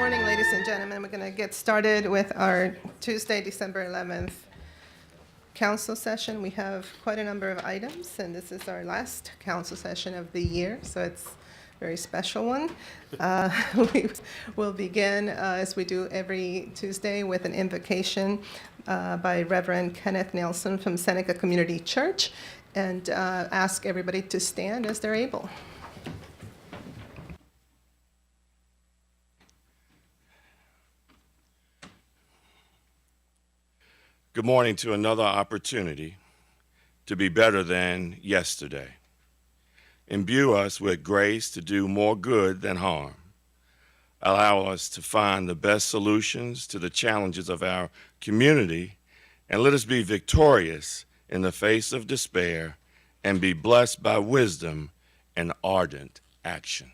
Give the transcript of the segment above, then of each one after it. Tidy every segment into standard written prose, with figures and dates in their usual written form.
morning, ladies and gentlemen. We're going to get started with our Tuesday, December 11th council session. We have quite a number of items, and this is our last council session of the year, so it's a very special one. We will begin, as we do every Tuesday, with an invocation by Reverend Kenneth Nelson from Seneca Community Church, and ask everybody to stand as they're able. Good morning to another opportunity to be better than yesterday. Imbue us with grace to do more good than harm. Allow us to find the best solutions to the challenges of our community, and let us be victorious in the face of despair and be blessed by wisdom and ardent action.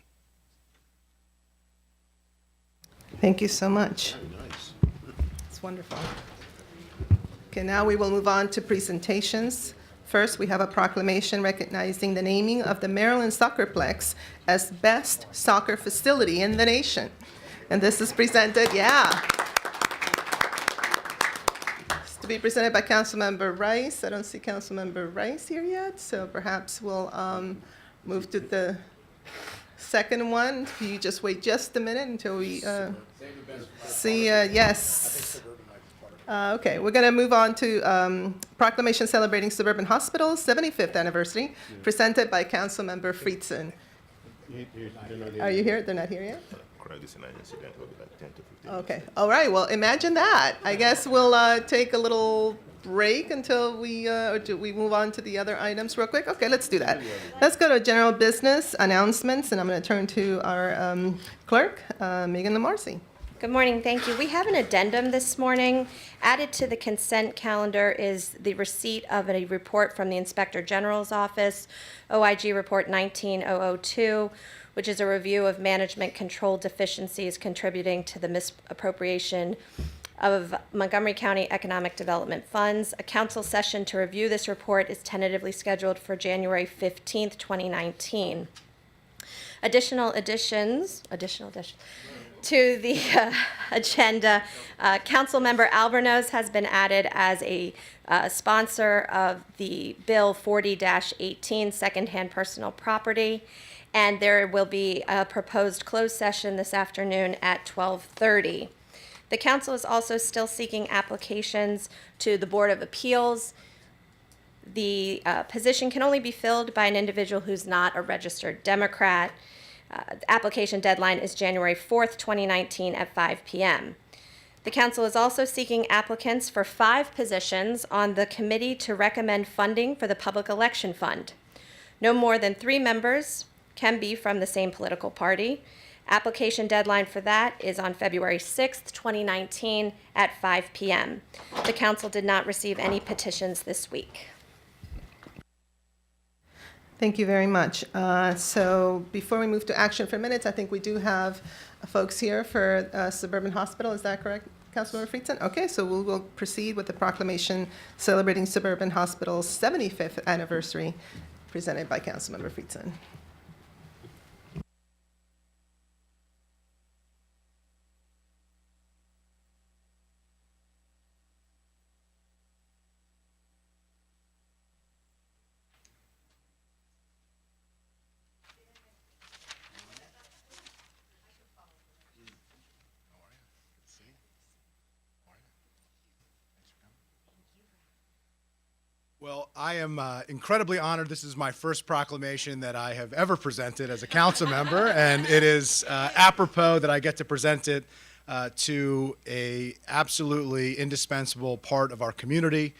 Thank you so much. Very nice. It's wonderful. Okay, now we will move on to presentations. First, we have a proclamation recognizing the naming of the Maryland Soccerplex as best soccer facility in the nation. And this is presented, It's to be presented by Councilmember Rice. I don't see Councilmember Rice here yet, so perhaps we'll move to the second one. Can you just wait just a minute until we see, yes. Okay, we're going to move on to proclamation celebrating Suburban Hospital's 75th anniversary, presented by Councilmember Friedson. Are you here? They're not here yet? Okay, all right, well, imagine that. I guess we'll take a little break until we move on to the other items real quick. Okay, let's do that. Let's go to general business announcements, and I'm going to turn to our clerk, Megan Lamarcy. Good morning, thank you. We have an addendum this morning. Added to the consent calendar is the receipt of a report from the Inspector General's Office, OIG Report 19002, which is a review of management control deficiencies contributing to the misappropriation of Montgomery County Economic Development Funds. A council session to review this report is tentatively scheduled for January 15th, 2019. Additional additions to the agenda, Councilmember Albornoz has been added as a sponsor of the Bill 40-18, secondhand personal property, and there will be a proposed closed session this afternoon at 12:30. The council is also still seeking applications to the Board of Appeals. The position can only be filled by an individual who's not a registered Democrat. The application deadline is January 4th, 2019 at 5 p.m. The council is also seeking applicants for 5 positions on the committee to recommend funding for the Public Election Fund. No more than 3 members can be from the same political party. Application deadline for that is on February 6th, 2019 at 5 p.m. The council did not receive any petitions this week. Thank you very much. So before we move to action for minutes, I think we do have folks here for Suburban Hospital. Is that correct, Councilmember Friedson? Okay, so we will proceed with the proclamation celebrating Suburban Hospital's 75th anniversary, presented by Councilmember Friedson. Well, I am incredibly honored. This is my first proclamation that I have ever presented as a council member, and it is apropos that I get to present it to a absolutely indispensable part of our community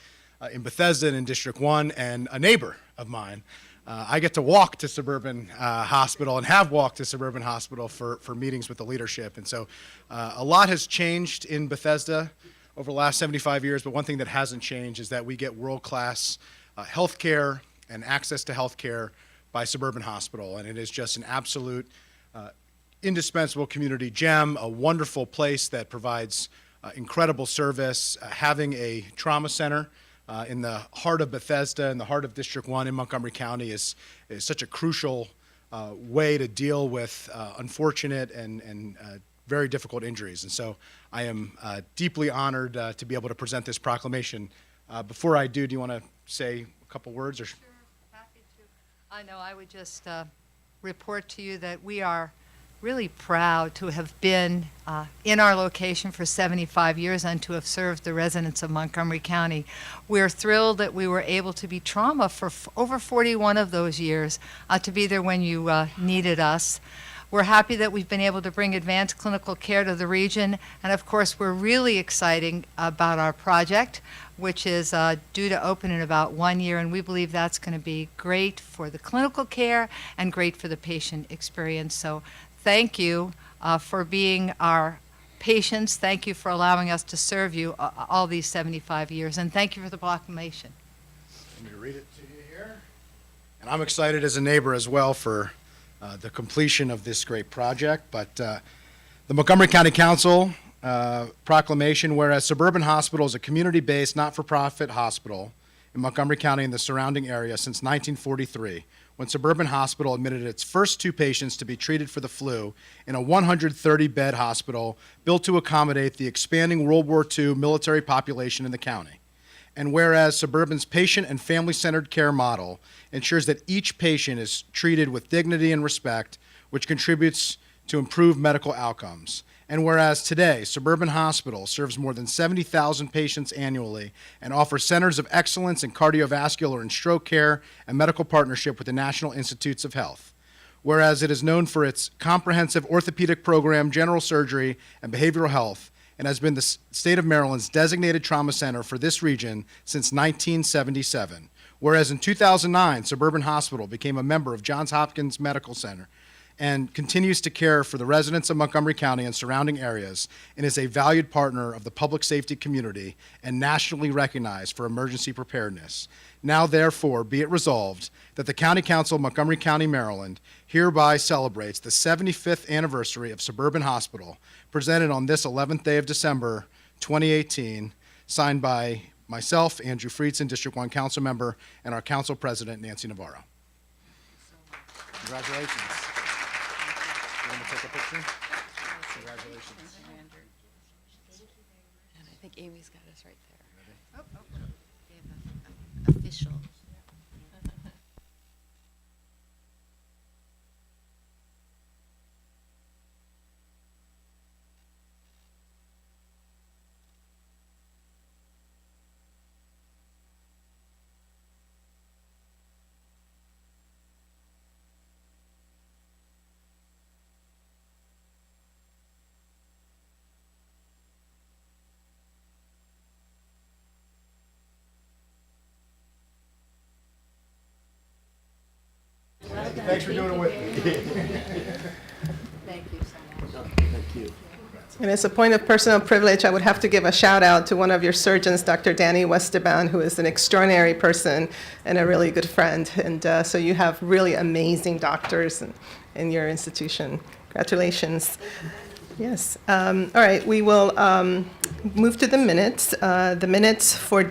in Bethesda and in District 1, and a neighbor of mine. I get to walk to Suburban Hospital and have walked to Suburban Hospital for meetings with the leadership. And so a lot has changed in Bethesda over the last 75 years, but one thing that hasn't changed is that we get world-class health care and access to health care by Suburban Hospital, and it is just an absolute indispensable community gem, a wonderful place that provides incredible service. Having a trauma center in the heart of Bethesda, in the heart of District 1 in Montgomery County is such a crucial way to deal with unfortunate and very difficult injuries. And so I am deeply honored to be able to present this proclamation. Before I do you want to say a couple words? Or? Sure, happy to. I know I would just report to you that we are really proud to have been in our location for 75 years and to have served the residents of Montgomery County. We're thrilled that we were able to be trauma for over 41 of those years, to be there when you needed us. We're happy that we've been able to bring advanced clinical care to the region, and of course we're really excited about our project, which is due to open in about 1 year, and we believe that's going to be great for the clinical care and great for the patient experience. So thank you for being our patients. Thank you for allowing us to serve you all these 75 years, and thank you for the proclamation. Let me read it to you here. And I'm excited as a neighbor as well for the completion of this great project. But the Montgomery County Council proclamation, whereas Suburban Hospital is a community-based, not-for-profit hospital in Montgomery County and the surrounding area since 1943, when Suburban Hospital admitted its first 2 patients to be treated for the flu in a 130-bed hospital built to accommodate the expanding World War II military population in the county. And whereas Suburban's patient and family-centered care model ensures that each patient is treated with dignity and respect, which contributes to improved medical outcomes. And whereas today, Suburban Hospital serves more than 70,000 patients annually and offers centers of excellence in cardiovascular and stroke care and medical partnership with the National Institutes of Health. Whereas it is known for its comprehensive orthopedic program, general surgery, and behavioral health, and has been the state of Maryland's designated trauma center for this region since 1977. Whereas in 2009, Suburban Hospital became a member of Johns Hopkins Medical Center and continues to care for the residents of Montgomery County and surrounding areas, and is a valued partner of the public safety community and nationally recognized for emergency preparedness. Now, therefore, be it resolved that the County Council of Montgomery County, Maryland, hereby celebrates the 75th anniversary of Suburban Hospital, presented on this 11th day of December, 2018, signed by myself, Andrew Friedson, District 1 Council Member, and our Council President, Nancy Navarro. Congratulations. You want to take a picture? Congratulations. And I think Amy's got us right there. We have an official. Thanks for doing it with me. Thank you so much. Thank you. And as a point of personal privilege, I would have to give a shout out to one of your surgeons, Dr. Danny Westaban, who is an extraordinary person and a really good friend. And so you have really amazing doctors in your institution. Congratulations. Yes. All right. We will move to the minutes. The minutes for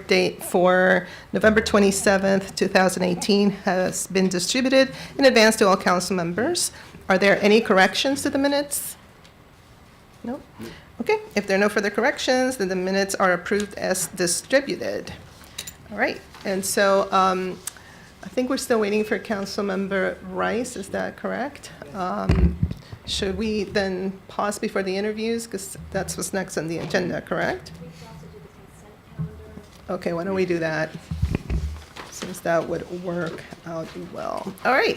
November 27th, 2018 has been distributed in advance to all council members. Are there any corrections to the minutes? No? Okay. If there are no further corrections, then the minutes are approved as distributed. All right. And so I think we're still waiting for Councilmember Rice. Is that correct? Should we then pause before the interviews? Because that's what's next on the agenda, correct? We could also do the consent calendar. Okay, why don't we do that? Since that would work out well. All right,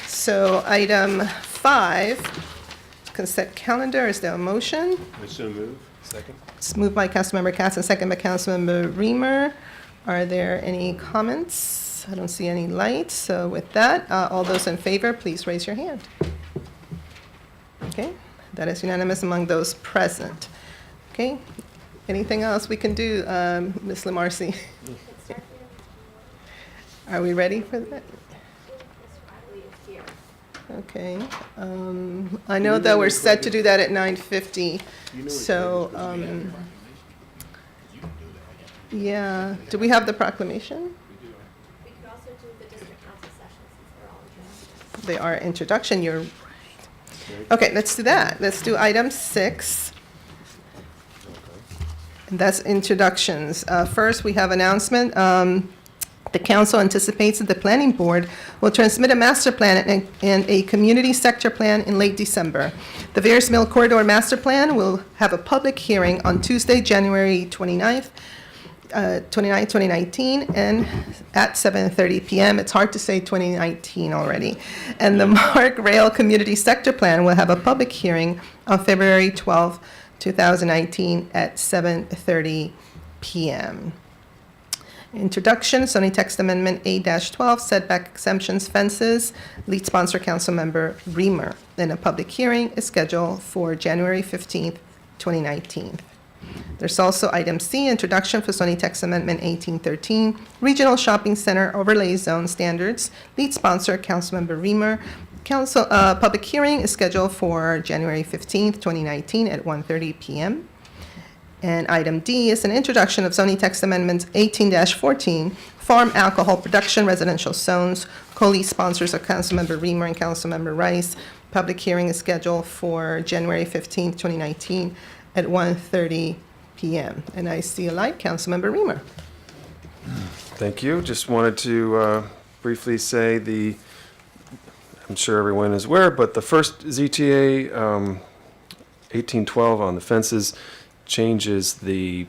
so item 5, consent calendar. Is there a motion? I so move. Second. It's moved by Councilmember Katz and second by Councilmember Reamer. Are there any comments? I don't see any lights. So with that, all those in favor, please raise your hand. Okay, that is unanimous among those present. Okay, anything else we can do, Ms. LaMarcy? Are we ready for that? Okay, I know that we're set to do that at 9:50, so, yeah, do we have the proclamation? We could also do the district council sessions since they're all in. They are introduction, you're right. Okay, let's do that. Let's do item 6. And that's introductions. First, we have announcement. The council anticipates that the planning board will transmit a master plan and a community sector plan in late December. The Veers Mill Corridor Master Plan will have a public hearing on Tuesday, January 29th, 2019, and at 7:30 p.m. It's hard to say 2019 already. And the Mark Rail Community Sector Plan will have a public hearing on February 12th, 2019 at 7:30 p.m. Introduction, zoning text amendment A-12, setback exemptions, fences, lead sponsor Councilmember Reamer. Then a public hearing is scheduled for January 15th, 2019. There's also item C, introduction for zoning text amendment 1813, regional shopping center overlay zone standards, lead sponsor Councilmember Reamer. Public hearing is scheduled for January 15th, 2019 at 1:30 p.m. And item D is an introduction of zoning text amendments 18-14, farm alcohol production residential zones. Co-lead sponsors are Councilmember Reamer and Councilmember Rice. Public hearing is scheduled for January 15th, 2019 at 1:30 p.m. And I see a light, Councilmember Reamer. Thank you. Just wanted to briefly say I'm sure everyone is aware, but the first ZTA 1812 on the fences changes the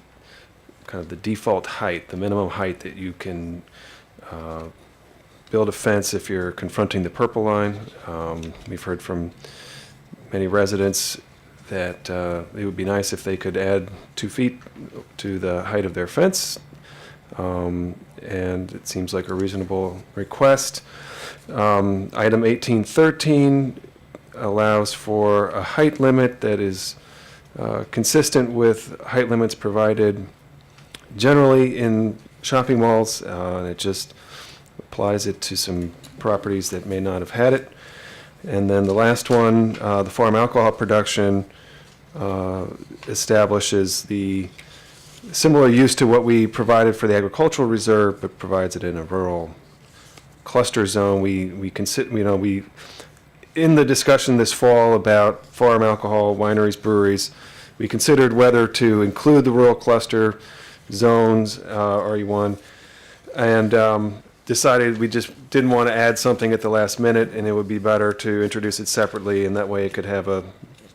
kind of the default height, the minimum height that you can build a fence if you're confronting the purple line. We've heard from many residents that it would be nice if they could add 2 feet to the height of their fence, and it seems like a reasonable request. Item 1813 allows for a height limit that is consistent with height limits provided generally in shopping malls, and it just applies it to some properties that may not have had it. And then the last one, the farm alcohol production, establishes the similar use to what we provided for the agricultural reserve, but provides it in a rural cluster zone. We consider, in the discussion this fall about farm alcohol, wineries, breweries, we considered whether to include the rural cluster zones, RE1, and decided we just didn't want to add something at the last minute, and it would be better to introduce it separately, and that way it could have a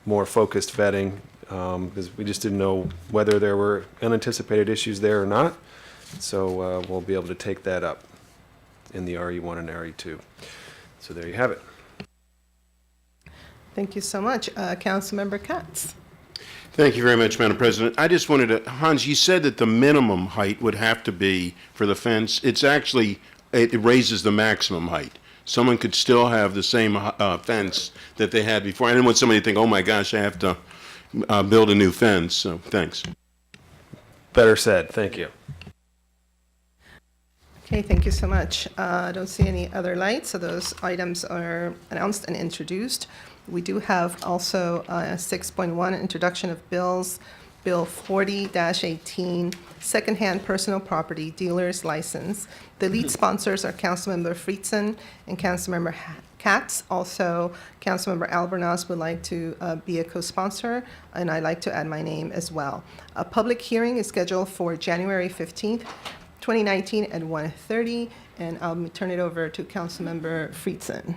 more focused vetting, because we just didn't know whether there were unanticipated issues there or not. So we'll be able to take that up in the RE1 and RE2. So there you have it. Thank you so much. Councilmember Katz. Thank you very much, Madam President. I just wanted to, Hans, you said that the minimum height would have to be for the fence. It's actually, it raises the maximum height. Someone could still have the same fence that they had before. I didn't want somebody to think, oh my gosh, I have to build a new fence. So thanks. Better said. Thank you. Okay, thank you so much. I don't see any other lights, so those items are announced and introduced. We do have also 6.1, introduction of bills, Bill 40-18, secondhand personal property dealer's license. The lead sponsors are Councilmember Friedson and Councilmember Katz. Also, Councilmember Albornoz would like to be a co-sponsor, and I'd like to add my name as well. A public hearing is scheduled for January 15th, 2019 at 1:30, and I'll turn it over to Councilmember Friedson.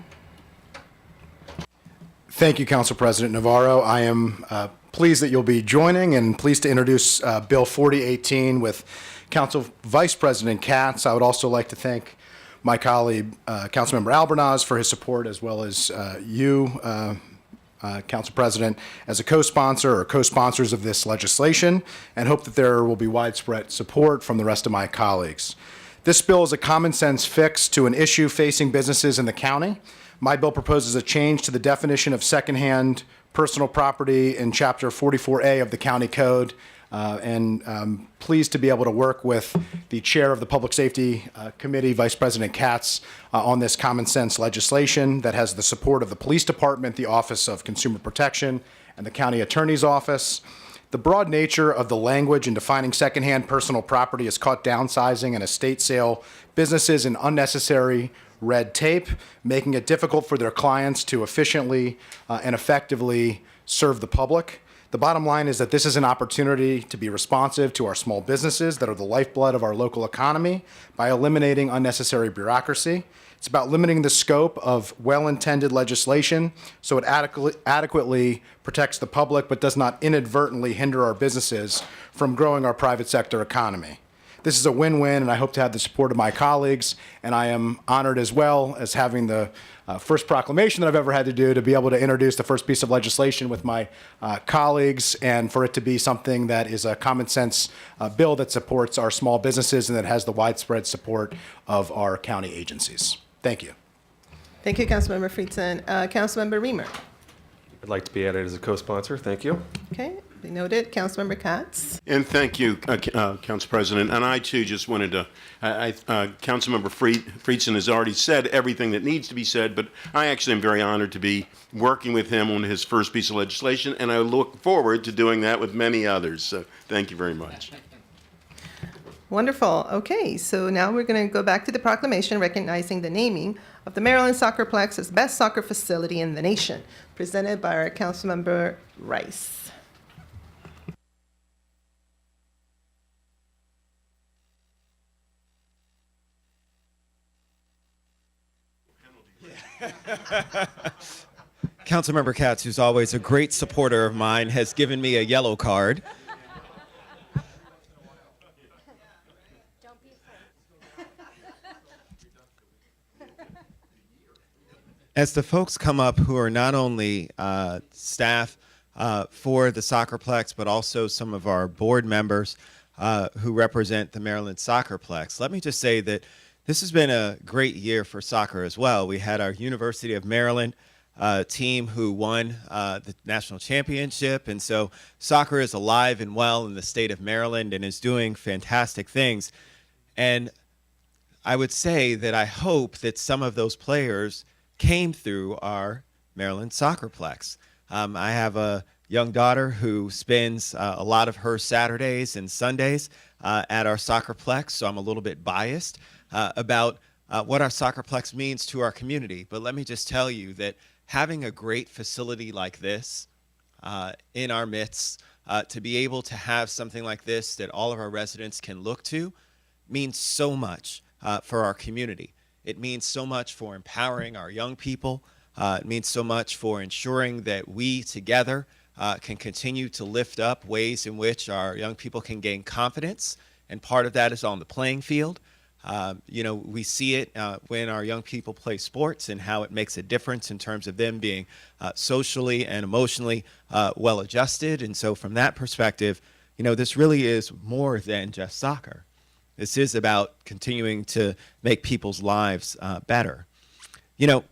Thank you, Council President Navarro. I am pleased that you'll be joining and pleased to introduce Bill 4018 with Council Vice President Katz. I would also like to thank my colleague, Councilmember Albornoz, for his support, as well as you, Council President, as a co-sponsor or co-sponsors of this legislation, and hope that there will be widespread support from the rest of my colleagues. This bill is a common sense fix to an issue facing businesses in the county. My bill proposes a change to the definition of secondhand personal property in Chapter 44A of the County Code, and I'm pleased to be able to work with the Chair of the Public Safety Committee, Vice President Katz, on this common sense legislation that has the support of the Police Department, the Office of Consumer Protection, and the County Attorney's Office. The broad nature of the language in defining secondhand personal property has caught downsizing and estate sale businesses in unnecessary red tape, making it difficult for their clients to efficiently and effectively serve the public. The bottom line is that this is an opportunity to be responsive to our small businesses that are the lifeblood of our local economy by eliminating unnecessary bureaucracy. It's about limiting the scope of well-intended legislation so it adequately protects the public but does not inadvertently hinder our businesses from growing our private sector economy. This is a win-win, and I hope to have the support of my colleagues, and I am honored as well as having the first proclamation that I've ever had to do to be able to introduce the first piece of legislation with my colleagues, and for it to be something that is a common sense bill that supports our small businesses and that has the widespread support of our county agencies. Thank you. Thank you, Councilmember Friedson. Councilmember Reamer. I'd like to be added as a co-sponsor. Thank you. Okay, be noted. Councilmember Katz. And thank you, Council President. And I, too, just wanted to, Councilmember Friedson has already said everything that needs to be said, but I actually am very honored to be working with him on his first piece of legislation, and I look forward to doing that with many others. So thank you very much. Wonderful. Okay, so now we're going to go back to the proclamation recognizing the naming of the Maryland Soccerplex as best soccer facility in the nation, presented by our Councilmember Rice. Councilmember Katz, who's always a great supporter of mine, has given me a yellow card. As the folks come up who are not only staff for the Soccerplex, but also some of our board members who represent the Maryland Soccerplex, let me just say that this has been a great year for soccer as well. We had our University of Maryland team who won the national championship, and so soccer is alive and well in the state of Maryland and is doing fantastic things. And I would say that I hope that some of those players came through our Maryland Soccerplex. I have a young daughter who spends a lot of her Saturdays and Sundays at our Soccerplex, so I'm a little bit biased about what our Soccerplex means to our community. But let me just tell you that having a great facility like this in our midst, to be able to have something like this that all of our residents can look to means so much for our community. It means so much for empowering our young people. It means so much for ensuring that we together can continue to lift up ways in which our young people can gain confidence. And part of that is on the playing field. We see it when our young people play sports and how it makes a difference in terms of them being socially and emotionally well adjusted. And so from that perspective, this really is more than just soccer. This is about continuing to make people's lives better. The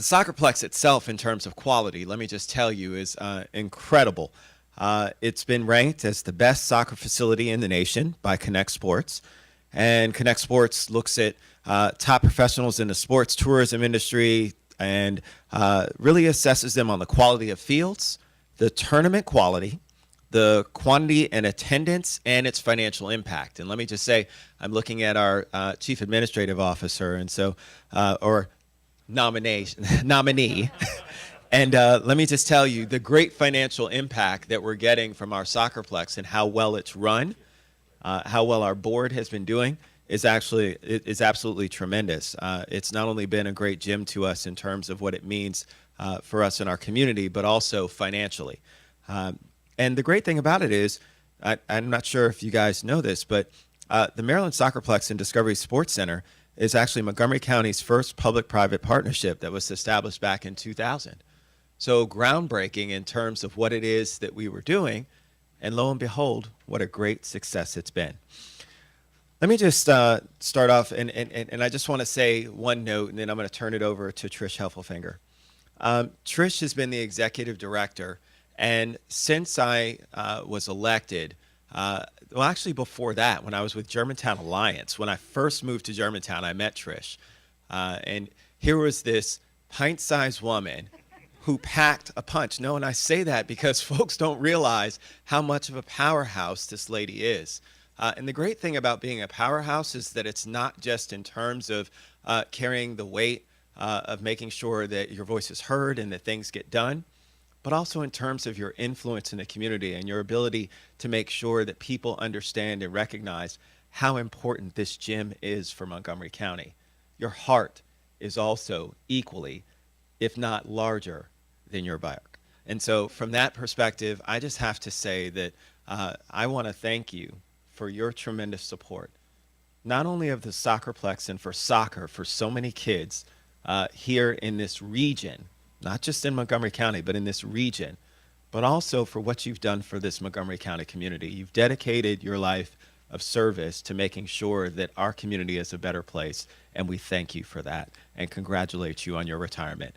Soccerplex itself, in terms of quality, let me just tell you, is incredible. It's been ranked as the best soccer facility in the nation by Connect Sports. And Connect Sports looks at top professionals in the sports tourism industry and really assesses them on the quality of fields, the tournament quality, the quantity and attendance, and its financial impact. And let me just say, I'm looking at our Chief Administrative Officer, and so, or nominee. And let me just tell you, the great financial impact that we're getting from our Soccerplex and how well it's run, how well our board has been doing, is absolutely tremendous. It's not only been a great gym to us in terms of what it means for us in our community, but also financially. And the great thing about it is, I'm not sure if you guys know this, but the Maryland Soccerplex and Discovery Sports Center is actually Montgomery County's first public-private partnership that was established back in 2000. So groundbreaking in terms of what it is that we were doing, and lo and behold, what a great success it's been. Let me just start off, and I just want to say one note, and then I'm going to turn it over to Trish Heffelfinger. Trish has been the executive director, and since I was elected, well, actually before that, when I was with Germantown Alliance, when I first moved to Germantown, I met Trish. And here was this pint-sized woman who packed a punch. No, and I say that because folks don't realize how much of a powerhouse this lady is. And the great thing about being a powerhouse is that it's not just in terms of carrying the weight of making sure that your voice is heard and that things get done, but also in terms of your influence in the community and your ability to make sure that people understand and recognize how important this gym is for Montgomery County. Your heart is also equally, if not larger, than your bike. And so from that perspective, I just have to say that I want to thank you for your tremendous support, not only of the Soccerplex and for soccer for so many kids here in this region, not just in Montgomery County, but in this region, but also for what you've done for this Montgomery County community. You've dedicated your life of service to making sure that our community is a better place, and we thank you for that and congratulate you on your retirement.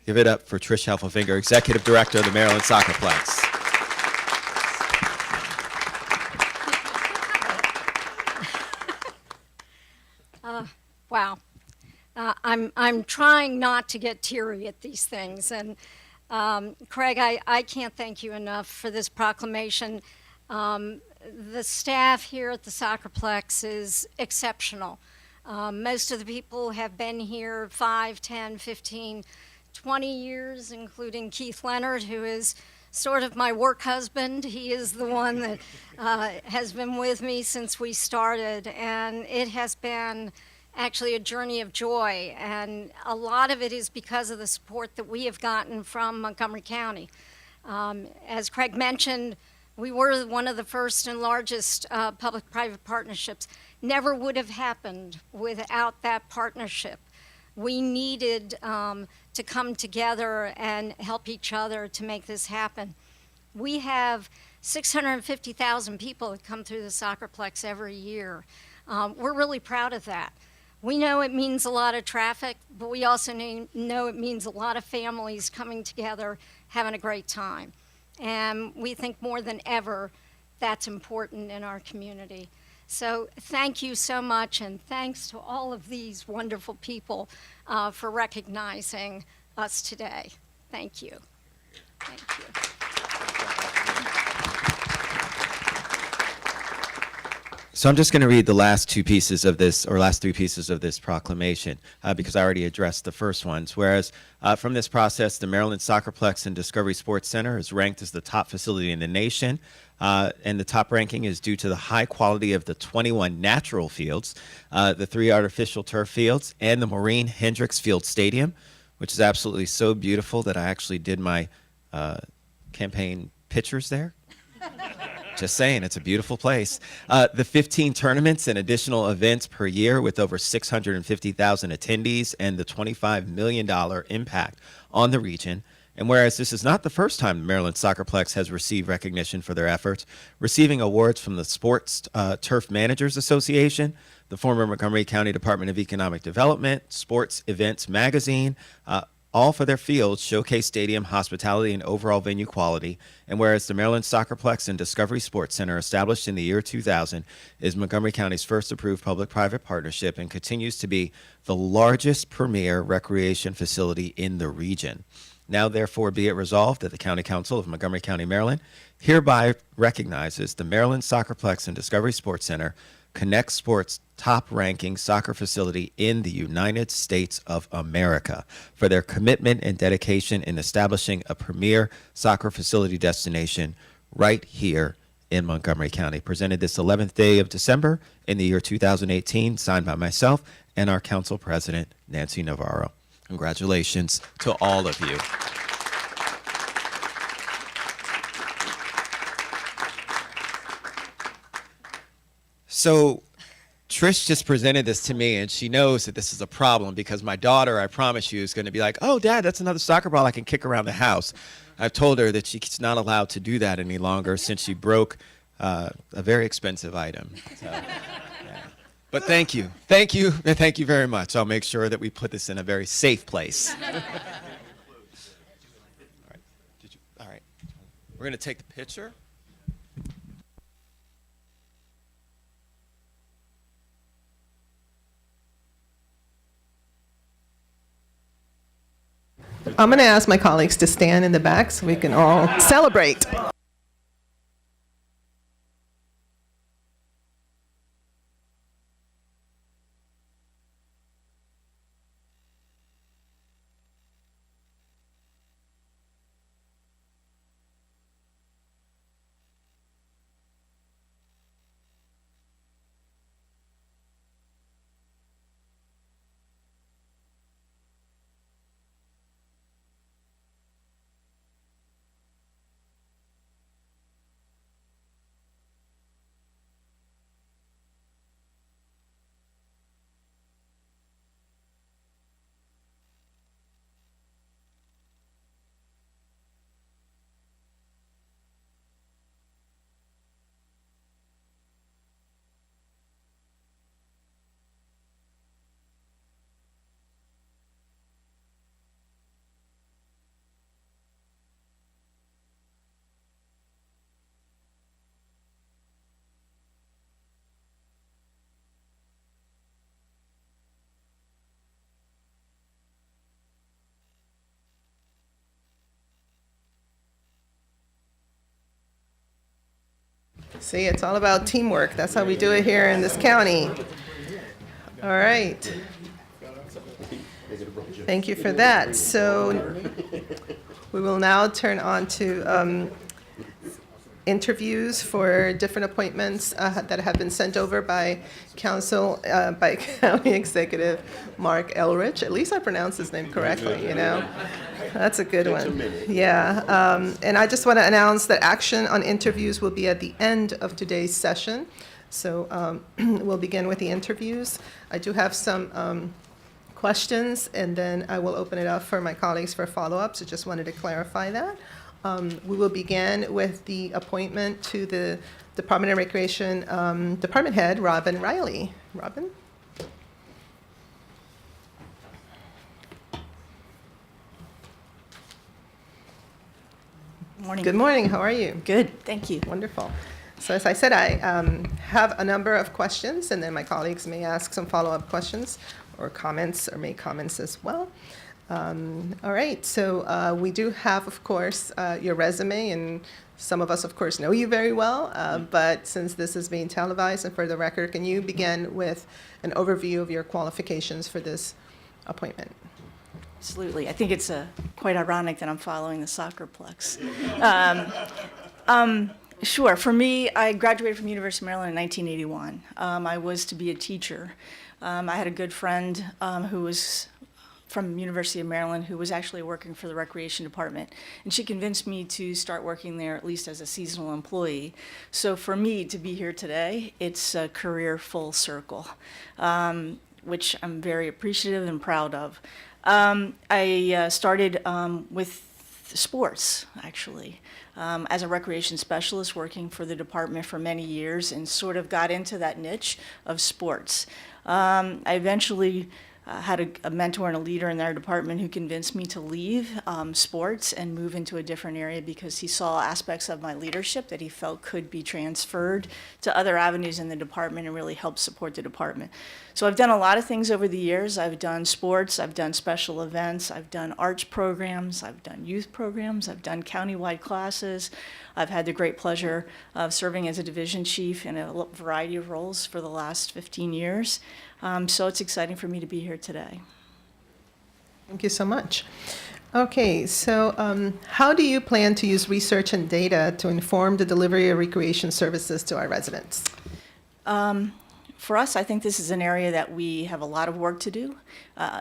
Give it up for Trish Heffelfinger, Executive Director of the Maryland Soccerplex. Wow. I'm trying not to get teary at these things. And Craig, I can't thank you enough for this proclamation. The staff here at the Soccerplex is exceptional. Most of the people have been here 5, 10, 15, 20 years, including Keith Leonard, who is sort of my work husband. He is the one that has been with me since we started, and it has been actually a journey of joy, and a lot of it is because of the support that we have gotten from Montgomery County. As Craig mentioned, we were one of the first and largest public-private partnerships. Never would have happened without that partnership. We needed to come together and help each other to make this happen. We have 650,000 people that come through the Soccerplex every year. We're really proud of that. We know it means a lot of traffic, but we also know it means a lot of families coming together, having a great time. And we think more than ever that's important in our community. So thank you so much, and thanks to all of these wonderful people for recognizing us today. Thank you. Thank you. So I'm just going to read the last two pieces of this, or last three pieces of this proclamation, because I already addressed the first ones. Whereas from this process, the Maryland Soccerplex and Discovery Sports Center is ranked as the top facility in the nation. And the top ranking is due to the high quality of the 21 natural fields, the 3 artificial turf fields, and the Maureen Hendricks Field Stadium, which is absolutely so beautiful that I actually did my campaign pictures there. Just saying, it's a beautiful place. The 15 tournaments and additional events per year with over 650,000 attendees and the $25 million impact on the region. And whereas this is not the first time the Maryland Soccerplex has received recognition for their efforts, receiving awards from the Sports Turf Managers Association, the former Montgomery County Department of Economic Development, Sports Events Magazine, all for their fields, showcase stadium hospitality and overall venue quality. And whereas the Maryland Soccerplex and Discovery Sports Center, established in the year 2000, is Montgomery County's first approved public-private partnership and continues to be the largest premier recreation facility in the region. Now, therefore, be it resolved that the County Council of Montgomery County, Maryland, hereby recognizes the Maryland Soccerplex and Discovery Sports Center, Connect Sports' top-ranking soccer facility in the United States of America, for their commitment and dedication in establishing a premier soccer facility destination right here in Montgomery County. Presented this 11th day of December in the year 2018, signed by myself and our Council President, Nancy Navarro. Congratulations to all of you. So Trish just presented this to me, and she knows that this is a problem because my daughter, I promise you, is going to be like, oh, Dad, that's another soccer ball I can kick around the house. I've told her that she's not allowed to do that any longer since she broke a very expensive item. So, yeah. But thank you. Thank you, and thank you very much. I'll make sure that we put this in a very safe place. All right. We're going to take the picture. I'm going to ask my colleagues to stand in the back so we can all celebrate. See, it's all about teamwork. That's how we do it here in this county. All right. Thank you for that. So we will now turn on to interviews for different appointments that have been sent over by by County Executive Mark Elrich. At least I pronounced his name correctly, you know. That's a good one. Yeah, and I just want to announce that action on interviews will be at the end of today's session. So we'll begin with the interviews. I do have some questions, and then I will open it up for my colleagues for follow-up. So just wanted to clarify that. We will begin with the appointment to the Department of Recreation Department Head, Robin Riley. Robin? Morning. Good morning. How are you? Good, thank you. Wonderful. So as I said, I have a number of questions, and then my colleagues may ask some follow-up questions or comments or make comments as well. All right, so we do have, of course, your resume, and some of us, of course, know you very well, but since this is being televised and for the record, can you begin with an overview of your qualifications for this appointment? Absolutely. I think it's quite ironic that I'm following the soccerplex. Sure. For me, I graduated from University of Maryland in 1981. I was to be a teacher. I had a good friend who was from University of Maryland who was actually working for the Recreation Department, and she convinced me to start working there at least as a seasonal employee. So for me to be here today, it's a career full circle, which I'm very appreciative and proud of. I started with sports, actually, as a recreation specialist working for the department for many years, and sort of got into that niche of sports. I eventually had a mentor and a leader in their department who convinced me to leave sports and move into a different area because he saw aspects of my leadership that he felt could be transferred to other avenues in the department and really help support the department. So I've done a lot of things over the years. I've done sports, I've done special events, I've done arts programs, I've done youth programs, I've done countywide classes. I've had the great pleasure of serving as a division chief in a variety of roles for the last 15 years. So it's exciting for me to be here today. Thank you so much. Okay, so how do you plan to use research and data to inform the delivery of recreation services to our residents? For us, I think this is an area that we have a lot of work to do.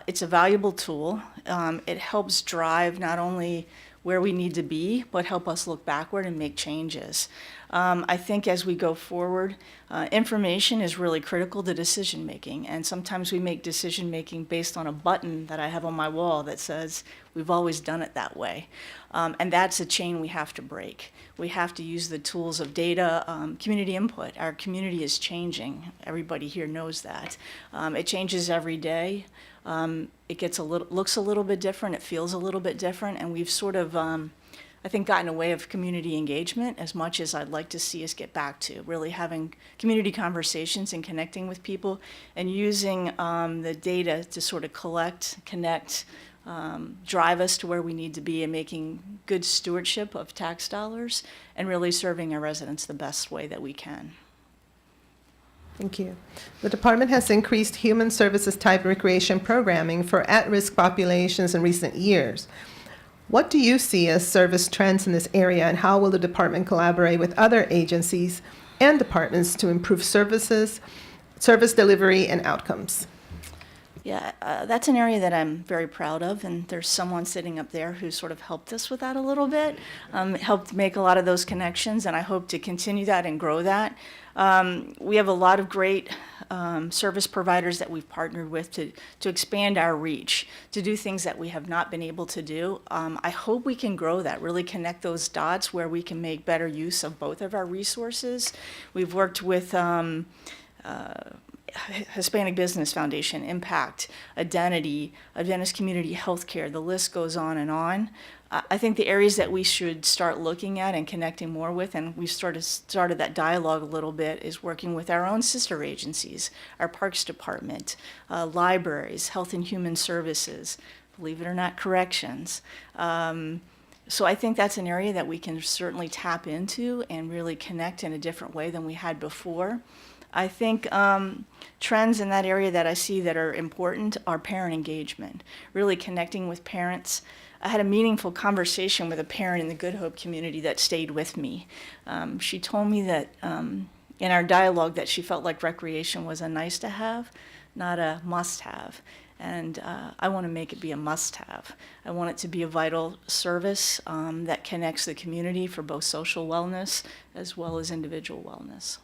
It's a valuable tool. It helps drive not only where we need to be, but help us look backward and make changes. I think as we go forward, information is really critical to decision making, and sometimes we make decision making based on a button that I have on my wall that says, we've always done it that way. And that's a chain we have to break. We have to use the tools of data, community input. Our community is changing. Everybody here knows that. It changes every day. It gets looks a little bit different, it feels a little bit different, and we've sort of, I think, gotten away of community engagement as much as I'd like to see us get back to, really having community conversations and connecting with people and using the data to sort of collect, connect, drive us to where we need to be and making good stewardship of tax dollars and really serving our residents the best way that we can. Thank you. The department has increased human services type recreation programming for at-risk populations in recent years. What do you see as service trends in this area, and how will the department collaborate with other agencies and departments to improve services, service delivery, and outcomes? Yeah, that's an area that I'm very proud of, and there's someone sitting up there who sort of helped us with that a little bit, helped make a lot of those connections, and I hope to continue that and grow that. We have a lot of great service providers that we've partnered with to expand our reach, to do things that we have not been able to do. I hope we can grow that, really connect those dots where we can make better use of both of our resources. We've worked with Hispanic Business Foundation, Impact, Identity, Adventist Community Healthcare, the list goes on and on. I think the areas that we should start looking at and connecting more with, and we've started that dialogue a little bit, is working with our own sister agencies, our Parks Department, libraries, Health and Human Services, believe it or not, corrections, So I think that's an area that we can certainly tap into and really connect in a different way than we had before. I think trends in that area that I see that are important are parent engagement, really connecting with parents. I had a meaningful conversation with a parent in the Good Hope community that stayed with me. She told me that in our dialogue that she felt like recreation was a nice to have, not a must have. And I want to make it be a must have. I want it to be a vital service that connects the community for both social wellness as well as individual wellness.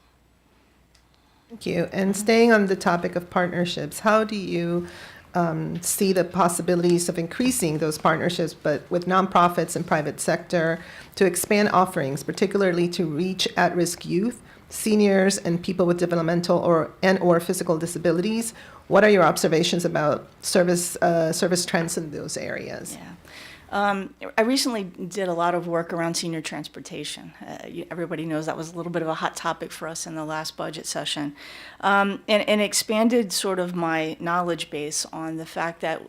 Thank you. And staying on the topic of partnerships, how do you see the possibilities of increasing those partnerships, but with nonprofits and private sector, to expand offerings, particularly to reach at-risk youth, seniors, and people with developmental or physical disabilities? What are your observations about service trends in those areas? Yeah. I recently did a lot of work around senior transportation. Everybody knows that was a little bit of a hot topic for us in the last budget session. And expanded sort of my knowledge base on the fact that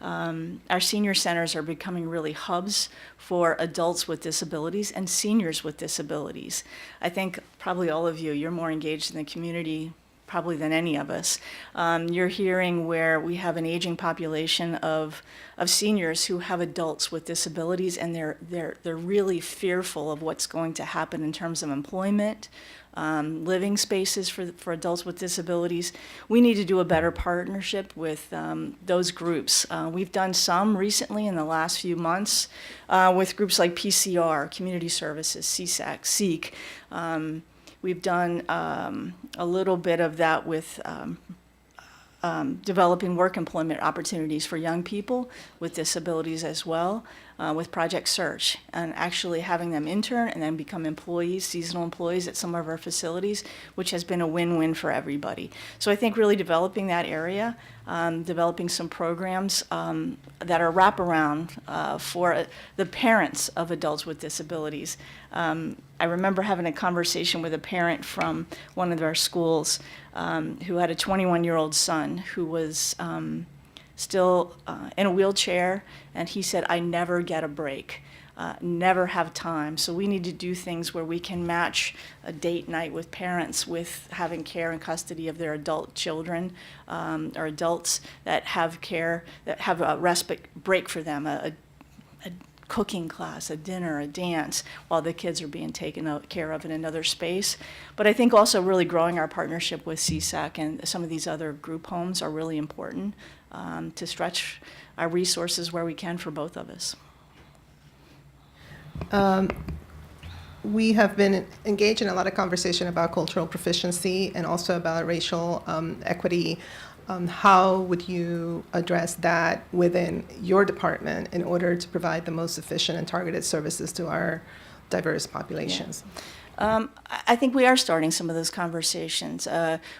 our senior centers are becoming really hubs for adults with disabilities and seniors with disabilities. I think probably all of you, you're more engaged in the community probably than any of us. You're hearing where we have an aging population of seniors who have adults with disabilities, and they're really fearful of what's going to happen in terms of employment, living spaces for adults with disabilities. We need to do a better partnership with those groups. We've done some recently in the last few months with groups like PCR, Community Services, CSAC, SEEK. We've done a little bit of that with developing work employment opportunities for young people with disabilities as well, with Project Search, and actually having them intern and then become employees, seasonal employees at some of our facilities, which has been a win-win for everybody. So I think really developing that area, developing some programs that are wraparound for the parents of adults with disabilities. I remember having a conversation with a parent from one of our schools who had a 21-year-old son who was still in a wheelchair, and he said, "I never get a break, never have time." So we need to do things where we can match a date night with parents with having care and custody of their adult children or adults that have care, that have a respite break for them, a cooking class, a dinner, a dance, while the kids are being taken care of in another space. But I think also really growing our partnership with CSAC and some of these other group homes are really important to stretch our resources where we can for both of us. We have been engaged in a lot of conversation about cultural proficiency and also about racial equity. How would you address that within your department in order to provide the most efficient and targeted services to our diverse populations? I think we are starting some of those conversations.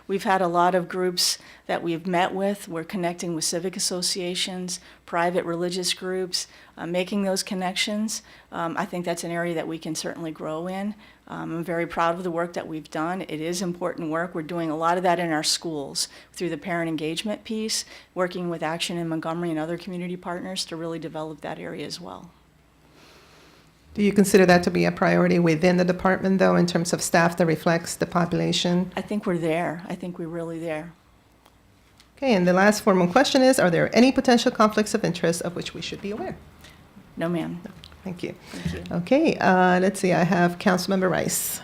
We've had a lot of groups that we've met with. We're connecting with civic associations, private religious groups, making those connections. I think that's an area that we can certainly grow in. I'm very proud of the work that we've done. It is important work. We're doing a lot of that in our schools through the parent engagement piece, working with Action in Montgomery and other community partners to really develop that area as well. Do you consider that to be a priority within the department, though, in terms of staff that reflects the population? I think we're there. I think we're really there. Okay, and the last formal question is, are there any potential conflicts of interest of which we should be aware? No, ma'am. Thank you. Thank you. Okay, let's see, I have Councilmember Rice.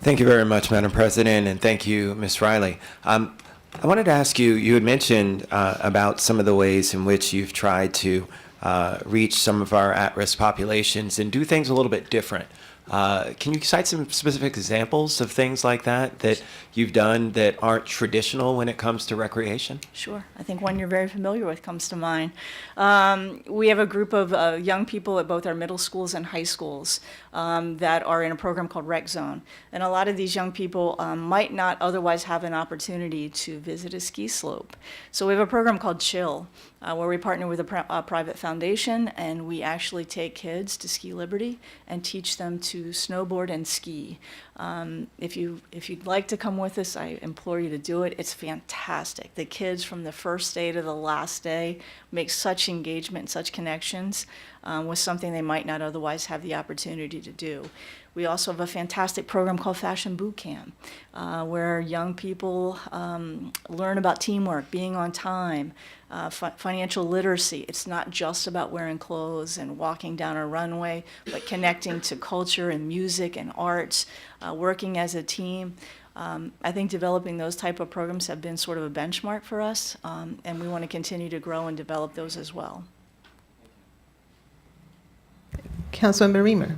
Thank you very much, Madam President, and thank you, Ms. Riley. I wanted to ask you, you had mentioned about some of the ways in which you've tried to reach some of our at-risk populations and do things a little bit different. Can you cite some specific examples of things like that you've done that aren't traditional when it comes to recreation? Sure. I think one you're very familiar with comes to mind. We have a group of young people at both our middle schools and high schools that are in a program called Rec Zone. And a lot of these young people might not otherwise have an opportunity to visit a ski slope. So we have a program called Chill, where we partner with a private foundation, and we actually take kids to Ski Liberty and teach them to to snowboard and ski. If you'd like to come with us, I implore you to do it. It's fantastic. The kids from the first day to the last day make such engagement, such connections with something they might not otherwise have the opportunity to do. We also have a fantastic program called Fashion Boot Camp, where young people learn about teamwork, being on time, financial literacy. It's not just about wearing clothes and walking down a runway, but connecting to culture and music and arts, working as a team. I think developing those type of programs have been sort of a benchmark for us, and we want to continue to grow and develop those as well. Councilmember Reamer.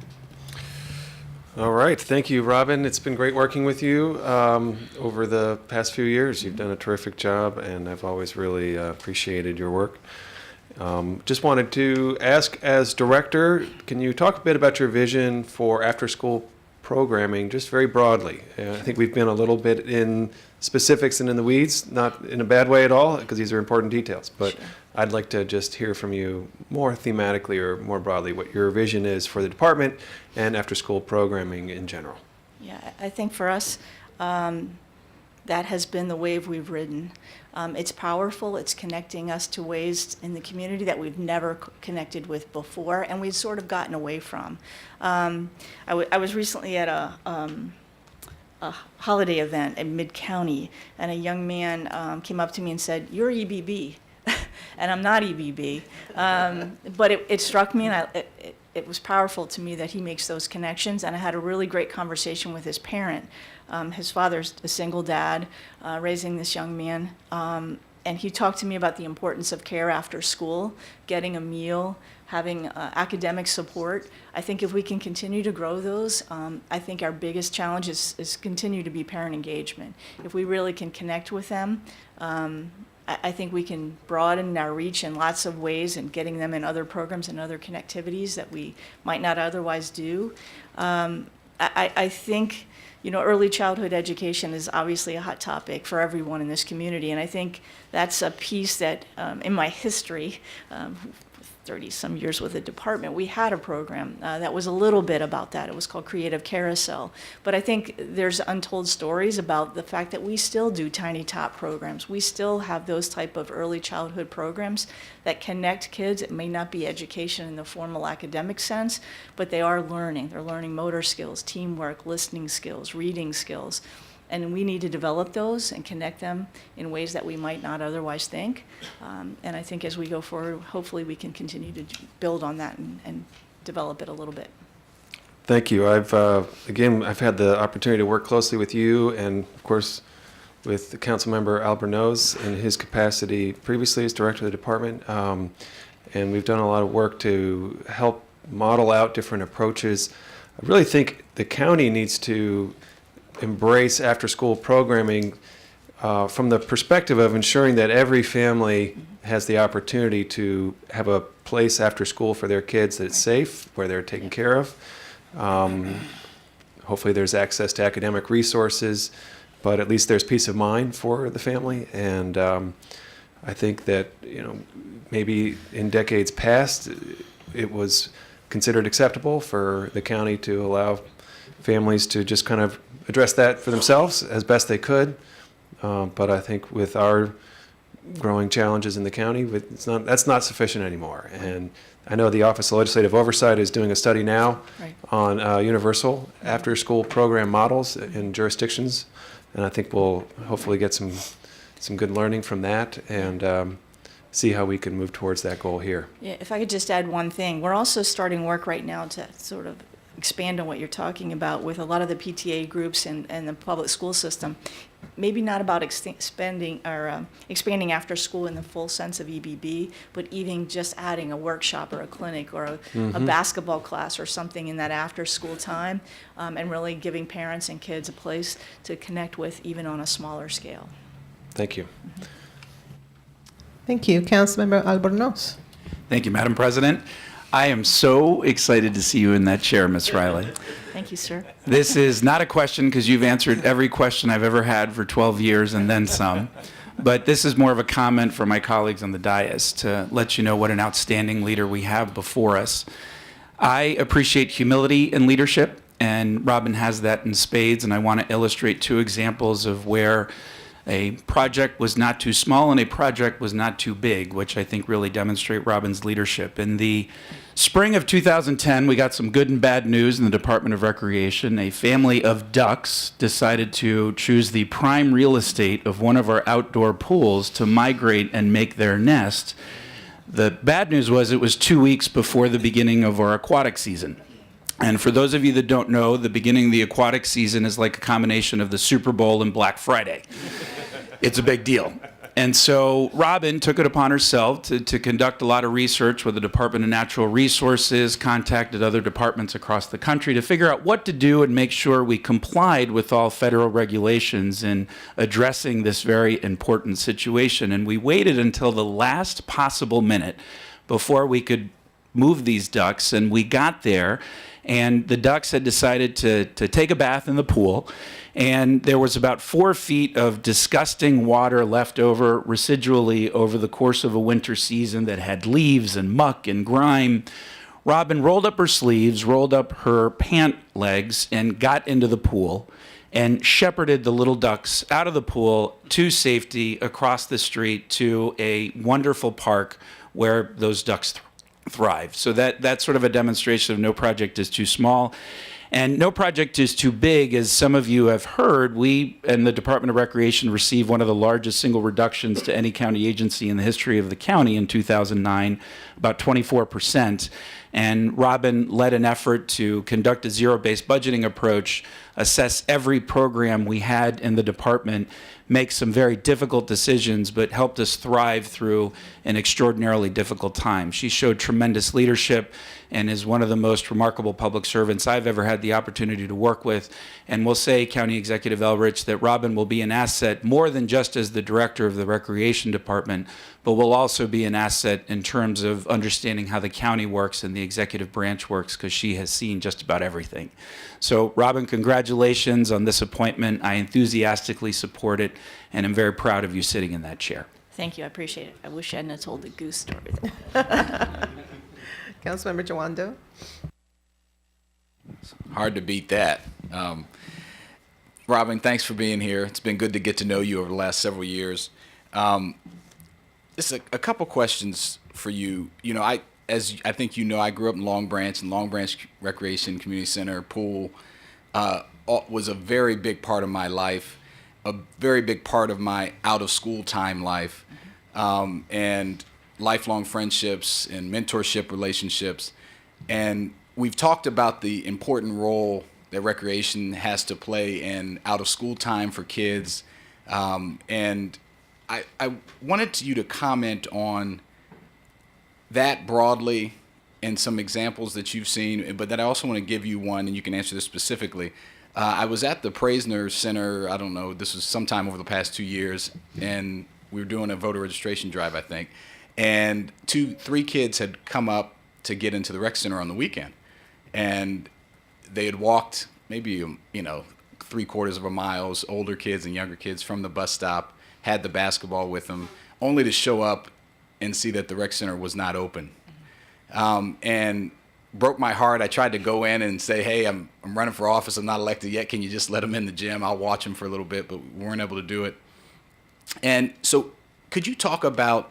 All right, thank you, Robin. It's been great working with you over the past few years. You've done a terrific job, and I've always really appreciated your work. Just wanted to ask, as director, can you talk a bit about your vision for after-school programming, just very broadly? I think we've been a little bit in specifics and in the weeds, not in a bad way at all, because these are important details. But Sure. I'd like to just hear from you more thematically or more broadly what your vision is for the department and after-school programming in general. Yeah, I think for us, that has been the wave we've ridden. It's powerful. It's connecting us to ways in the community that we've never connected with before, and we've sort of gotten away from. I was recently at a holiday event in Mid-County, and a young man came up to me and said, "You're EBB." And I'm not EBB. But it struck me, and it was powerful to me that he makes those connections. And I had a really great conversation with his parent. His father's a single dad raising this young man. And he talked to me about the importance of care after school, getting a meal, having academic support. I think if we can continue to grow those, I think our biggest challenge is continue to be parent engagement. If we really can connect with them, I think we can broaden our reach in lots of ways and getting them in other programs and other connectivities that we might not otherwise do. I think, early childhood education is obviously a hot topic for everyone in this community, and I think that's a piece that, in my history, 30-some years with the department, we had a program that was a little bit about that. It was called Creative Carousel. But I think there's untold stories about the fact that we still do Tiny Top programs. We still have those type of early childhood programs that connect kids. It may not be education in the formal academic sense, but they are learning. They're learning motor skills, teamwork, listening skills, reading skills. And we need to develop those and connect them in ways that we might not otherwise think. And I think as we go forward, hopefully we can continue to build on that and develop it a little bit. Thank you. I've had the opportunity to work closely with you and, of course, with the Councilmember Albornoz in his capacity previously as director of the department. And we've done a lot of work to help model out different approaches. I really think the county needs to embrace after-school programming from the perspective of ensuring that every family has the opportunity to have a place after school for their kids that's safe, where they're taken care of. Hopefully there's access to academic resources, but at least there's peace of mind for the family. And I think that, maybe in decades past, it was considered acceptable for the county to allow families to just kind of address that for themselves as best they could. But I think with our growing challenges in the county, that's not sufficient anymore. And I know the Office of Legislative Oversight is doing a study now on universal after-school program models in jurisdictions. And I think we'll hopefully get some good learning from that and see how we can move towards that goal here. Yeah, if I could just add one thing. We're also starting work right now to sort of expand on what you're talking about with a lot of the PTA groups and the public school system. Maybe not about expanding after school in the full sense of EBB, but even just adding a workshop or a clinic or a basketball class or something in that after school time, and really giving parents and kids a place to connect with even on a smaller scale. Thank you. Thank you. Councilmember Albornoz. Thank you, Madam President. I am so excited to see you in that chair, Ms. Riley. Thank you, sir. This is not a question because you've answered every question I've ever had for 12 years and then some. But this is more of a comment for my colleagues on the dais to let you know what an outstanding leader we have before us. I appreciate humility in leadership, and Robin has that in spades, and I want to illustrate 2 examples of where a project was not too small and a project was not too big, which I think really demonstrate Robin's leadership. In the spring of 2010, we got some good and bad news in the Department of Recreation. A family of ducks decided to choose the prime real estate of one of our outdoor pools to migrate and make their nest. The bad news was it was 2 weeks before the beginning of our aquatic season. And for those of you that don't know, the beginning of the aquatic season is like a combination of the Super Bowl and Black Friday. It's a big deal. And so Robin took it upon herself to conduct a lot of research with the Department of Natural Resources, contacted other departments across the country to figure out what to do and make sure we complied with all federal regulations in addressing this very important situation. And we waited until the last possible minute before we could move these ducks, and we got there, and the ducks had decided to take a bath in the pool. And there was about 4 feet of disgusting water left over residually over the course of a winter season that had leaves and muck and grime. Robin rolled up her sleeves, rolled up her pant legs, and got into the pool and shepherded the little ducks out of the pool to safety across the street to a wonderful park where those ducks thrive. So that's sort of a demonstration of no project is too small. And no project is too big. As some of you have heard, we and the Department of Recreation received one of the largest single reductions to any county agency in the history of the county in 2009, about 24%. And Robin led an effort to conduct a zero-based budgeting approach, assess every program we had in the department, make some very difficult decisions, but helped us thrive through an extraordinarily difficult time. She showed tremendous leadership and is one of the most remarkable public servants I've ever had the opportunity to work with. And we'll say, County Executive Elrich, that Robin will be an asset more than just as the director of the Recreation Department, but will also be an asset in terms of understanding how the county works and the executive branch works, because she has seen just about everything. So, Robin, congratulations on this appointment. I enthusiastically support it, and I'm very proud of you sitting in that chair. Thank you, I appreciate it. I wish I hadn't told the goose story. Councilmember Jawando? Hard to beat that. Robin, thanks for being here. It's been good to get to know you over the last several years. Just a couple questions for you. You know, as I think you know, I grew up in Long Branch, and Long Branch Recreation Community Center pool was a very big part of my life, a very big part of my out-of-school time life, and lifelong friendships and mentorship relationships. And we've talked about the important role that recreation has to play in out-of-school time for kids. And I wanted you to comment on that broadly and some examples that you've seen, but then I also want to give you one, and you can answer this specifically. I was at the Praisner Center, I don't know, this was sometime over the past 2 years, and we were doing a voter registration drive, I think. And 3 kids had come up to get into the rec center on the weekend. And they had walked maybe, 3/4 of a mile, older kids and younger kids, from the bus stop, had the basketball with them, only to show up and see that the rec center was not open. And broke my heart. I tried to go in and say, hey, I'm running for office. I'm not elected yet. Can you just let them in the gym? I'll watch them for a little bit, but we weren't able to do it. And so could you talk about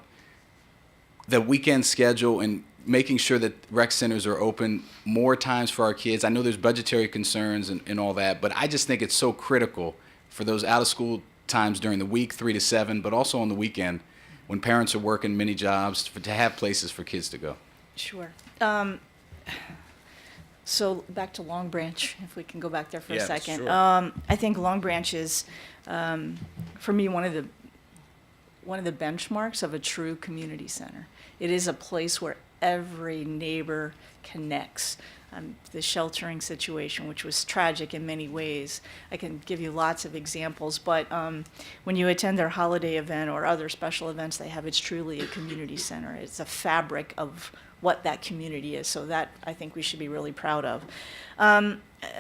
the weekend schedule and making sure that rec centers are open more times for our kids? I know there's budgetary concerns and all that, but I just think it's so critical for those out-of-school times during the week, 3 to 7, but also on the weekend when parents are working many jobs, to have places for kids to go. Sure. So back to Long Branch, if we can go back there for a second. Sure. I think Long Branch is, for me, one of the benchmarks of a true community center. It is a place where every neighbor connects. The sheltering situation, which was tragic in many ways, I can give you lots of examples, but when you attend their holiday event or other special events they have, it's truly a community center. It's a fabric of what that community is, so that I think we should be really proud of.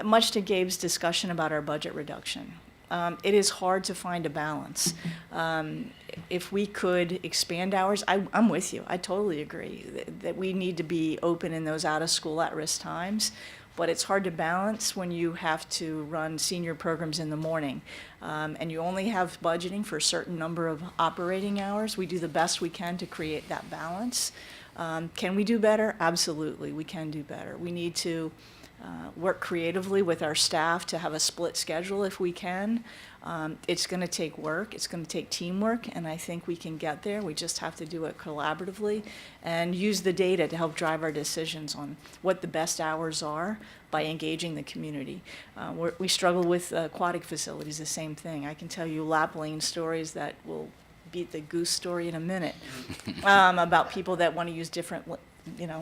Much to Gabe's discussion about our budget reduction, it is hard to find a balance. If we could expand hours, I'm with you. I totally agree that we need to be open in those out-of-school at-risk times. but it's hard to balance when you have to run senior programs in the morning. And you only have budgeting for a certain number of operating hours. We do the best we can to create that balance. Can we do better? Absolutely, we can do better. We need to work creatively with our staff to have a split schedule if we can. It's going to take work, it's going to take teamwork, and I think we can get there. We just have to do it collaboratively and use the data to help drive our decisions on what the best hours are by engaging the community. We struggle with aquatic facilities, the same thing. I can tell you lap lane stories that will beat the goose story in a minute about people that want to use different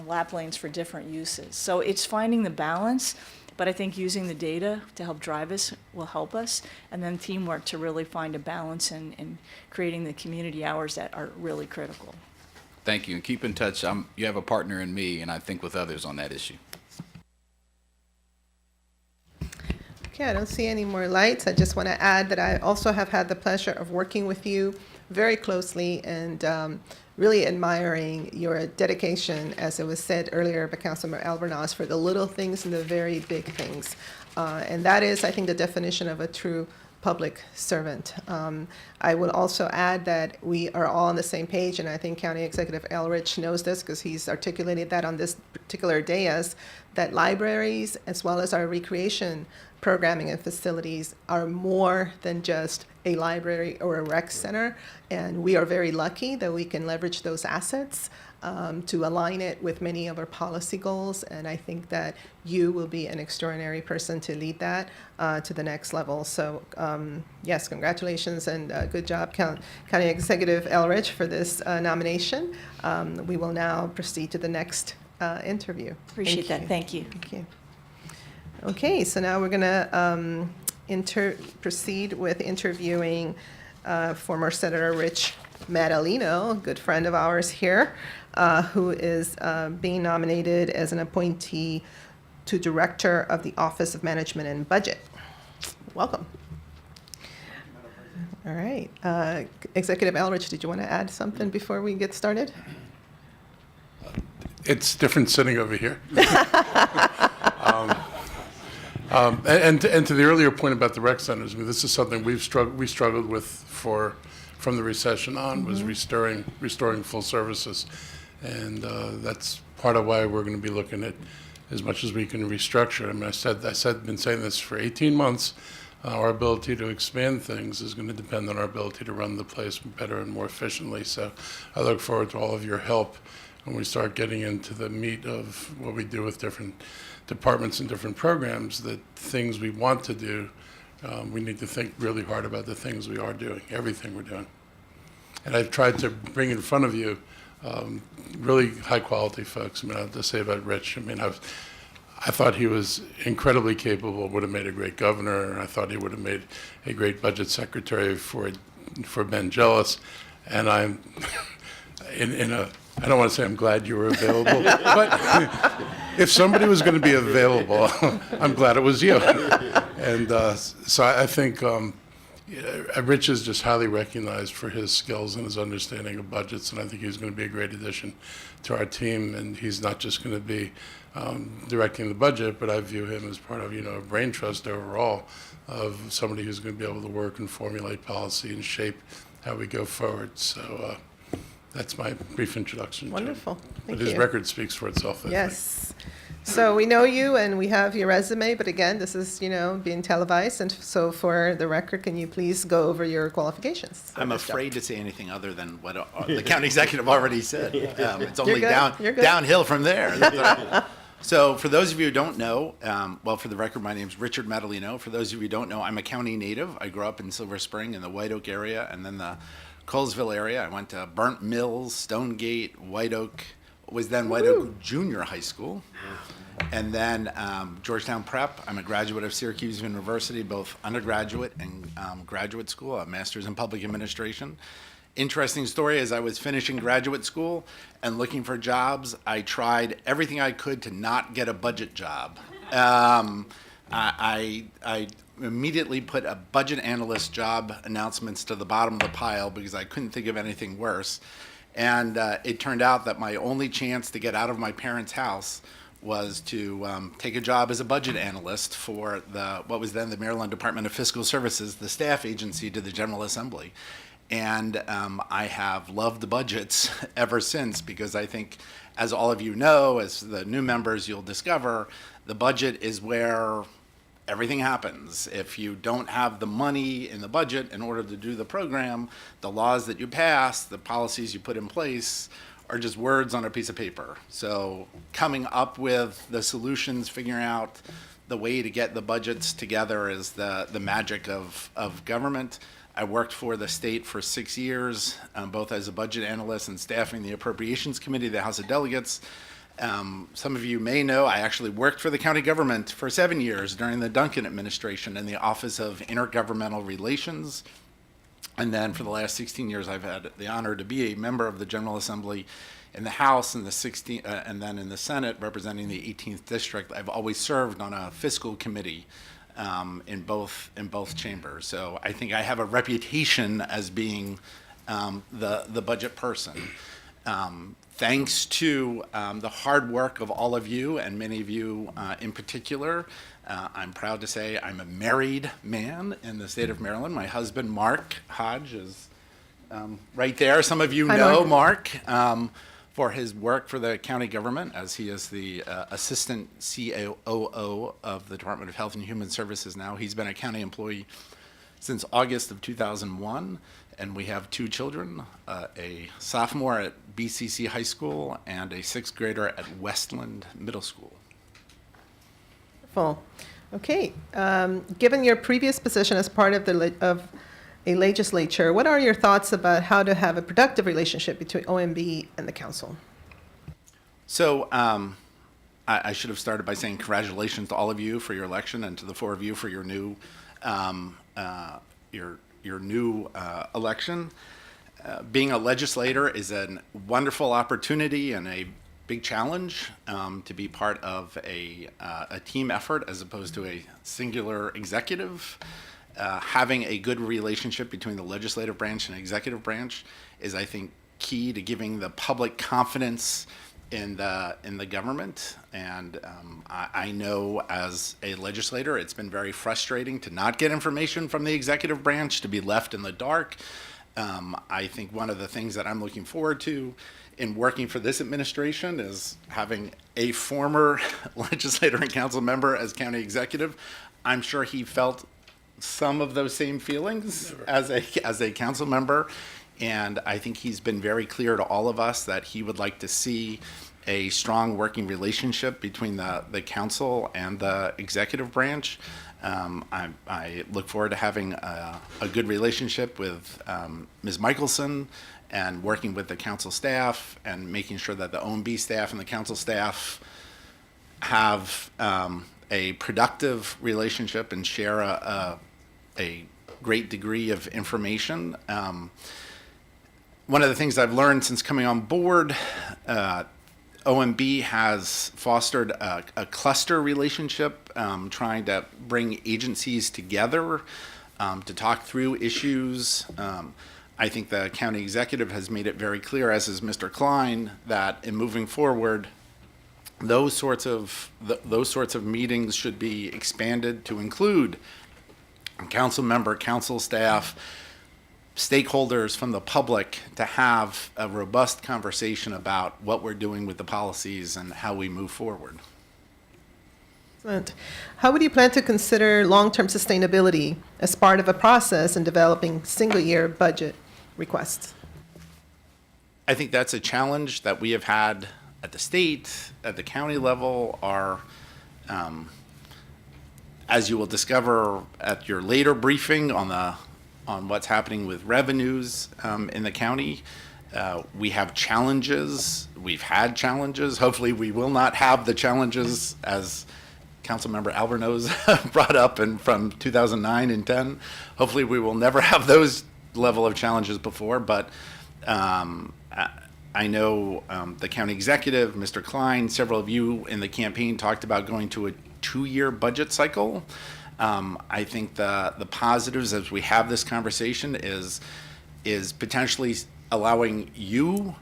lap lanes for different uses. So it's finding the balance, but I think using the data to help drive us will help us, and then teamwork to really find a balance in creating the community hours that are really critical. Thank you, and keep in touch. You have a partner in me, and I think with others on that issue. Okay, I don't see any more lights. I just want to add that I also have had the pleasure of working with you very closely and really admiring your dedication, as it was said earlier by Councilmember Albornoz, for the little things and the very big things. And that is, I think, the definition of a true public servant. I will also add that we are all on the same page, and I think County Executive Elrich knows this because he's articulated that on this particular dais, that libraries as well as our recreation programming and facilities are more than just a library or a rec center, and we are very lucky that we can leverage those assets to align it with many of our policy goals, and I think that you will be an extraordinary person to lead that to the next level. So yes, congratulations and good job, County Executive Elrich, for this nomination. We will now proceed to the next interview. Appreciate that. Thank you. Thank you. Okay, so now we're going to proceed with interviewing former Senator Rich Madaleno, a good friend of ours here, who is being nominated as an appointee to Director of the Office of Management and Budget. Welcome. All right. Executive Elrich, did you want to add something before we get started? It's different sitting over here. And to the earlier point about the rec centers, I mean, this is something we struggled with from the recession on, was restoring full services, and that's part of why we're going to be looking at as much as we can restructure it. I mean, been saying this for 18 months. Our ability to expand things is going to depend on our ability to run the place better and more efficiently. So I look forward to all of your help when we start getting into the meat of what we do with different departments and different programs, that things we want to do, we need to think really hard about the things we are doing, everything we're doing. And I've tried to bring in front of you really high-quality folks. I mean, I'll just say about Rich, I mean, I thought he was incredibly capable, would have made a great governor, and I thought he would have made a great budget secretary for Ben Jealous. And I'm I don't want to say I'm glad you were available, but if somebody was going to be available, I'm glad it was you. And so I think Rich is just highly recognized for his skills and his understanding of budgets, and I think he's going to be a great addition to our team. And he's not just going to be directing the budget, but I view him as part of, a brain trust overall of somebody who's going to be able to work and formulate policy and shape how we go forward. So that's my brief introduction. Wonderful. Thank But his you. record speaks for itself, I think. Yes. So we know you and we have your resume, but again, this is, being televised. And so for the record, can you please go over your qualifications? I'm afraid to say anything other than what the county executive already said. It's only You're good. downhill from there. So for those of you who don't know, well, for the record, my name is Richard Madaleno. For those of you who don't know, I'm a county native. I grew up in Silver Spring in the White Oak area and then the Colesville area. I went to Burnt Mills, Stonegate, White Oak, was then White Oak Junior High School, and then Georgetown Prep. I'm a graduate of Syracuse University, both undergraduate and graduate school, a master's in public administration. Interesting story, as I was finishing graduate school and looking for jobs, I tried everything I could to not get a budget job. I immediately put a budget analyst job announcements to the bottom of the pile because I couldn't think of anything worse. And it turned out that my only chance to get out of my parents' house was to take a job as a budget analyst for what was then the Maryland Department of Fiscal Services, the staff agency to the General Assembly. And I have loved the budgets ever since, because I think, as all of you know, as the new members you'll discover, the budget is where everything happens. If you don't have the money in the budget in order to do the program, the laws that you pass, the policies you put in place are just words on a piece of paper. So coming up with the solutions, figuring out the way to get the budgets together is the magic of government. I worked for the state for 6 years, both as a budget analyst and staffing the Appropriations Committee of the House of Delegates. Some of you may know I actually worked for the county government for 7 years during the Duncan administration in the Office of Intergovernmental Relations. And then for the last 16 years, I've had the honor to be a member of the General Assembly in the House and and then in the Senate representing the 18th District. I've always served on a fiscal committee in both chambers. So I think I have a reputation as being the budget person. Thanks to the hard work of all of you, and many of you in particular, I'm proud to say I'm a married man in the state of Maryland. My husband, Mark Hodge, is right there. Some of you Hi, know Mark for his work for the county government, as he is the assistant COO of the Department of Health and Human Services now. He's been a county employee since August of 2001, and we have 2 children, a sophomore at BCC High School and a 6th grader at Westland Middle School. Wonderful. Okay. Given your previous position as part of a legislature, what are your thoughts about how to have a productive relationship between OMB and the council? So I should have started by saying congratulations to all of you for your election, and to the 4 of you for your new election. Being a legislator is a wonderful opportunity and a big challenge to be part of a team effort as opposed to a singular executive. Having a good relationship between the legislative branch and executive branch is, I think, key to giving the public confidence in the government. And I know as a legislator, it's been very frustrating to not get information from the executive branch, to be left in the dark. I think one of the things that I'm looking forward to in working for this administration is having a former legislator and council member as county executive. I'm sure he felt some of those same feelings as a council member, and I think he's been very clear to all of us that he would like to see a strong working relationship between the council and the executive branch. I look forward to having a good relationship with Ms. Michelson and working with the council staff and making sure that the OMB staff and the council staff have a productive relationship and share a great degree of information. One of the things I've learned since coming on board, OMB has fostered a cluster relationship, trying to bring agencies together to talk through issues. I think the county executive has made it very clear, as is Mr. Klein, that in moving forward, those sorts of meetings should be expanded to include council member, council staff, stakeholders from the public, to have a robust conversation about what we're doing with the policies and how we move forward. Excellent. How would you plan to consider long-term sustainability as part of a process in developing single-year budget requests? I think that's a challenge that we have had at the state, at the county level. As you will discover at your later briefing on what's happening with revenues in the county, we have challenges. We've had challenges. Hopefully we will not have the challenges as Councilmember Albornoz brought up from 2009 and 10. Hopefully we will never have those level of challenges before, but I know the county executive, Mr. Klein, several of you in the campaign talked about going to a 2-year budget cycle. I think the positives as we have this conversation is potentially allowing you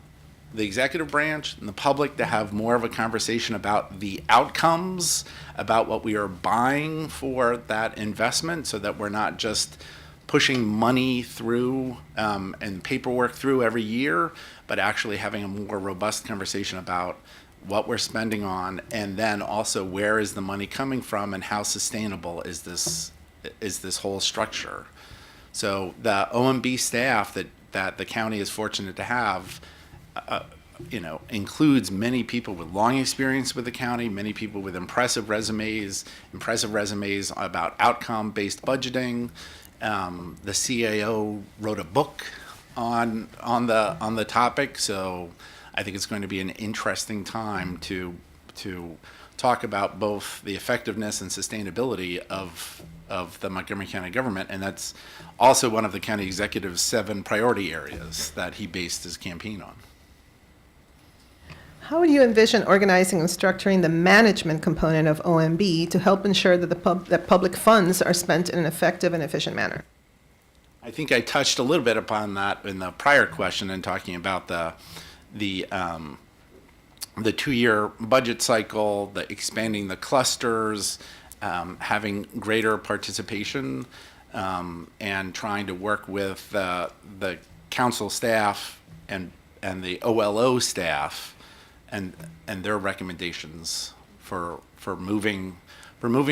the executive branch and the public to have more of a conversation about the outcomes, about what we are buying for that investment, so that we're not just pushing money through and paperwork through every year, but actually having a more robust conversation about what we're spending on, and then also where is the money coming from and how sustainable is this whole structure. So the OMB staff that the county is fortunate to have, includes many people with long experience with the county, many people with impressive resumes about outcome-based budgeting. The CAO wrote a book on the topic, so I think it's going to be an interesting time to talk about both the effectiveness and sustainability of the Montgomery County government, and that's also one of the county executive's 7 priority areas that he based his campaign on. How would you envision organizing and structuring the management component of OMB to help ensure that that public funds are spent in an effective and efficient manner? I think I touched a little bit upon that in the prior question in talking about the 2-year budget cycle, the expanding the clusters, having greater participation, and trying to work with the council staff and the OLO staff and their recommendations for moving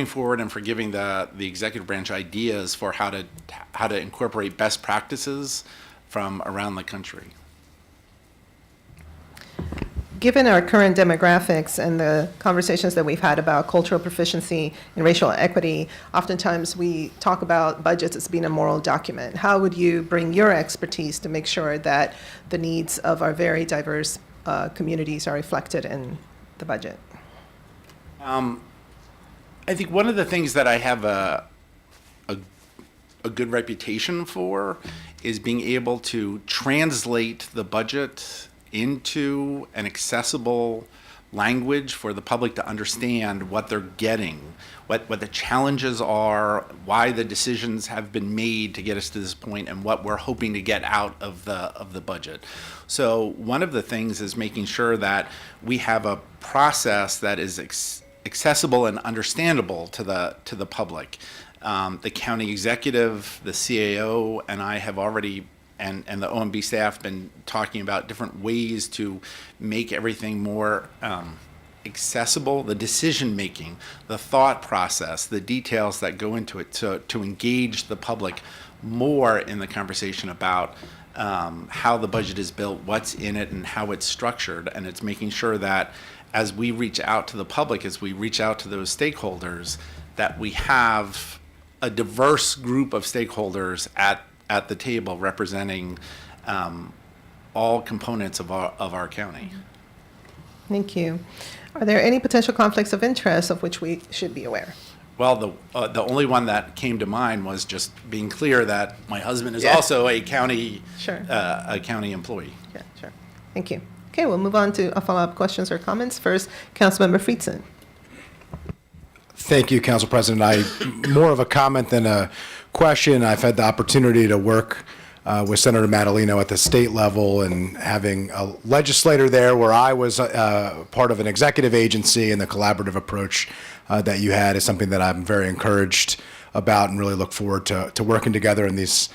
forward and for giving the executive branch ideas for how to incorporate best practices from around the country. Given our current demographics and the conversations that we've had about cultural proficiency and racial equity, oftentimes we talk about budgets as being a moral document. How would you bring your expertise to make sure that the needs of our very diverse communities are reflected in the budget? I think one of the things that I have a good reputation for is being able to translate the budget into an accessible language for the public to understand what they're getting, what the challenges are, why the decisions have been made to get us to this point, and what we're hoping to get out of the budget. So one of the things is making sure that we have a process that is accessible and understandable to the public. The county executive, the CAO, and I have already, and the OMB staff, been talking about different ways to make everything more accessible, the decision making, the thought process, the details that go into it, to engage the public more in the conversation about how the budget is built, what's in it, and how it's structured. And it's making sure that as we reach out to the public, as we reach out to those stakeholders, that we have a diverse group of stakeholders at the table representing all components of our county. Thank you. Are there any potential conflicts of interest of which we should be aware? Well, the only one that came to mind was just being clear that my husband is also a county employee. Yeah, sure. Thank you. Okay, we'll move on to follow-up questions or comments. First, Councilmember Friedson. Thank you, Council President. More of a comment than a question. I've had the opportunity to work with Senator Madaleno at the state level, and having a legislator there where I was part of an executive agency, and the collaborative approach that you had is something that I'm very encouraged about, and really look forward to working together in this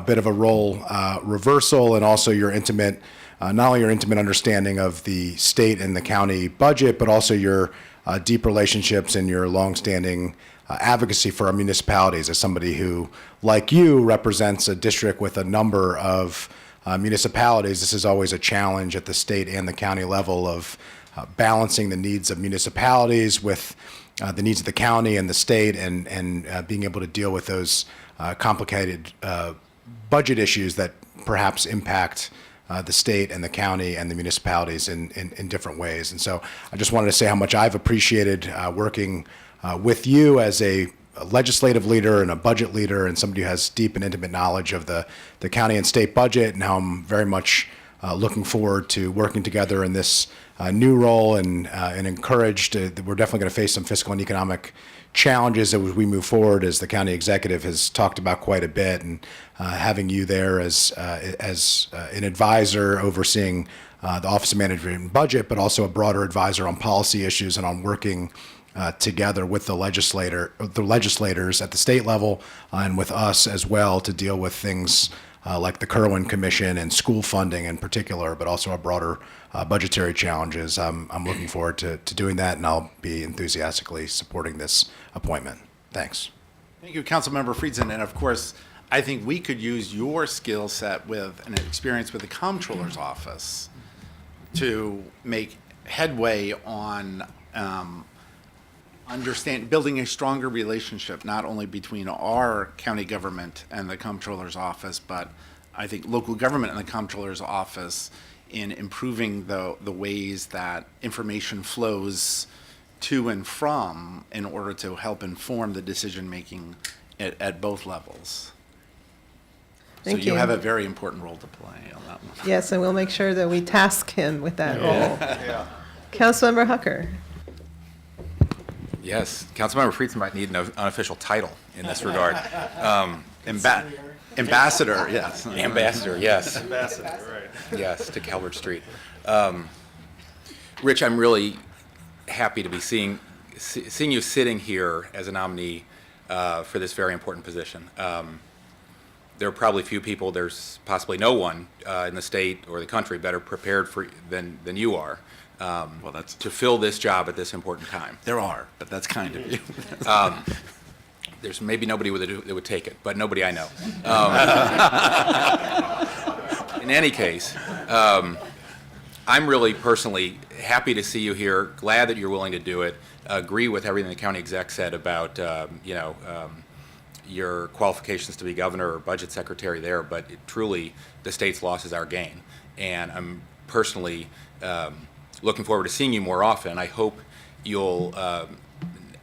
bit of a role reversal, and also your intimate, not only your intimate understanding of the state and the county budget, but also your deep relationships and your longstanding advocacy for our municipalities. As somebody who, like you, represents a district with a number of municipalities, this is always a challenge at the state and the county level of balancing the needs of municipalities with the needs of the county and the state, and being able to deal with those complicated budget issues that perhaps impact the state and the county and the municipalities in different ways. And so I just wanted to say how much I've appreciated working with you as a legislative leader and a budget leader, and somebody who has deep and intimate knowledge of the county and state budget, and how I'm very much looking forward to working together in this new role, and encouraged that we're definitely going to face some fiscal and economic challenges as we move forward, as the county executive has talked about quite a bit, and having you there as an advisor overseeing the Office of Management and Budget, but also a broader advisor on policy issues and on working together with the legislators at the state level and with us as well to deal with things like the Kerwin Commission and school funding in particular, but also our broader budgetary challenges. I'm looking forward to doing that, and I'll be enthusiastically supporting this appointment. Thanks. Thank you, Councilmember Friedson. And of course, I think we could use your skill set with an experience with the Comptroller's Office to make headway on building a stronger relationship, not only between our county government and the Comptroller's Office, but I think local government and the Comptroller's Office in improving the ways that information flows to and from in order to help inform the decision-making at both levels. Thank So you you. have a very important role to play on that one. Yes, and we'll make sure that we task him with that role. Councilmember Hucker. Yes, Councilmember Friedson might need an unofficial title in this regard. Ambassador, yes. Ambassador, yes. Ambassador, right. Yes, to Calvert Street. Rich, I'm really happy to be seeing you sitting here as a nominee for this very important position. There are probably few people, there's possibly no one in the state or the country better prepared than you are to fill this job at this important time. There are, but that's kind of you. There's maybe nobody that would take it, but nobody I know. In any case, I'm really personally happy to see you here, glad that you're willing to do it, agree with everything the county exec said about, your qualifications to be governor or budget secretary there, but truly the state's loss is our gain. And I'm personally looking forward to seeing you more often. I hope you'll,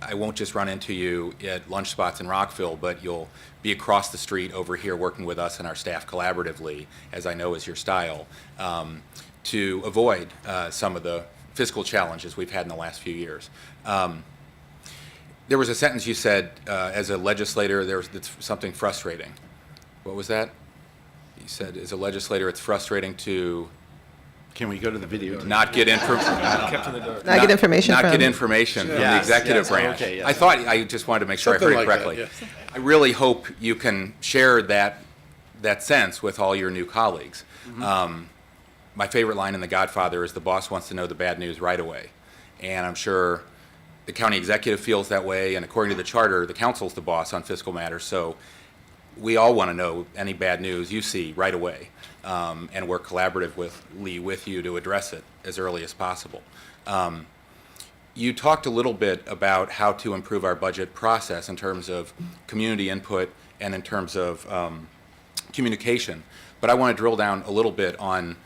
I won't just run into you at lunch spots in Rockville, but you'll be across the street over here working with us and our staff collaboratively, as I know is your style, to avoid some of the fiscal challenges we've had in the last few years. There was a sentence you said, as a legislator, that's something frustrating. What was that? You said, as a legislator, it's frustrating to... Can we go to the video? Not get information. Not get information Not from- get information from the Yes, executive yes, branch. okay, yes. I thought, I just wanted to make sure I heard it Something like that, correctly. yes. I really hope you can share that sense with all your new colleagues. My favorite line in The Godfather is the boss wants to know the bad news right away. And I'm sure the county executive feels that way, and according to the charter, the council's the boss on fiscal matters, so we all want to know any bad news you see right away, and work collaboratively with you to address it as early as possible. You talked a little bit about how to improve our budget process in terms of community input and in terms of communication, but I want to drill down a little bit on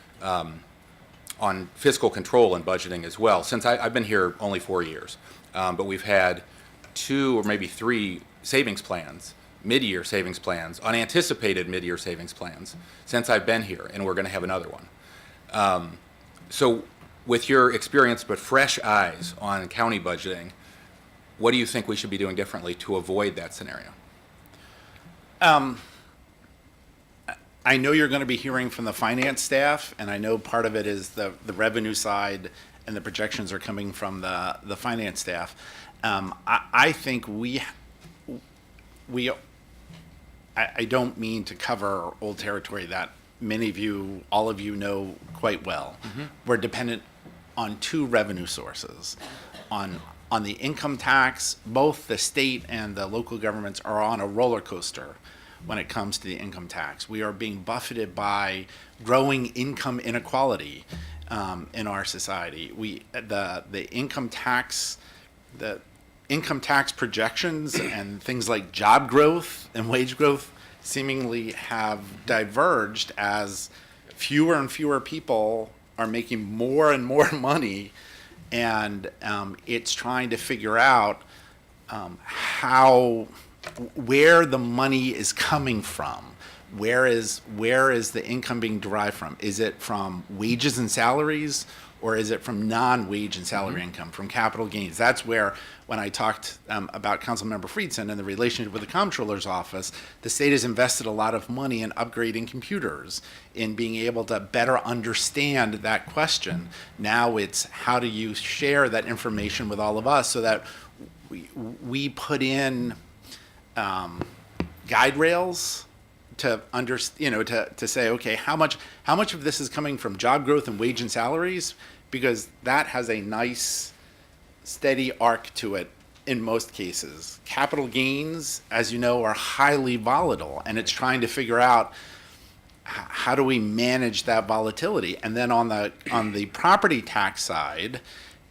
fiscal control and budgeting as well. Since I've been here only 4 years, but we've had 2 or maybe 3 savings plans, mid-year savings plans, unanticipated mid-year savings plans since I've been here, and we're going to have another one. So with your experience but fresh eyes on county budgeting, what do you think we should be doing differently to avoid that scenario? I know you're going to be hearing from the finance staff, and I know part of it is the revenue side, and the projections are coming from the finance staff. I think I don't mean to cover old territory that many of you, all of you know quite well. We're dependent on 2 revenue sources. On the income tax, both the state and the local governments are on a roller coaster when it comes to the income tax. We are being buffeted by growing income inequality in our society. The income tax projections and things like job growth and wage growth seemingly have diverged as fewer and fewer people are making more and more money, and it's trying to figure out where the money is coming from. Where is the income being derived from? Is it from wages and salaries, or is it from non-wage and salary income, from capital gains? That's where, when I talked about Councilmember Friedson and the relationship with the Comptroller's office, the state has invested a lot of money in upgrading computers, in being able to better understand that question. Now it's how do you share that information with all of us so that we put in guide rails to to say, okay, how much of this is coming from job growth and wage and salaries, because that has a nice steady arc to it in most cases. Capital gains, as you know, are highly volatile, and it's trying to figure out how do we manage that volatility. And then on the property tax side,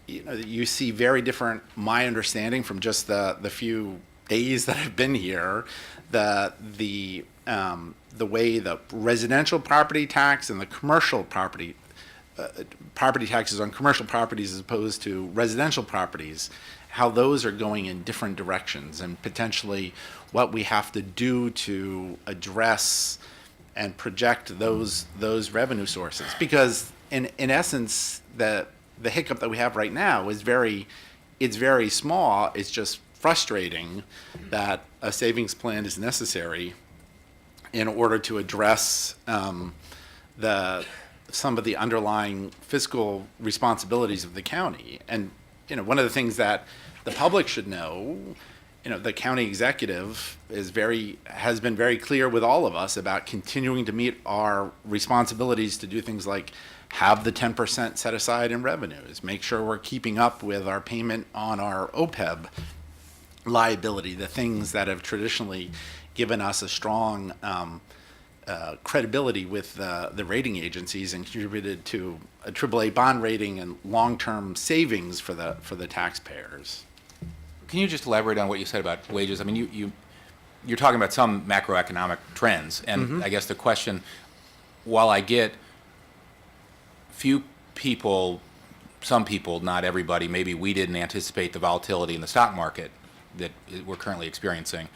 you see very different, my understanding from just the few days that I've been here, the way the residential property tax and the commercial property taxes on commercial properties as opposed to residential properties, how those are going in different directions, and potentially what we have to do to address and project those revenue sources. Because in essence, the hiccup that we have right now is very small. It's just frustrating that a savings plan is necessary in order to address some of the underlying fiscal responsibilities of the county. And one of the things that the public should know, the county executive has been very clear with all of us about continuing to meet our responsibilities to do things like have the 10% set aside in revenues, make sure we're keeping up with our payment on our OPEB liability, the things that have traditionally given us a strong credibility with the rating agencies and contributed to a AAA bond rating and long-term savings for the taxpayers. Can you just elaborate on what you said about wages? I mean, you're talking about some macroeconomic trends, and I guess the question, while I get few people, some people, not everybody, maybe we didn't anticipate the volatility in the stock market that we're currently experiencing.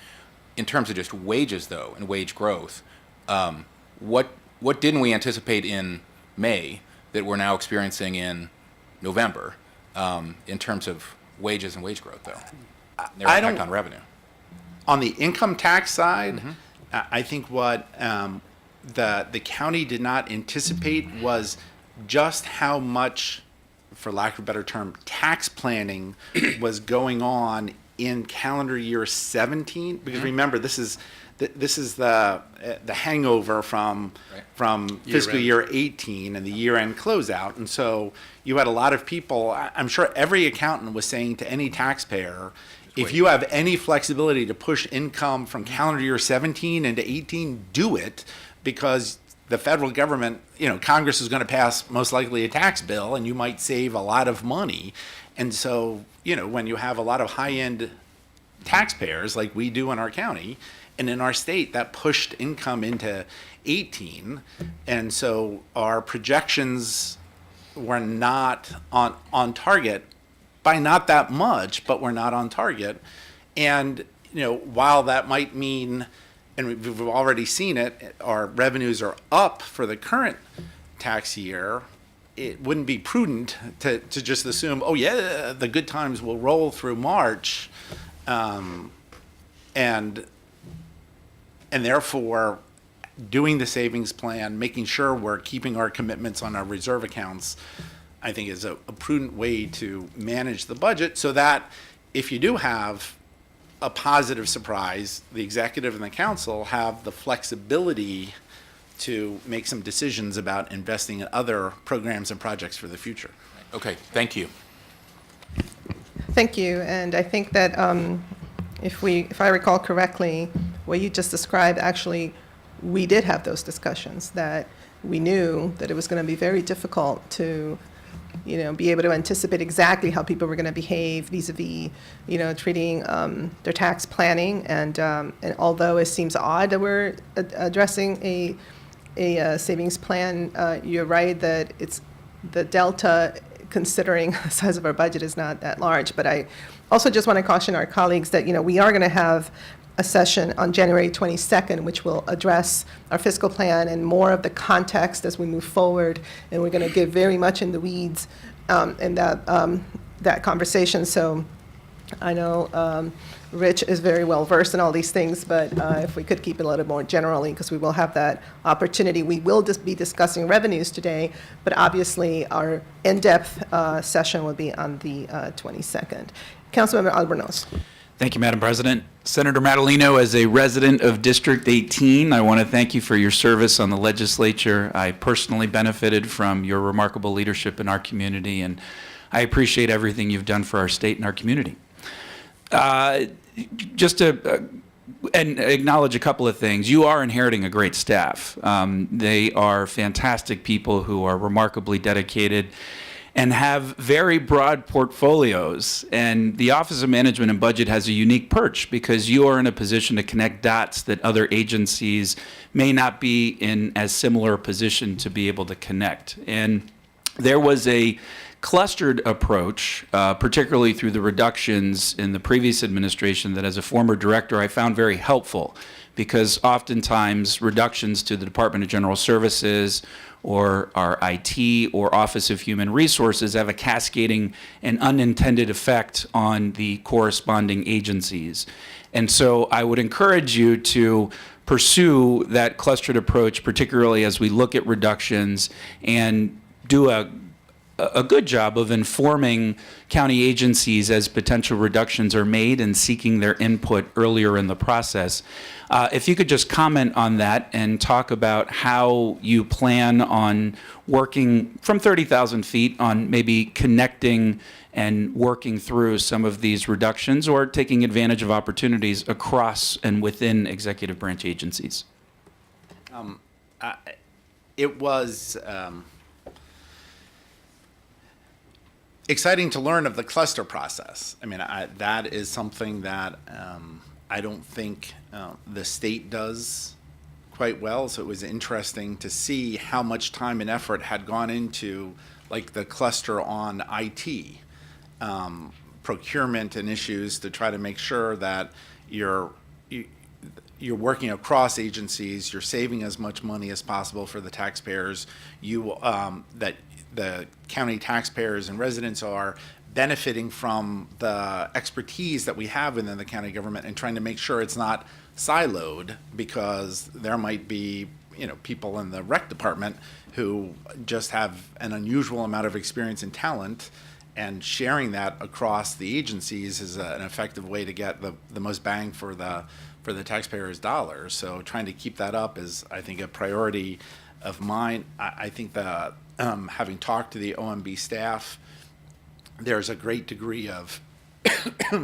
In terms of just wages, though, and wage growth, what didn't we anticipate in May that we're now experiencing in November in terms of wages and wage growth, though? Their impact on revenue. On the income tax side, I think what the county did not anticipate was just how much, for lack of a better term, tax planning was going on in calendar year 17. Because remember, this is the hangover from fiscal year 18 and the year-end closeout. And so you had a lot of people, I'm sure every accountant was saying to any taxpayer, if you have any flexibility to push income from calendar year 17 into 18, do it, because the federal government, Congress is going to pass most likely a tax bill, and you might save a lot of money. And so, when you have a lot of high-end taxpayers like we do in our county and in our state, that pushed income into 18. And so our projections were not on target by not that much, but we're not on target. And, while that might mean, and we've already seen it, our revenues are up for the current tax year, it wouldn't be prudent to just assume, oh yeah, the good times will roll through March, and therefore doing the savings plan, making sure we're keeping our commitments on our reserve accounts, I think is a prudent way to manage the budget, so that if you do have a positive surprise, the executive and the council have the flexibility to make some decisions about investing in other programs and projects for the future. Okay, thank you. Thank you. And I think that if I recall correctly, what you just described, actually, we did have those discussions, that we knew that it was going to be very difficult to be able to anticipate exactly how people were going to behave vis-a-vis, treating their tax planning. And although it seems odd that we're addressing a savings plan, you're right that it's the delta, considering the size of our budget, is not that large. But I also just want to caution our colleagues that we are going to have a session on January 22nd, which will address our fiscal plan and more of the context as we move forward. And we're going to get very much in the weeds in that conversation. So I know Rich is very well versed in all these things, but if we could keep it a little more generally, because we will have that opportunity. We will just be discussing revenues today, but obviously our in-depth session will be on the 22nd. Councilmember Albornoz. Thank you, Madam President. Senator Madaleno, as a resident of District 18, I want to thank you for your service on the legislature. I personally benefited from your remarkable leadership in our community, and I appreciate everything you've done for our state and our community. Just to and acknowledge a couple of things. You are inheriting a great staff. They are fantastic people who are remarkably dedicated and have very broad portfolios. And the Office of Management and Budget has a unique perch because you are in a position to connect dots that other agencies may not be in as similar a position to be able to connect. And there was a clustered approach, particularly through the reductions in the previous administration, that as a former director I found very helpful, because oftentimes reductions to the Department of General Services or our IT or Office of Human Resources have a cascading and unintended effect on the corresponding agencies. And so I would encourage you to pursue that clustered approach, particularly as we look at reductions, and do a good job of informing county agencies as potential reductions are made and seeking their input earlier in the process. If you could just comment on that and talk about how you plan on working from 30,000 feet on maybe connecting and working through some of these reductions or taking advantage of opportunities across and within executive branch agencies. It was exciting to learn of the cluster process. I mean, that is something that I don't think the state does quite well. So it was interesting to see how much time and effort had gone into, like, the cluster on IT, procurement and issues to try to make sure that you're working across agencies, you're saving as much money as possible for the taxpayers, that the county taxpayers and residents are benefiting from the expertise that we have within the county government, and trying to make sure it's not siloed, because there might be, people in the rec department who just have an unusual amount of experience and talent, and sharing that across the agencies is an effective way to get the most bang for the taxpayers' dollars. So trying to keep that up is, I think, a priority of mine. I think that having talked to the OMB staff, there's a great degree of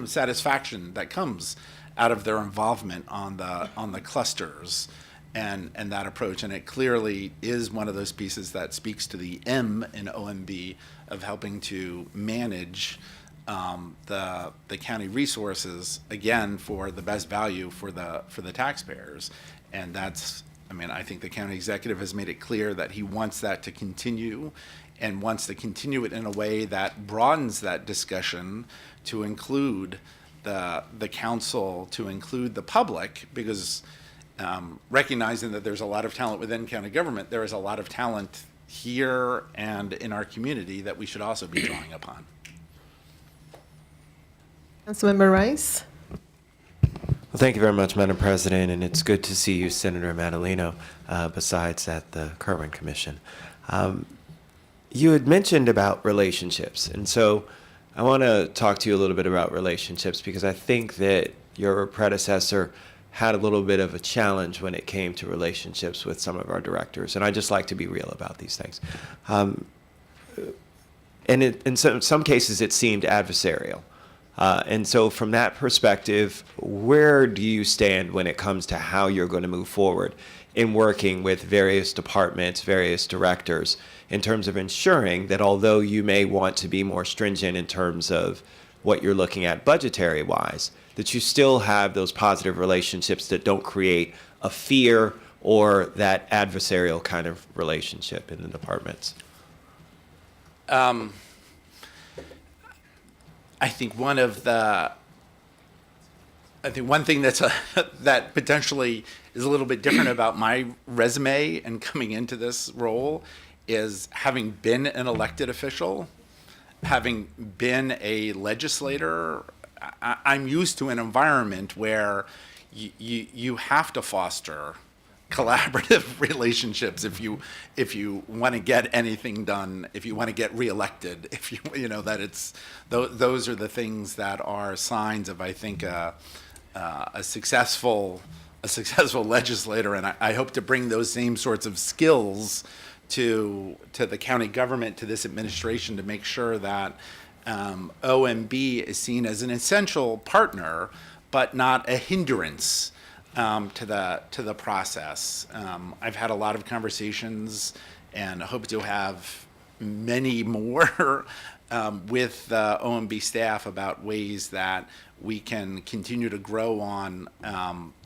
satisfaction that comes out of their involvement on the clusters and that approach. And it clearly is one of those pieces that speaks to the M in OMB of helping to manage the county resources, again, for the best value for the taxpayers. And that's, I think the county executive has made it clear that he wants that to continue, and wants to continue it in a way that broadens that discussion to include the council, to include the public, because recognizing that there's a lot of talent within county government, there is a lot of talent here and in our community that we should also be drawing upon. Councilmember Rice. Well, thank you very much, Madam President, and it's good to see you, Senator Madaleno, besides at the Kerwin Commission. You had mentioned about relationships, and so I want to talk to you a little bit about relationships, because I think that your predecessor had a little bit of a challenge when it came to relationships with some of our directors, and I just like to be real about these things. And in some cases, it seemed adversarial. And so from that perspective, where do you stand when it comes to how you're going to move forward in working with various departments, various directors, in terms of ensuring that although you may want to be more stringent in terms of what you're looking at budgetary-wise, that you still have those positive relationships that don't create a fear or that adversarial kind of relationship in the departments? I think one of the I think one thing that's that potentially is a little bit different about my resume and coming into this role is having been an elected official, having been a legislator. I'm used to an environment where you have to foster collaborative relationships if you want to get anything done, if you want to get reelected, if you know that it's those are the things that are signs of, I think, a successful legislator, and I hope to bring those same sorts of skills to the county government, to this administration, to make sure that OMB is seen as an essential partner, but not a hindrance to the process. I've had a lot of conversations, and hope to have many more with OMB staff about ways that we can continue to grow on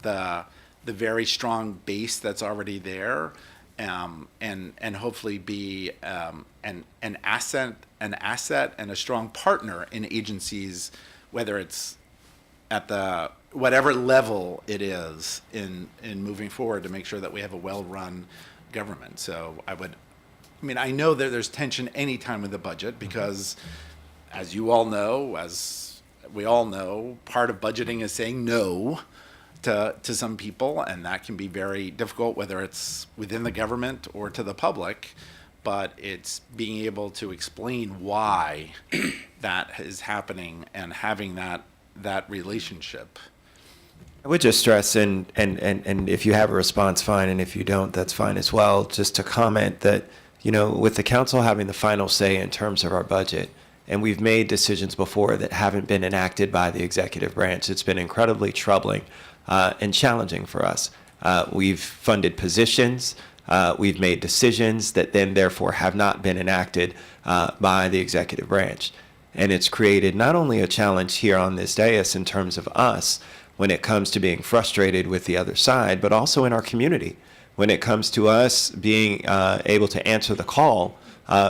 the very strong base that's already there, and hopefully be an asset and a strong partner in agencies, whether it's at the whatever level it is in moving forward, to make sure that we have a well-run government. So I know that there's tension anytime with the budget because, as you all know, as we all know, part of budgeting is saying no to some people, and that can be very difficult, whether it's within the government or to the public. But it's being able to explain why that is happening and having that relationship. I would just stress, and if you have a response, fine, and if you don't, that's fine as well, just to comment that, with the council having the final say in terms of our budget, and we've made decisions before that haven't been enacted by the executive branch, it's been incredibly troubling and challenging for us. We've funded positions, we've made decisions that then therefore have not been enacted by the executive branch. And it's created not only a challenge here on this dais in terms of us when it comes to being frustrated with the other side, but also in our community when it comes to us being able to answer the call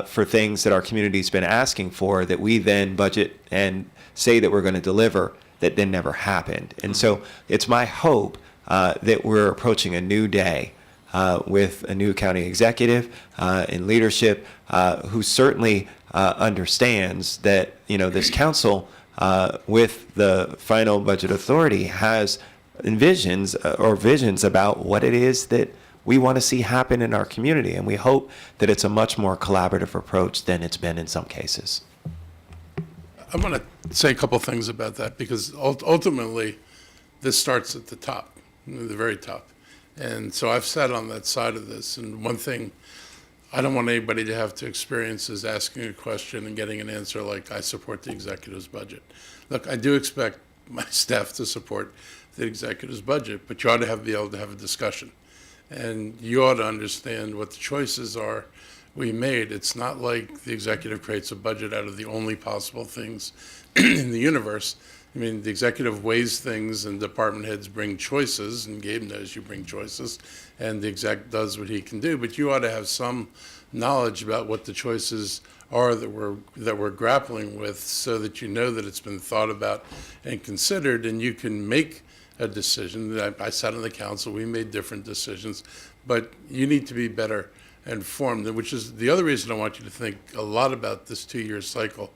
for things that our community's been asking for, that we then budget and say that we're going to deliver, that then never happened. And so it's my hope that we're approaching a new day with a new county executive in leadership who certainly understands that this council with the final budget authority has visions about what it is that we want to see happen in our community, and we hope that it's a much more collaborative approach than it's been in some cases. I want to say a couple things about that, because ultimately this starts at the top, the very top. And so I've sat on that side of this, and one thing I don't want anybody to have to experience is asking a question and getting an answer like, I support the executive's budget. Look, I do expect my staff to support the executive's budget, but you ought to be able to have a discussion. And you ought to understand what the choices are we made. It's not like the executive creates a budget out of the only possible things in the universe. I mean, the executive weighs things and department heads bring choices, and Gabe knows you bring choices, and the exec does what he can do. But you ought to have some knowledge about what the choices are that we're grappling with, so that you know that it's been thought about and considered, and you can make a decision. I sat on the council, we made different decisions, but you need to be better informed, which is the other reason I want you to think a lot about this 2-year cycle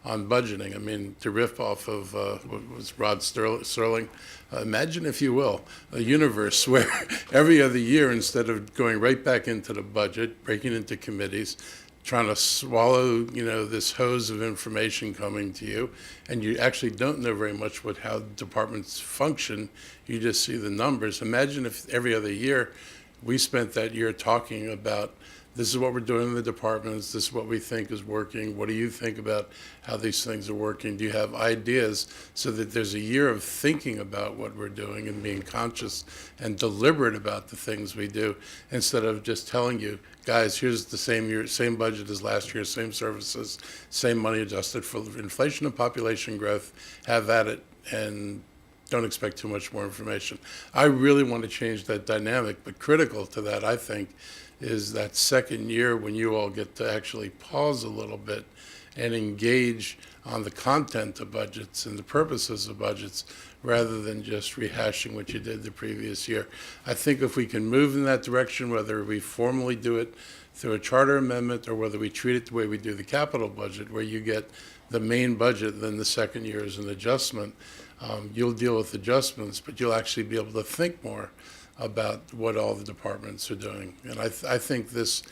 on budgeting. I mean, to riff off of what was Rod Sterling, imagine, if you will, a universe where every other year, instead of going right back into the budget, breaking into committees, trying to swallow, this hose of information coming to you, and you actually don't know very much how departments function, you just see the numbers. Imagine if every other year we spent that year talking about, this is what we're doing in the departments, this is what we think is working, what do you think about how these things are working, do you have ideas, so that there's a year of thinking about what we're doing and being conscious and deliberate about the things we do, instead of just telling you, guys, here's the same budget as last year, same services, same money adjusted for inflation and population growth, have at it, and don't expect too much more information. I really want to change that dynamic, but critical to that, I think, is that second year when you all get to actually pause a little bit and engage on the content of budgets and the purposes of budgets, rather than just rehashing what you did the previous year. I think if we can move in that direction, whether we formally do it through a charter amendment or whether we treat it the way we do the capital budget, where you get the main budget, then the second year is an adjustment, you'll deal with adjustments, but you'll actually be able to think more about what all the departments are doing. And I think this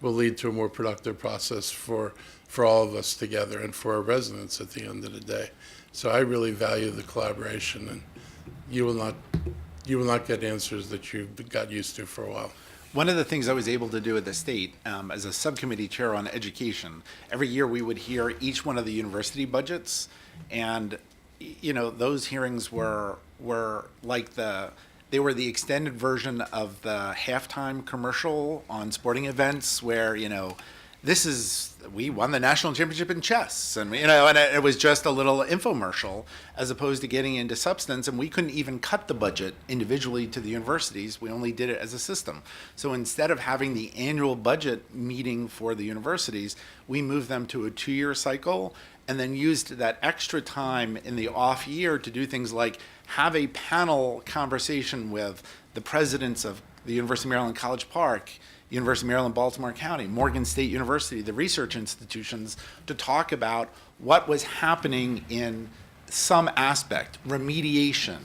will lead to a more productive process for all of us together and for our residents at the end of the day. So I really value the collaboration, and you will not get answers that you got used to for a while. One of the things I was able to do at the state, as a subcommittee chair on education, every year we would hear each one of the university budgets, and those hearings were like they were the extended version of the halftime commercial on sporting events where, we won the national championship in chess, and and it was just a little infomercial as opposed to getting into substance. And we couldn't even cut the budget individually to the universities. We only did it as a system. So instead of having the annual budget meeting for the universities, we moved them to a 2-year cycle and then used that extra time in the off year to do things like have a panel conversation with the presidents of the University of Maryland College Park, University of Maryland, Baltimore County, Morgan State University, the research institutions, to talk about what was happening in some aspect, remediation,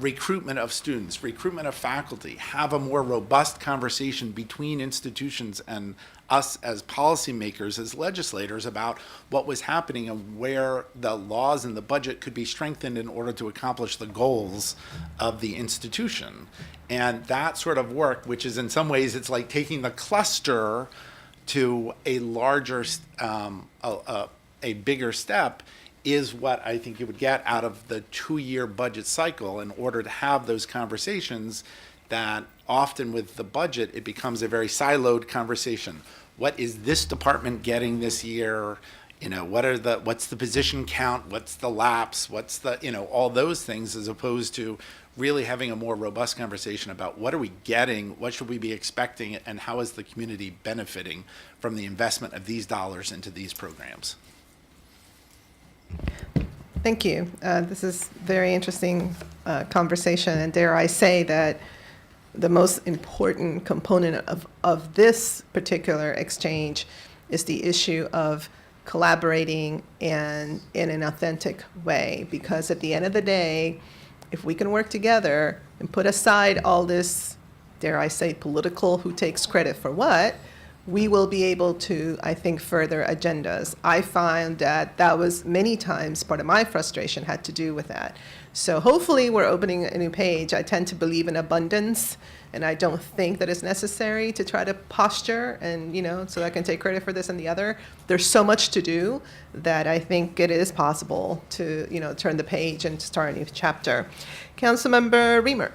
recruitment of students, recruitment of faculty, have a more robust conversation between institutions and us as policymakers, as legislators, about what was happening and where the laws and the budget could be strengthened in order to accomplish the goals of the institution. And that sort of work, which is in some ways, it's like taking the cluster to a larger, a bigger step, is what I think you would get out of the 2-year budget cycle in order to have those conversations that often with the budget, it becomes a very siloed conversation. What is this department getting this year? What's the position count? What's the lapse? What's the, all those things, as opposed to really having a more robust conversation about what are we getting, what should we be expecting, and how is the community benefiting from the investment of these dollars into these programs. Thank you. This is very interesting conversation, and dare I say that the most important component of this particular exchange is the issue of collaborating and in an authentic way, because at the end of the day, if we can work together and put aside all this, dare I say, political who takes credit for what, we will be able to, I think, further agendas. I find that was many times part of my frustration had to do with that. So hopefully we're opening a new page. I tend to believe in abundance, and I don't think that it's necessary to try to posture and, so I can take credit for this and the other. There's so much to do that I think it is possible to, turn the page and start a new chapter. Councilmember Reamer.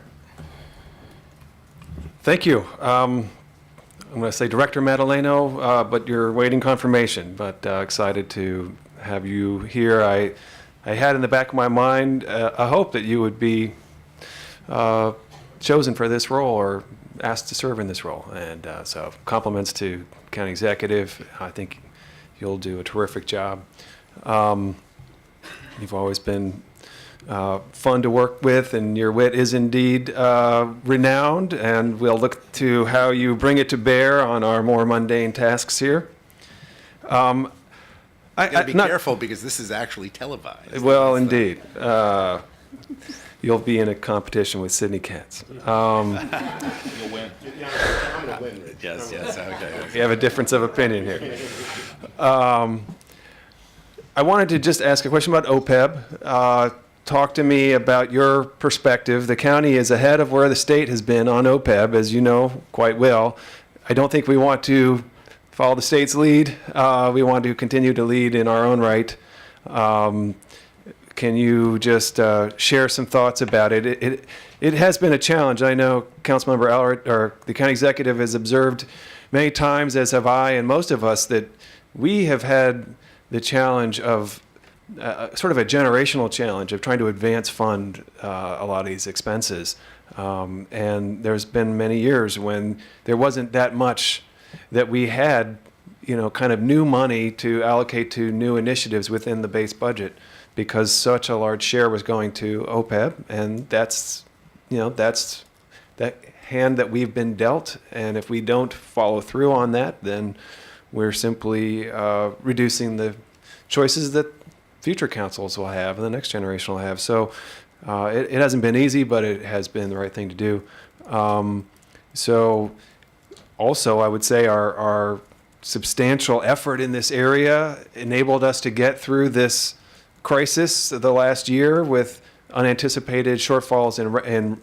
Thank you. I'm going to say Director Madaleno, but you're waiting confirmation, but excited to have you here. I had in the back of my mind a hope that you would be chosen for this role or asked to serve in this role. And so compliments to County Executive. I think you'll do a terrific job. You've always been fun to work with, and your wit is indeed renowned, and we'll look to how you bring it to bear on our more mundane tasks here. You gotta be careful because this is actually televised. Well, indeed. You'll be in a competition with Sidney Katz. You'll win. I'm going to win. Yes, okay. We have a difference of opinion here. I wanted to just ask a question about OPEB. Talk to me about your perspective. The county is ahead of where the state has been on OPEB, as you know quite well. I don't think we want to follow the state's lead. We want to continue to lead in our own right. Can you just share some thoughts about it? It has been a challenge. I know Councilmember Allert, or the county executive, has observed many times, as have I and most of us, that we have had the challenge of sort of a generational challenge of trying to advance fund a lot of these expenses. And there's been many years when there wasn't that much that we had, kind of new money to allocate to new initiatives within the base budget. because such a large share was going to OPEB, and that's that hand that we've been dealt. And if we don't follow through on that, then we're simply reducing the choices that future councils will have and the next generation will have. So it hasn't been easy, but it has been the right thing to do. So also, I would say our substantial effort in this area enabled us to get through this crisis the last year with unanticipated shortfalls in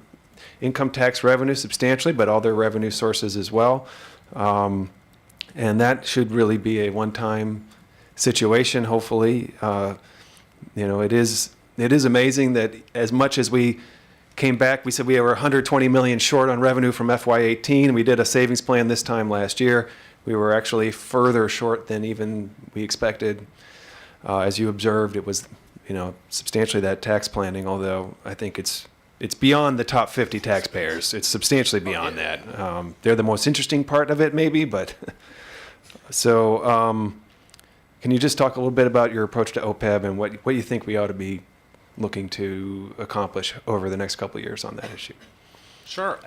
income tax revenue substantially, but other revenue sources as well. And that should really be a one-time situation, hopefully. It is amazing that as much as we came back, we said we were 120 million short on revenue from FY18. We did a savings plan this time last year. We were actually further short than even we expected. As you observed, it was, substantially that tax planning, although I think it's beyond the top 50 taxpayers. It's substantially beyond that. They're the most interesting part of it, maybe, but so can you just talk a little bit about your approach to OPEB and what you think we ought to be looking to accomplish over the next couple of years on that issue? Sure.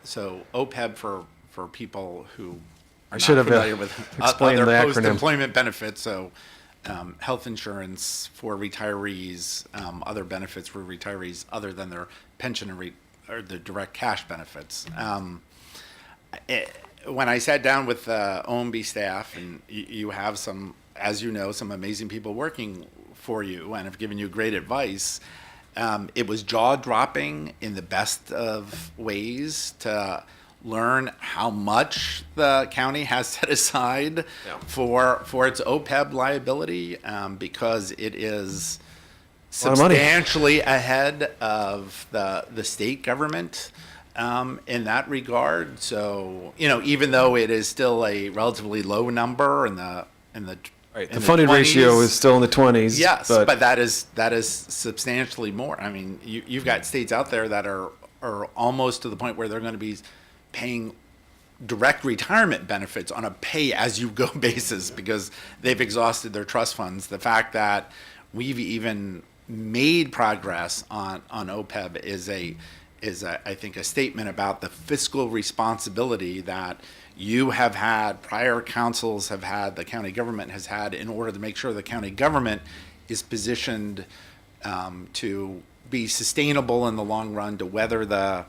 So OPEB for people who are I should not have familiar with explained other the acronym. post-employment benefits. So health insurance for retirees, other benefits for retirees other than their pension or the direct cash benefits. When I sat down with the OMB staff, and you have some, as you know, some amazing people working for you and have given you great advice, it was jaw-dropping in the best of ways to learn how much the county has set aside for its OPEB liability, because it is substantially ahead of the state government in that regard. So, even though it is still a relatively low number in the The funded ratio is still in the 20s. Yes, but that is substantially more. I mean, you've got states out there that are almost to the point where they're going to be paying direct retirement benefits on a pay-as-you-go basis because they've exhausted their trust funds. The fact that we've even made progress on OPEB is I think a statement about the fiscal responsibility that you have had, prior councils have had, the county government has had, in order to make sure the county government is positioned to be sustainable in the long run, to weather the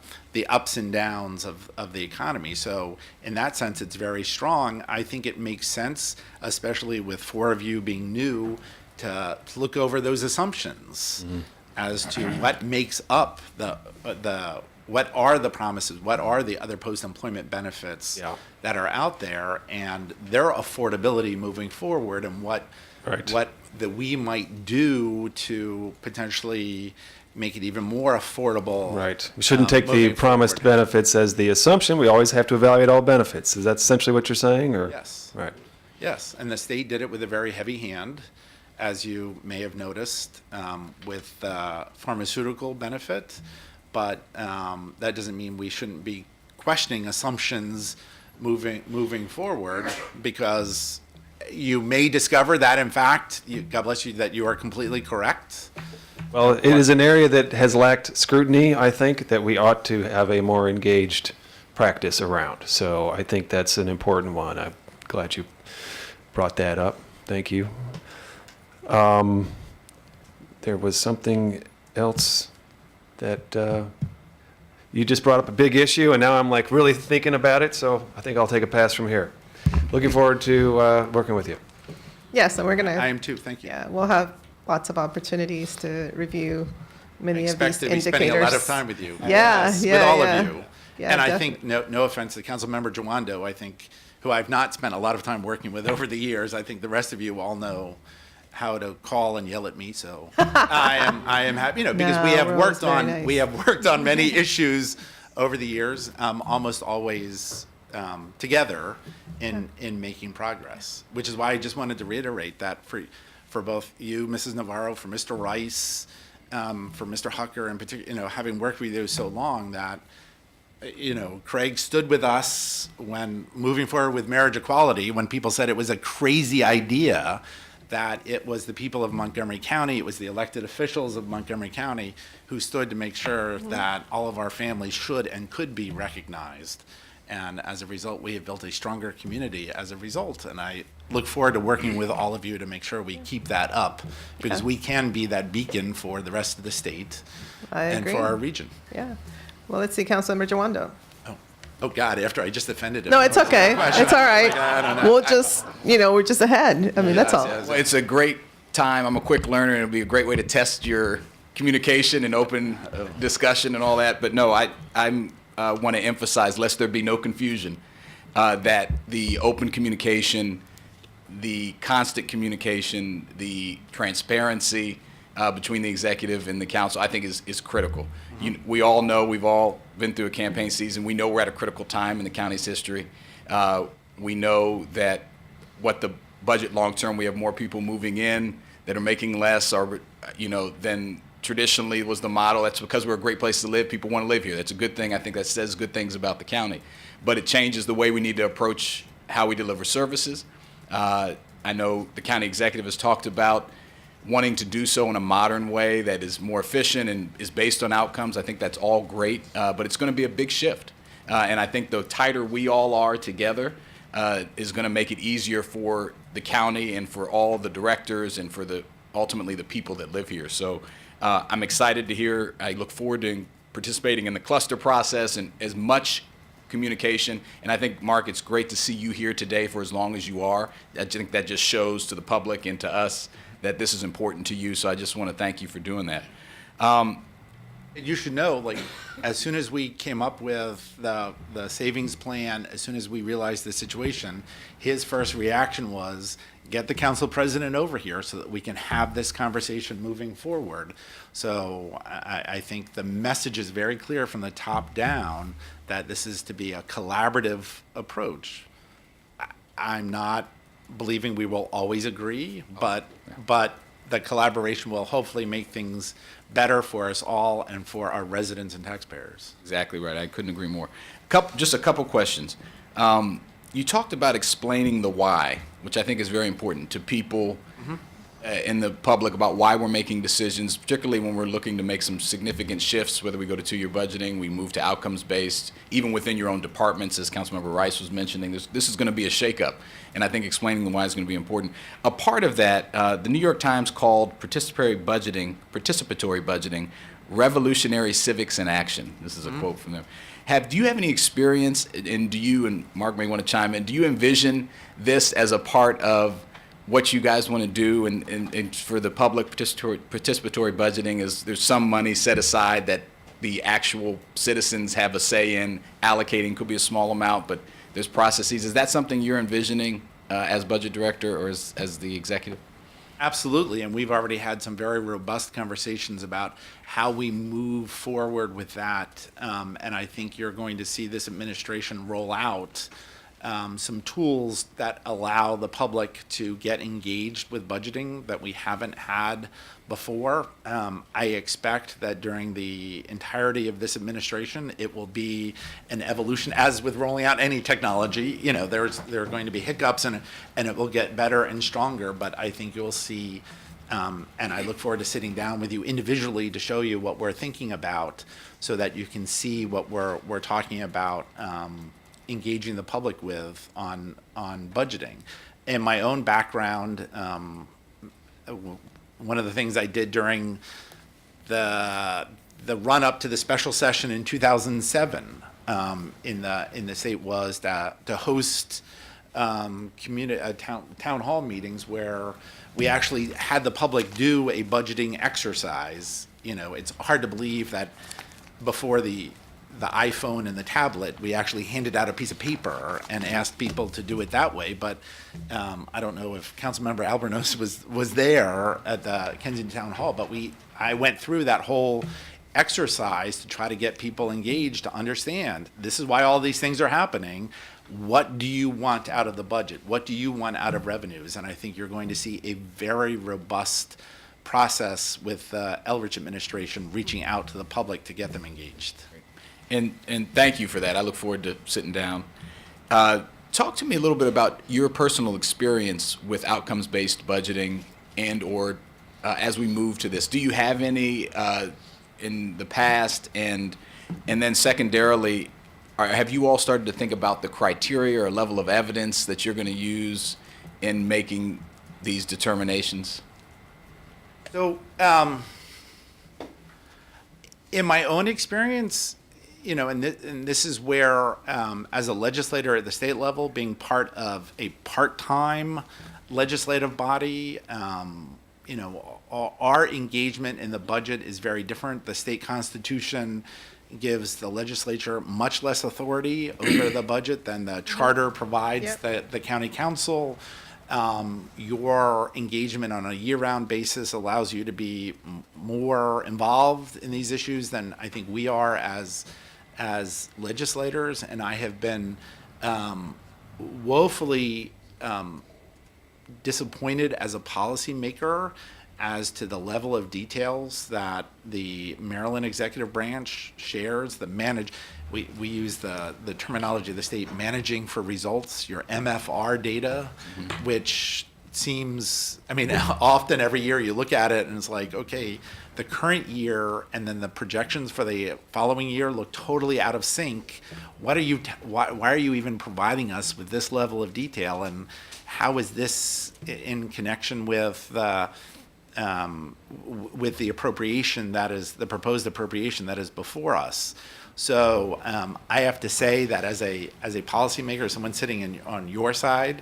ups and downs of the economy. So in that sense, it's very strong. I think it makes sense, especially with four of you being new, to look over those assumptions as to what makes up what are the promises, what are the other post-employment benefits that are out there, and their affordability moving forward, and what that we might do to potentially make it even more affordable. Right. We shouldn't take the promised benefits as the assumption. We always have to evaluate all benefits. Is that essentially what you're saying? Or? Yes. Right. Yes, and the state did it with a very heavy hand, as you may have noticed, with pharmaceutical benefit. But that doesn't mean we shouldn't be questioning assumptions moving forward, because you may discover that, in fact, God bless you, that you are completely correct. Well, it is an area that has lacked scrutiny, I think, that we ought to have a more engaged practice around. So I think that's an important one. I'm glad you brought that up. Thank you. There was something else that you just brought up, a big issue, and now I'm like really thinking about it, so I think I'll take a pass from here. Looking forward to working with you. Yes, and we're going to. I am too, thank you. Yeah, we'll have lots of opportunities to review many of these Expect to be indicators. spending a lot of time with you. Yeah, Yes, yeah, with all yeah. of you. Yeah, And I definitely. think, no offense to Councilmember Jawando, I think, who I've not spent a lot of time working with over the years, I think the rest of you all know how to call and yell at me, so I am happy, because No, we have we're worked always on very nice. we have worked on many issues over the years, almost always together in making progress, which is why I just wanted to reiterate that for both you, Mrs. Navarro, for Mr. Rice, for Mr. Hucker in particular, having worked with you so long, that Craig stood with us when moving forward with marriage equality, when people said it was a crazy idea, that it was the people of Montgomery County, it was the elected officials of Montgomery County who stood to make sure that all of our families should and could be recognized. And as a result, we have built a stronger community as a result. And I look forward to working with all of you to make sure we keep that up, because we can be that beacon for the rest of the state and agree. for our region. Yeah. Well, let's see, Councilmember Jawando. Oh, God, after I just offended him. No, it's okay. It's all right. I don't know. We'll just, we're just ahead. I mean, that's all. Well, it's a great time. I'm a quick learner, and it'll be a great way to test your communication and open discussion and all that. But no, I want to emphasize, lest there be no confusion, that the open communication, the constant communication, the transparency between the executive and the council, I think is critical. We all know, we've all been through a campaign season. We know we're at a critical time in the county's history. We know that what the budget long-term, we have more people moving in that are making less, or than traditionally was the model. That's because we're a great place to live. People want to live here. That's a good thing. I think that says good things about the county. But it changes the way we need to approach how we deliver services. I know the county executive has talked about wanting to do so in a modern way that is more efficient and is based on outcomes. I think that's all great, but it's going to be a big shift. And I think the tighter we all are together is going to make it easier for the county and for all the directors and for ultimately the people that live here. So I'm excited to hear. I look forward to participating in the cluster process and as much communication. And I think, Mark, it's great to see you here today for as long as you are. I think that just shows to the public and to us that this is important to you. So I just want to thank you for doing that. You should know, as soon as we came up with the savings plan, as soon as we realized the situation, his first reaction was, get the council president over here so that we can have this conversation moving forward. So I think the message is very clear from the top down that this is to be a collaborative approach. I'm not believing we will always agree, but the collaboration will hopefully make things better for us all and for our residents and taxpayers. Exactly right. I couldn't agree more. Just a couple questions. You talked about explaining the why, which I think is very important to people in the public about why we're making decisions, particularly when we're looking to make some significant shifts, whether we go to two-year budgeting, we move to outcomes-based, even within your own departments, as Councilmember Rice was mentioning. This is going to be a shakeup, and I think explaining the why is going to be important. A part of that, the New York Times called participatory budgeting, revolutionary civics in action. This is a quote from them. Do you have any experience, and and Mark may want to chime in, do you envision this as a part of what you guys want to do and for the public participatory budgeting? Is there's some money set aside that the actual citizens have a say in allocating? Could be a small amount, but there's processes. Is that something you're envisioning as budget director or as the executive? Absolutely, and we've already had some very robust conversations about how we move forward with that. And I think you're going to see this administration roll out some tools that allow the public to get engaged with budgeting that we haven't had before. I expect that during the entirety of this administration, it will be an evolution, as with rolling out any technology. There are going to be hiccups, and it will get better and stronger. But I think you'll see, and I look forward to sitting down with you individually to show you what we're thinking about, so that you can see what we're talking about. Engaging the public with on budgeting. In my own background, one of the things I did during the run up to the special session in 2007 in the state was to host town hall meetings where we actually had the public do a budgeting exercise. It's hard to believe that before the iPhone and the tablet, we actually handed out a piece of paper and asked people to do it that way. But I don't know if Councilmember Albornoz was there at the Kensington Town Hall, but I went through that whole exercise to try to get people engaged to understand this is why all these things are happening. What do you want out of the budget? What do you want out of revenues? And I think you're going to see a very robust process with the Elrich administration reaching out to the public to get them engaged. And thank you for that. I look forward to sitting down. Talk to me a little bit about your personal experience with outcomes-based budgeting and/or as we move to this. Do you have any in the past? And then secondarily, have you all started to think about the criteria or level of evidence that you're going to use in making these determinations? So, in my own experience, you know, and this is where, as a legislator at the state level, being part of a part-time legislative body, you know, our engagement in the budget is very different. The state constitution gives the legislature much less authority over the budget than the charter provides the county council. Your engagement on a year-round basis allows you to be more involved in these issues than I think we are as legislators, and I have been woefully disappointed as a policymaker as to the level of details that the Maryland executive branch shares. We use the terminology of the state, managing for results, your MFR data, which seems, I mean, often every year you look at it and it's like, okay, the current year and then the projections for the following year look totally out of sync. Why are you even providing us with this level of detail, and how is this in connection with the appropriation that is, the proposed appropriation that is before us? So I have to say that as a policymaker, someone sitting on your side,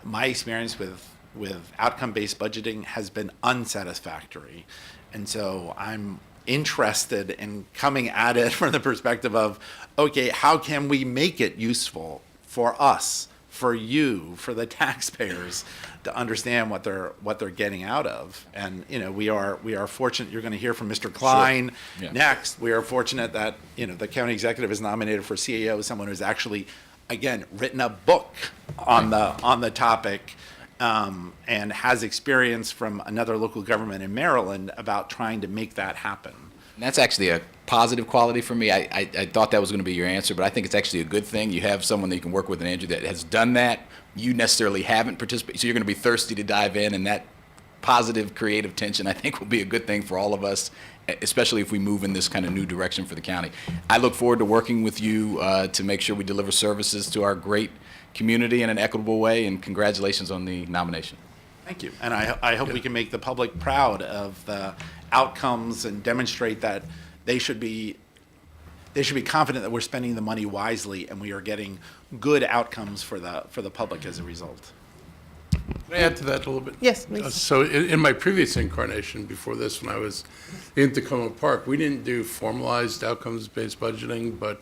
my experience with outcome-based budgeting has been unsatisfactory. And so I'm interested in coming at it from the perspective of, okay, how can we make it useful for us, for you, for the taxpayers, to understand what they're getting out of? And you know, we are fortunate. You're going to hear from Mr. Klein next. We are fortunate that, you know, the county executive is nominated for CAO, someone who's actually, again, written a book on the topic, and has experience from another local government in Maryland about trying to make that happen. And that's actually a positive quality for me. I thought that was going to be your answer, but I think it's actually a good thing. You have someone that you can work with, and Andrew, that has done that. You necessarily haven't participated, so you're going to be thirsty to dive in, and that positive, creative tension, I think, will be a good thing for all of us, especially if we move in this kind of new direction for the county. I look forward to working with you to make sure we deliver services to our great community in an equitable way, and congratulations on the nomination. Thank you. And I hope we can make the public proud of the outcomes and demonstrate that they should be confident that we're spending the money wisely and we are getting good outcomes for the public as a result. Can I add to that a little bit? Yes, please. So in my previous incarnation before this, when I was in Tacoma Park, we didn't do formalized outcomes-based budgeting, but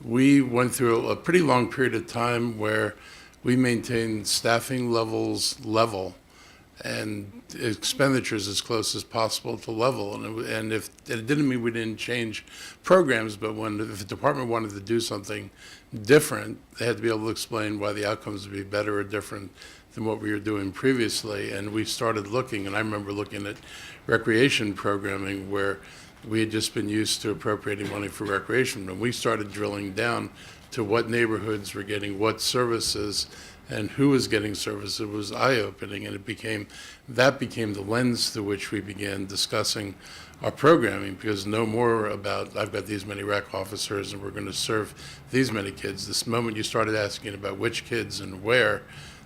we went through a pretty long period of time where we maintained staffing levels level and expenditures as close as possible to level. And if it didn't mean we didn't change programs, but if the department wanted to do something different, they had to be able to explain why the outcomes would be better or different than what we were doing previously. And we started looking, and I remember looking at recreation programming where we had just been used to appropriating money for recreation. When we started drilling down to what neighborhoods were getting what services and who was getting services, it was eye-opening, and that became the lens through which we began discussing our programming, because no more about, I've got these many rec officers and we're going to serve these many kids. This moment you started asking about which kids and where,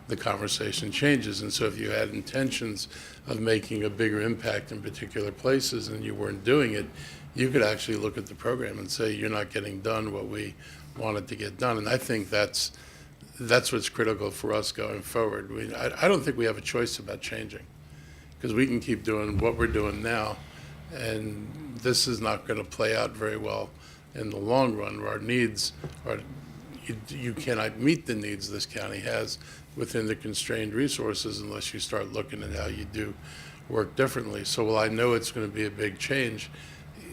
the conversation changes. And so if you had intentions of making a bigger impact in particular places and you weren't doing it, you could actually look at the program and say, you're not getting done what we wanted to get done. And I think that's what's critical for us going forward. I don't think we have a choice about changing, because we can keep doing what we're doing now, and this is not going to play out very well in the long run. Our needs are, you cannot meet the needs this county has within the constrained resources unless you start looking at how you do work differently. So while I know it's going to be a big change,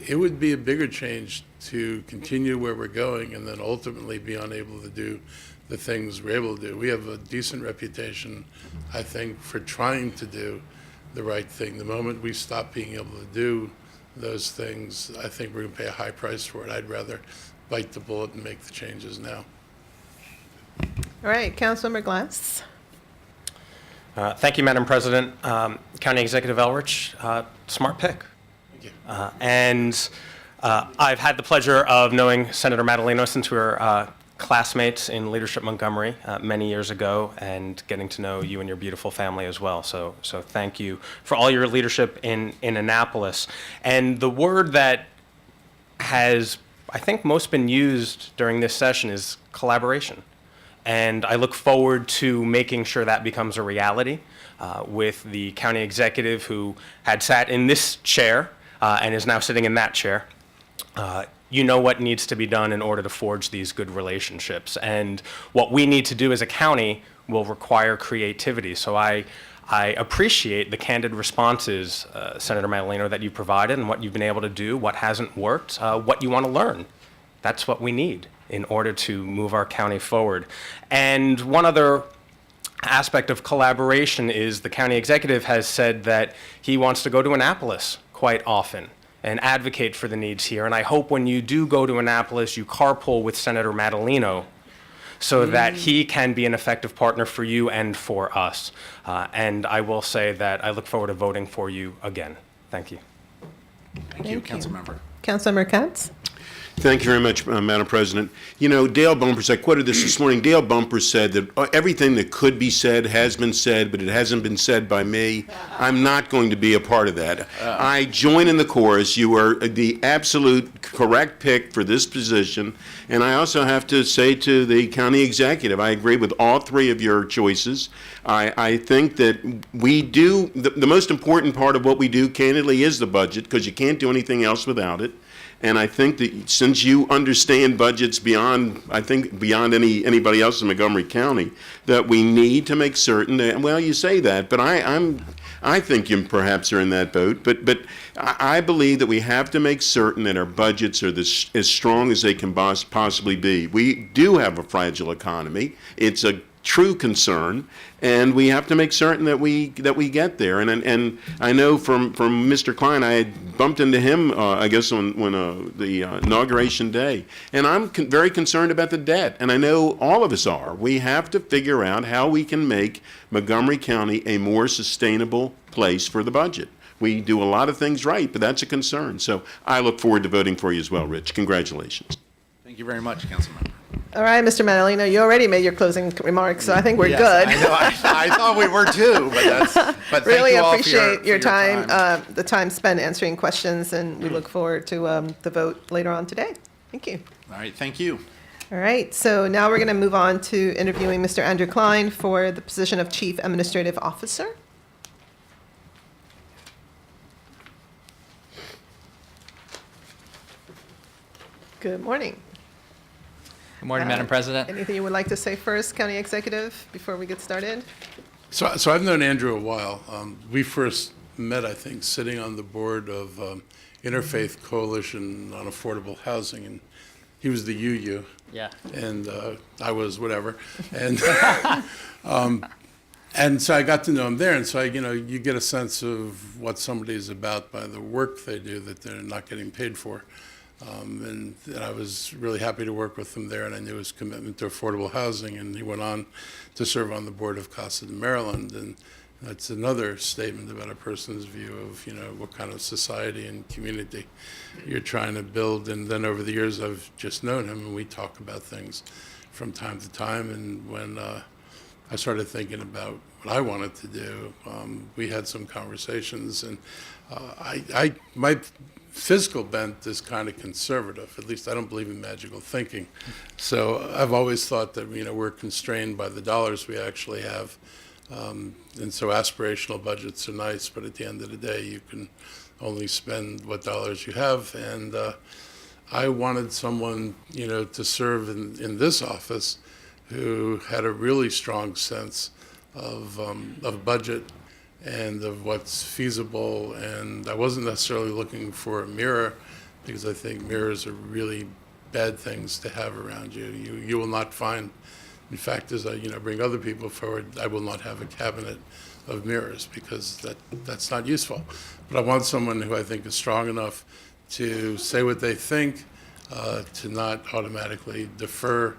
it would be a bigger change to continue where we're going and then ultimately be unable to do the things we're able to do. We have a decent reputation, I think, for trying to do the right thing. The moment we stop being able to do those things, I think we're going to pay a high price for it. I'd rather bite the bullet and make the changes now. All right, Councilmember Glass. Thank you, Madam President. County Executive Elrich, smart pick. I've had the pleasure of knowing Senator Madaleno since we were classmates in Leadership Montgomery many years ago, and getting to know you and your beautiful family as well. So thank you for all your leadership in Annapolis. And the word that has, I think, most been used during this session is collaboration. And I look forward to making sure that becomes a reality with the county executive who had sat in this chair and is now sitting in that chair. You know what needs to be done in order to forge these good relationships. And what we need to do as a county will require creativity. So I appreciate the candid responses, Senator Madaleno, that you provided and what you've been able to do, what hasn't worked, what you want to learn. That's what we need in order to move our county forward. And one other aspect of collaboration is the county executive has said that he wants to go to Annapolis quite often and advocate for the needs here. And I hope when you do go to Annapolis, you carpool with Senator Madaleno so that he can be an effective partner for you and for us. And I will say that I look forward to voting for you again. Thank you. Thank you, Councilmember. Councilmember Katz. Thank you very much, Madam President. You know, Dale Bumpers, I quoted this morning. Dale Bumpers said that everything that could be said has been said, but it hasn't been said by me. I'm not going to be a part of that. I join in the chorus. You are the absolute correct pick for this position. And I also have to say to the county executive, I agree with all three of your choices. I think that we do, the most important part of what we do, candidly, is the budget, because you can't do anything else without it. And I think that since you understand budgets beyond, I think, beyond anybody else in Montgomery County, that we need to make certain that, well, you say that, but I think you perhaps are in that boat, but I believe that we have to make certain that our budgets are as strong as they can possibly be. We do have a fragile economy. It's a true concern, and we have to make certain that we get there. And I know from Mr. Klein, I had bumped into him, I guess, on the inauguration day, and I'm very concerned about the debt, and I know all of us are. We have to figure out how we can make Montgomery County a more sustainable place for the budget. We do a lot of things right, but that's a concern. So I look forward to voting for you as well, Rich. Congratulations. Thank you very much, Councilmember. All right, Mr. Madaleno, you already made your closing remarks, so I think we're good. I know. I thought we were too, but Really thank you all appreciate for your time, the time spent answering questions, and we look forward to the vote later on today. Thank you. All right, thank you. All right, so now we're going to move on to interviewing Mr. Andrew Klein for the position of Chief Administrative Officer. Good morning. Good morning, Madam President. Anything you would like to say first, County Executive, before we get started? So I've known Andrew a while. We first met, I think, sitting on the board of Interfaith Coalition on Affordable Housing, and he was the UU. Yeah. And I was whatever. And and so I got to know him there, and so you get a sense of what somebody is about by the work they do that they're not getting paid for. And I was really happy to work with him there, and I knew his commitment to affordable housing, and he went on to serve on the board of Casa de Maryland, and that's another statement about a person's view of, what kind of society and community you're trying to build. And then over the years, I've just known him, and we talk about things from time to time, and when I started thinking about what I wanted to do, we had some conversations, and my physical bent is kind of conservative. At least I don't believe in magical thinking. So I've always thought that, we're constrained by the dollars we actually have. And so aspirational budgets are nice, but at the end of the day, you can only spend what dollars you have. And I wanted someone, to serve in this office who had a really strong sense of budget and of what's feasible. And I wasn't necessarily looking for a mirror, because I think mirrors are really bad things to have around you. You will not find, in fact, as I bring other people forward, I will not have a cabinet of mirrors, because that's not useful. But I want someone who I think is strong enough to say what they think, to not automatically defer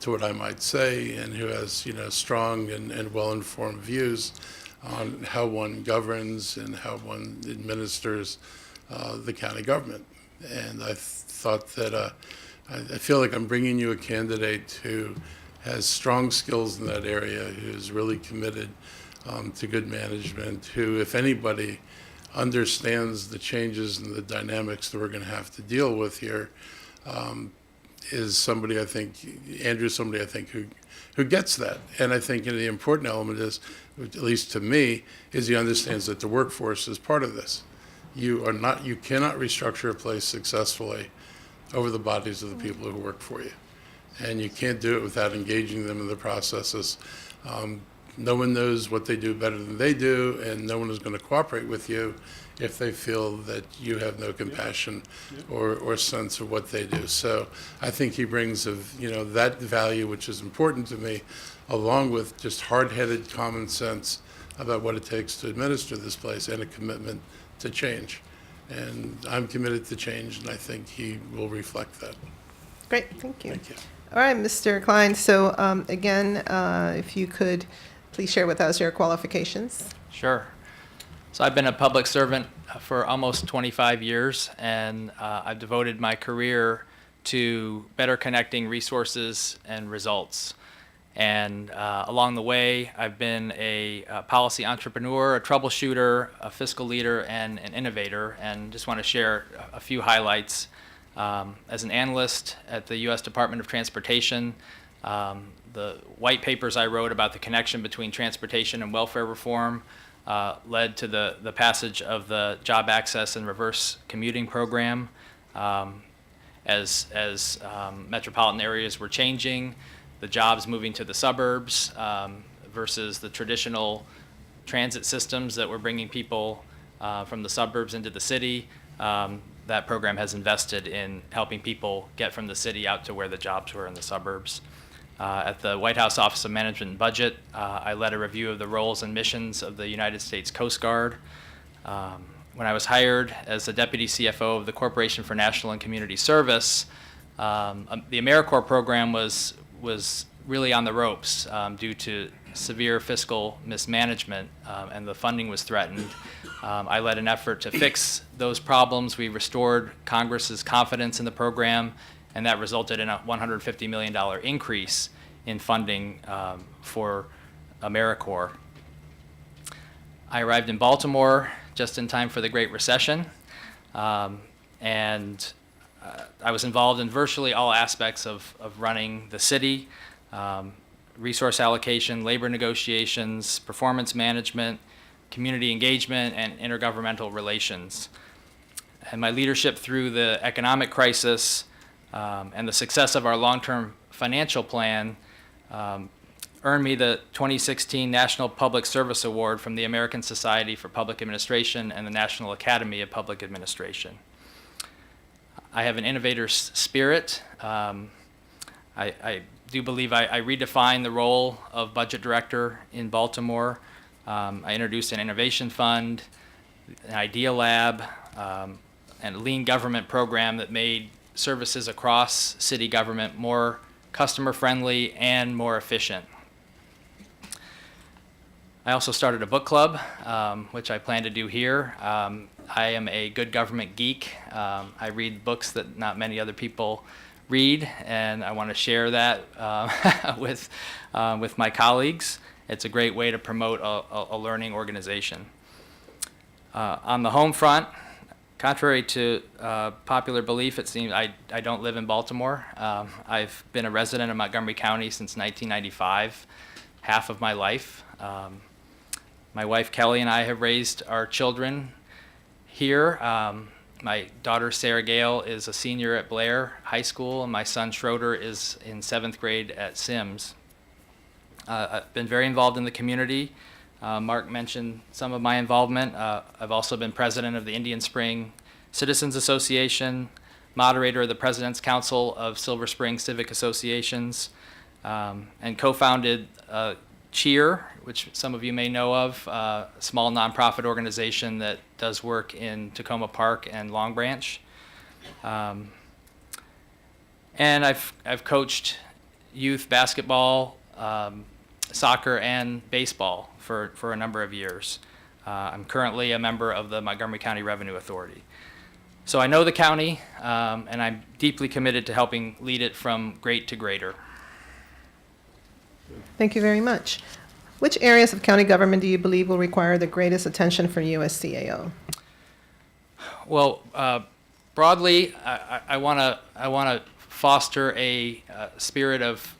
to what I might say, and who has, strong and well-informed views on how one governs and how one administers the county government. And I thought that I feel like I'm bringing you a candidate who has strong skills in that area, who is really committed to good management, who, if anybody, understands the changes and the dynamics that we're going to have to deal with here, is somebody I think, Andrew's somebody I think who gets that. And I think the important element is, at least to me, is he understands that the workforce is part of this. You cannot restructure a place successfully over the bodies of the people who work for you. And you can't do it without engaging them in the processes. No one knows what they do better than they do, and no one is going to cooperate with you if they feel that you have no compassion or sense of what they do. So I think he brings that value, which is important to me, along with just hard-headed common sense about what it takes to administer this place and a commitment to change. And I'm committed to change, and I think he will reflect that. Great, thank you. Thank you. All right, Mr. Klein, so again, if you could please share with us your qualifications. Sure. So I've been a public servant for almost 25 years, and I've devoted my career to better connecting resources and results. And along the way, I've been a policy entrepreneur, a troubleshooter, a fiscal leader, and an innovator, and just want to share a few highlights. As an analyst at the U.S. Department of Transportation, the white papers I wrote about the connection between transportation and welfare reform led to the passage of the Job Access and Reverse Commuting Program. As metropolitan areas were changing, the jobs moving to the suburbs versus the traditional transit systems that were bringing people from the suburbs into the city, that program has invested in helping people get from the city out to where the jobs were in the suburbs. At the White House Office of Management and Budget, I led a review of the roles and missions of the United States Coast Guard. When I was hired as the Deputy CFO of the Corporation for National and Community Service, the AmeriCorps program was really on the ropes due to severe fiscal mismanagement, and the funding was threatened. I led an effort to fix those problems. We restored Congress's confidence in the program, and that resulted in a $150 million increase in funding for AmeriCorps. I arrived in Baltimore just in time for the Great Recession, and I was involved in virtually all aspects of running the city, resource allocation, labor negotiations, performance management, community engagement, and intergovernmental relations. And my leadership through the economic crisis and the success of our long-term financial plan earned me the 2016 National Public Service Award from the American Society for Public Administration and the National Academy of Public Administration. I have an innovator's spirit. I do believe I redefined the role of budget director in Baltimore. I introduced an innovation fund, an idea lab, and a lean government program that made services across city government more customer-friendly and more efficient. I also started a book club, which I plan to do here. I am a good government geek. I read books that not many other people read, and I want to share that with my colleagues. It's a great way to promote a learning organization. On the home front, contrary to popular belief, it seems I don't live in Baltimore. I've been a resident of Montgomery County since 1995, half of my life. My wife Kelly and I have raised our children here. My daughter Sarah Gale is a senior at Blair High School, and my son Schroeder is in 7th grade at Sims. I've been very involved in the community. Mark mentioned some of my involvement. I've also been president of the Indian Spring Citizens Association, moderator of the President's Council of Silver Spring Civic Associations, and co-founded CHEER, which some of you may know of, a small nonprofit organization that does work in Tacoma Park and Long Branch. And I've coached youth basketball, soccer, and baseball for a number of years. I'm currently a member of the Montgomery County Revenue Authority. So I know the county, and I'm deeply committed to helping lead it from great to greater. Thank you very much. Which areas of county government do you believe will require the greatest attention from you as CAO? Well, broadly, I want to foster a spirit of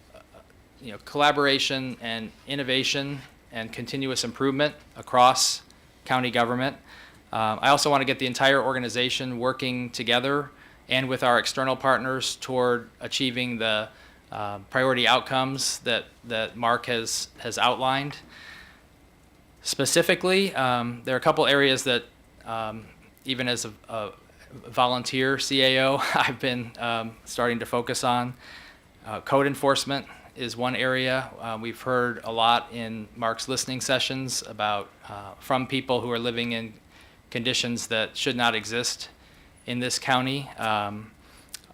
collaboration and innovation and continuous improvement across county government. I also want to get the entire organization working together and with our external partners toward achieving the priority outcomes that Mark has outlined. Specifically, there are a couple areas that even as a volunteer CAO, I've been starting to focus on. Code enforcement is one area. We've heard a lot in Mark's listening sessions about from people who are living in conditions that should not exist in this county.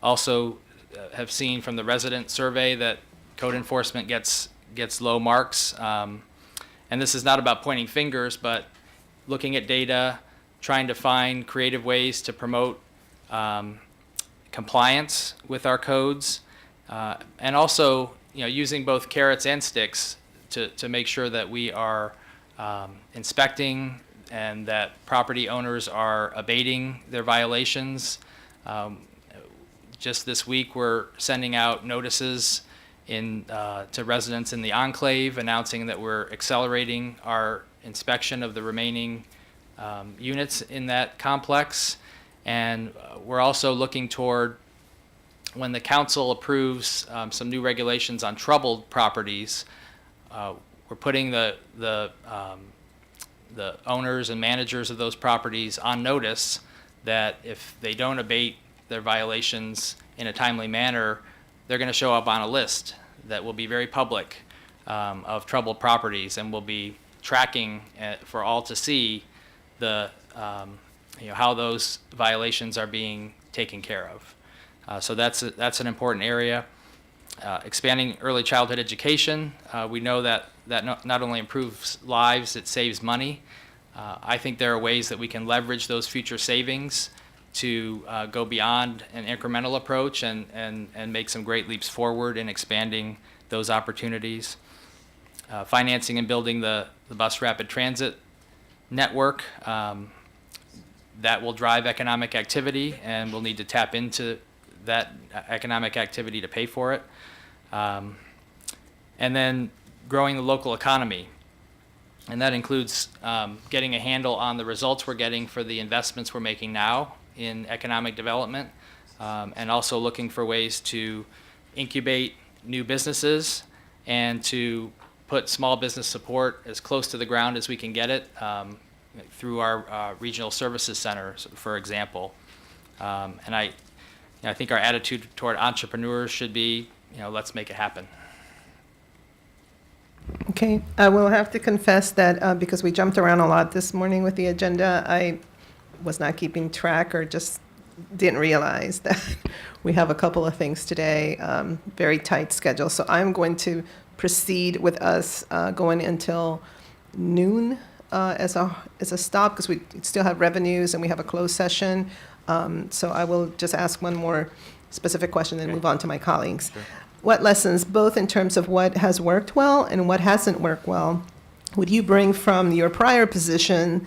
Also have seen from the resident survey that code enforcement gets low marks. And this is not about pointing fingers, but looking at data, trying to find creative ways to promote compliance with our codes, and also using both carrots and sticks to make sure that we are inspecting and that property owners are abating their violations. Just this week, we're sending out notices to residents in the enclave announcing that we're accelerating our inspection of the remaining units in that complex. And we're also looking toward, when the council approves some new regulations on troubled properties, we're putting the owners and managers of those properties on notice that if they don't abate their violations in a timely manner, they're going to show up on a list that will be very public of troubled properties, and will be tracking for all to see how those violations are being taken care of. So that's an important area. Expanding early childhood education, we know that not only improves lives, it saves money. I think there are ways that we can leverage those future savings to go beyond an incremental approach and make some great leaps forward in expanding those opportunities. Financing and building the bus rapid transit network, that will drive economic activity, and we'll need to tap into that economic activity to pay for it. And then growing the local economy. And that includes getting a handle on the results we're getting for the investments we're making now in economic development, and also looking for ways to incubate new businesses and to put small business support as close to the ground as we can get it through our regional services centers, for example. And I think our attitude toward entrepreneurs should be, let's make it happen. Okay, I will have to confess that because we jumped around a lot this morning with the agenda, I was not keeping track or just didn't realize that we have a couple of things today, very tight schedule. So I'm going to proceed with us going until noon as a stop, because we still have revenues and we have a closed session. So I will just ask one more specific question and move on to my colleagues. Sure. What lessons, both in terms of what has worked well and what hasn't worked well, would you bring from your prior position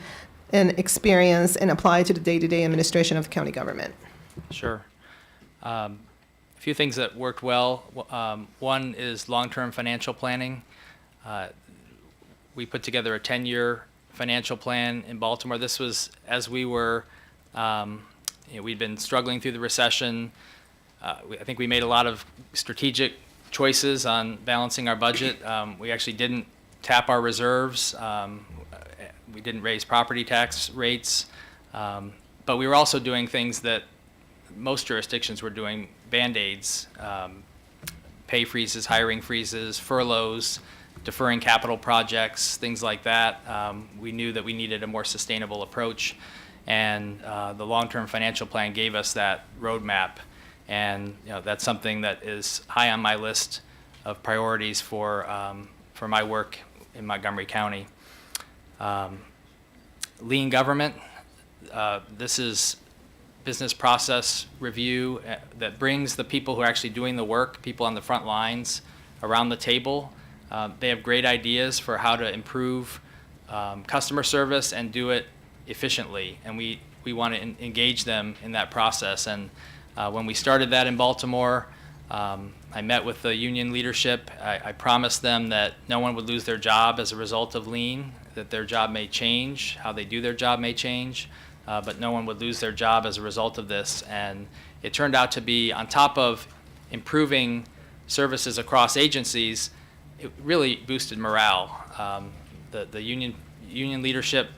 and experience and apply to the day-to-day administration of the county government? Sure. A few things that worked well. One is long-term financial planning. We put together a 10-year financial plan in Baltimore. This was as we were, we'd been struggling through the recession. I think we made a lot of strategic choices on balancing our budget. We actually didn't tap our reserves. We didn't raise property tax rates. But we were also doing things that most jurisdictions were doing, Band-Aids, pay freezes, hiring freezes, furloughs, deferring capital projects, things like that. We knew that we needed a more sustainable approach, and the long-term financial plan gave us that roadmap. And that's something that is high on my list priorities for my work in Montgomery County. Lean government, this is business process review that brings the people who are actually doing the work, people on the front lines, around the table. They have great ideas for how to improve customer service and do it efficiently, and we want to engage them in that process. And when we started that in Baltimore, I met with the union leadership. I promised them that no one would lose their job as a result of lean, that their job may change, how they do their job may change, but no one would lose their job as a result of this. And it turned out to be, on top of improving services across agencies, it really boosted morale. The union leadership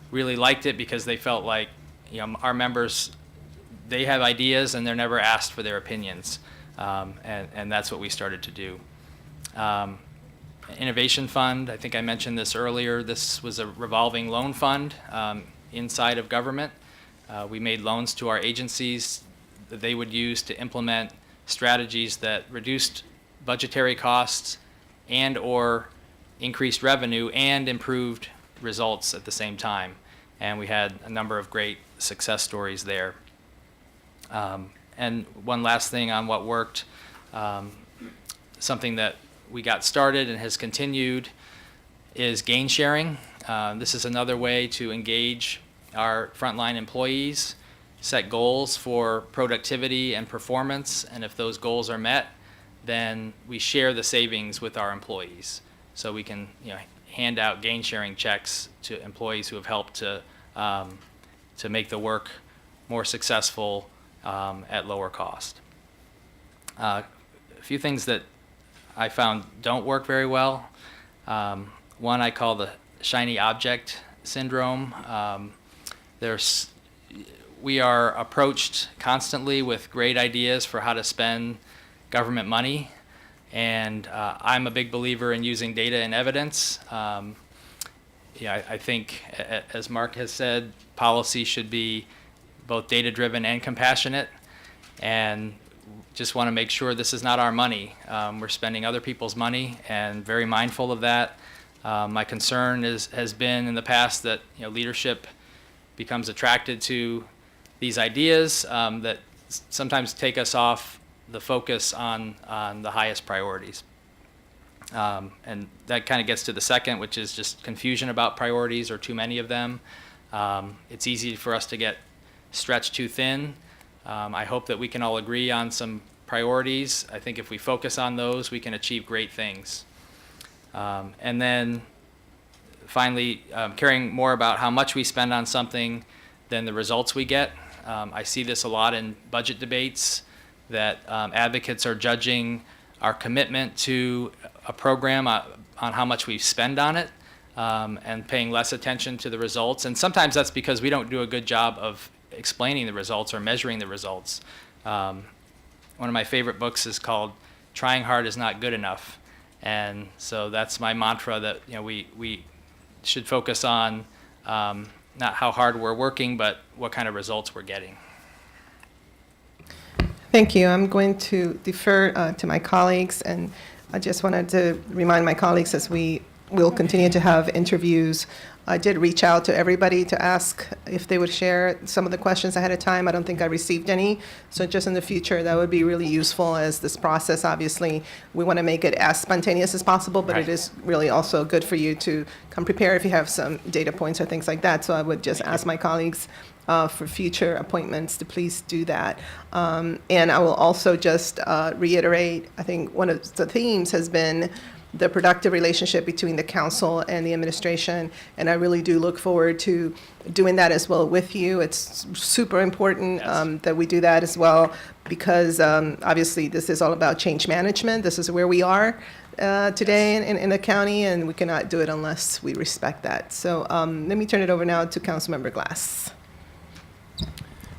really liked it because they felt like, our members, they have ideas and they're never asked for their opinions. And that's what we started to do. Innovation Fund, I think I mentioned this earlier. This was a revolving loan fund inside of government. We made loans to our agencies that they would use to implement strategies that reduced budgetary costs and or increased revenue and improved results at the same time. And we had a number of great success stories there. And one last thing on what worked, something that we got started and has continued is gain sharing. This is another way to engage our frontline employees, set goals for productivity and performance, and if those goals are met, then we share the savings with our employees. So we can hand out gain sharing checks to employees who have helped to make the work more successful at lower cost. A few things that I found don't work very well. One I call the shiny object syndrome. We are approached constantly with great ideas for how to spend government money, and I'm a big believer in using data and evidence. I think, as Mark has said, policy should be both data-driven and compassionate, and just want to make sure this is not our money. We're spending other people's money, and very mindful of that. My concern has been in the past that leadership becomes attracted to these ideas that sometimes take us off the focus on the highest priorities. And that kind of gets to the second, which is just confusion about priorities or too many of them. It's easy for us to get stretched too thin. I hope that we can all agree on some priorities. I think if we focus on those, we can achieve great things. And then finally, caring more about how much we spend on something than the results we get. I see this a lot in budget debates, that advocates are judging our commitment to a program on how much we spend on it, and paying less attention to the results. And sometimes that's because we don't do a good job of explaining the results or measuring the results. One of my favorite books is called Trying Hard is Not Good Enough. And so that's my mantra, that we should focus on not how hard we're working, but what kind of results we're getting. Thank you. I'm going to defer to my colleagues, and I just wanted to remind my colleagues, as we will continue to have interviews, I did reach out to everybody to ask if they would share some of the questions ahead of time. I don't think I received any. So just in the future, that would be really useful, as this process, obviously, we want to make it as spontaneous as possible, but it is really also good for you to come prepared if you have some data points or things like that. So I would just ask my colleagues for future appointments to please do that. And I will also just reiterate, I think one of the themes has been the productive relationship between the council and the administration, and I really do look forward to doing that as well with you. It's super important that we do that as well, because obviously this is all about change management. This is where we are today in the county, and we cannot do it unless we respect that. So let me turn it over now to Councilmember Glass.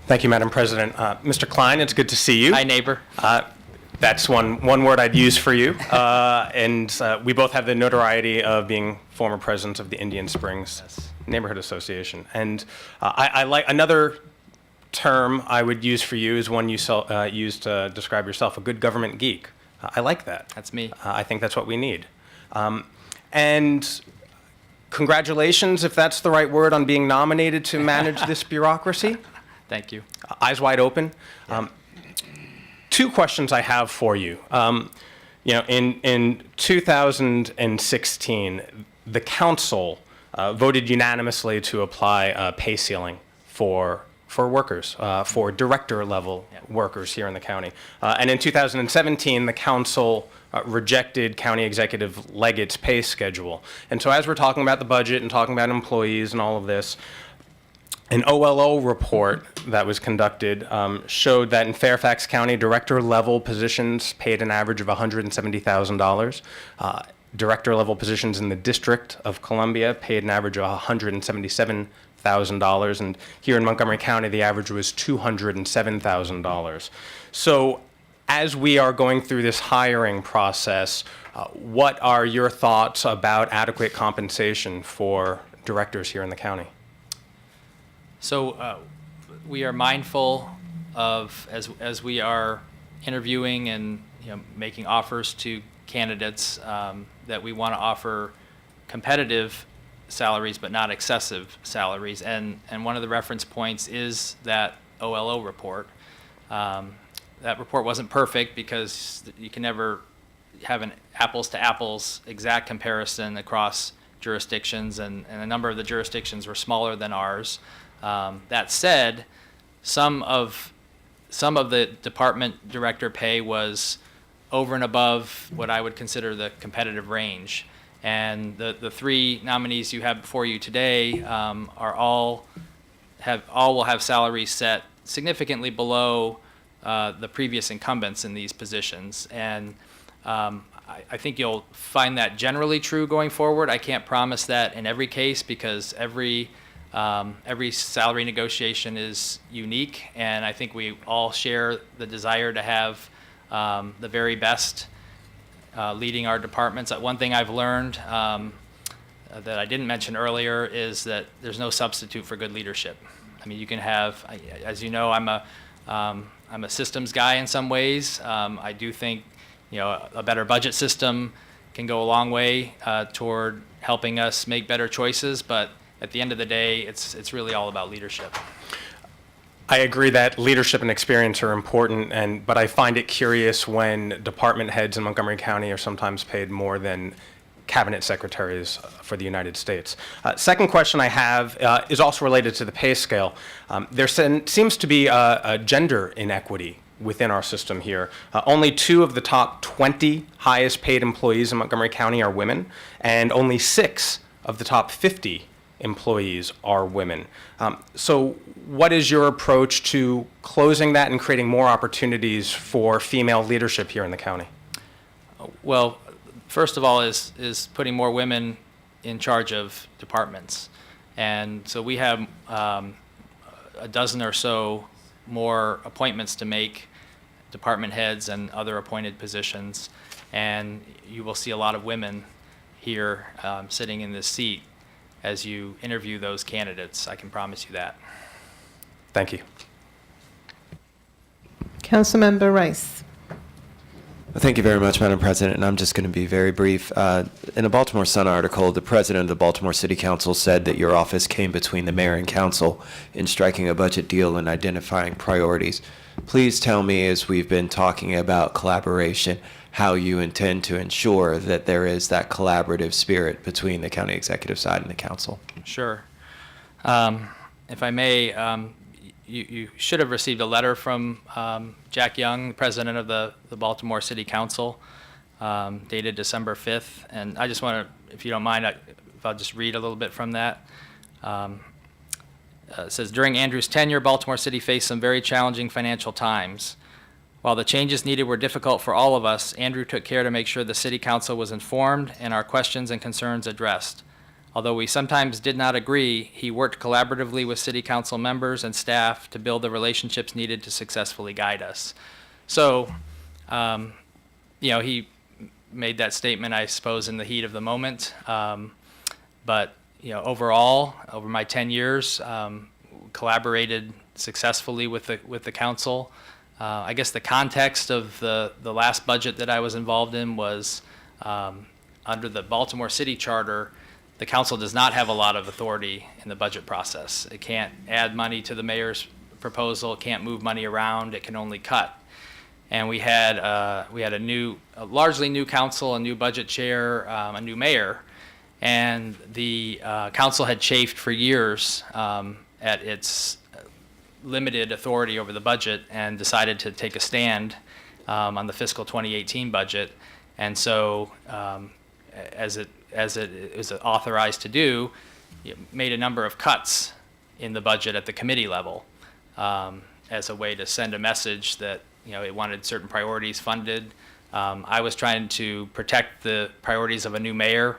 Thank you, Madam President. Mr. Klein, it's good to see you. Hi, neighbor. That's one word I'd use for you. And we both have the notoriety of being former presidents of the Indian Springs Neighborhood Association. And I like another term I would use for you is one you used to describe yourself, a good government geek. I like that. That's me. I think that's what we need. And congratulations, if that's the right word, on being nominated to manage this bureaucracy. Thank you. Eyes wide open. Two questions I have for you. In 2016, the council voted unanimously to apply a pay ceiling for workers, for director level workers here in the county. And in 2017, the council rejected County Executive Leggett's pay schedule. And so as we're talking about the budget and talking about employees and all of this, an OLO report that was conducted showed that in Fairfax County, director-level positions paid an average of $170,000. Director-level positions in the District of Columbia paid an average of $177,000. And here in Montgomery County, the average was $207,000. So as we are going through this hiring process, what are your thoughts about adequate compensation for directors here in the county? So we are mindful of, as we are interviewing and making offers to candidates, that we want to offer competitive salaries but not excessive salaries. And one of the reference points is that OLO report. That report wasn't perfect because you can never have an apples to apples exact comparison across jurisdictions, and a number of the jurisdictions were smaller than ours. That said, some of the department director pay was over and above what I would consider the competitive range. And the three nominees you have before you today all will have salaries set significantly below the previous incumbents in these positions. And I think you'll find that generally true going forward. I can't promise that in every case because every salary negotiation is unique, and I think we all share the desire to have the very best leading our departments. One thing I've learned that I didn't mention earlier is that there's no substitute for good leadership. I mean, you can have, as you know, I'm a systems guy in some ways. I do think a better budget system can go a long way toward helping us make better choices, but at the end of the day, it's really all about leadership. I agree that leadership and experience are important, but I find it curious when department heads in Montgomery County are sometimes paid more than cabinet secretaries for the United States. Second question I have is also related to the pay scale. There seems to be a gender inequity within our system here. Only 2 of the top 20 highest paid employees in Montgomery County are women, and only 6 of the top 50 employees are women. So what is your approach to closing that and creating more opportunities for female leadership here in the county? Well, first of all is putting more women in charge of departments. And so we have a dozen or so more appointments to make, department heads and other appointed positions. And you will see a lot of women here sitting in this seat as you interview those candidates. I can promise you that. Thank you. Councilmember Rice. Thank you very much, Madam President, and I'm just going to be very brief. In a Baltimore Sun article, the president of the Baltimore City Council said that your office came between the mayor and council in striking a budget deal and identifying priorities. Please tell me, as we've been talking about collaboration, how you intend to ensure that there is that collaborative spirit between the county executive side and the council. Sure. If I may, you should have received a letter from Jack Young, the president of the Baltimore City Council, dated December 5th. And I just want to, if you don't mind, if I'll just read a little bit from that. It says, during Andrew's tenure, Baltimore City faced some very challenging financial times. While the changes needed were difficult for all of us, Andrew took care to make sure the City Council was informed and our questions and concerns addressed. Although we sometimes did not agree, he worked collaboratively with City Council members and staff to build the relationships needed to successfully guide us. So, he made that statement, I suppose, in the heat of the moment. But, overall, over my 10 years, collaborated successfully with the council. I guess the context of the last budget that I was involved in was under the Baltimore City Charter, the council does not have a lot of authority in the budget process. It can't add money to the mayor's proposal, it can't move money around, it can only cut. And we had a largely new council, a new budget chair, a new mayor, and the council had chafed for years at its limited authority over the budget and decided to take a stand on the fiscal 2018 budget. And so, as it is authorized to do, it made a number of cuts in the budget at the committee level as a way to send a message that it wanted certain priorities funded. I was trying to protect the priorities of a new mayor,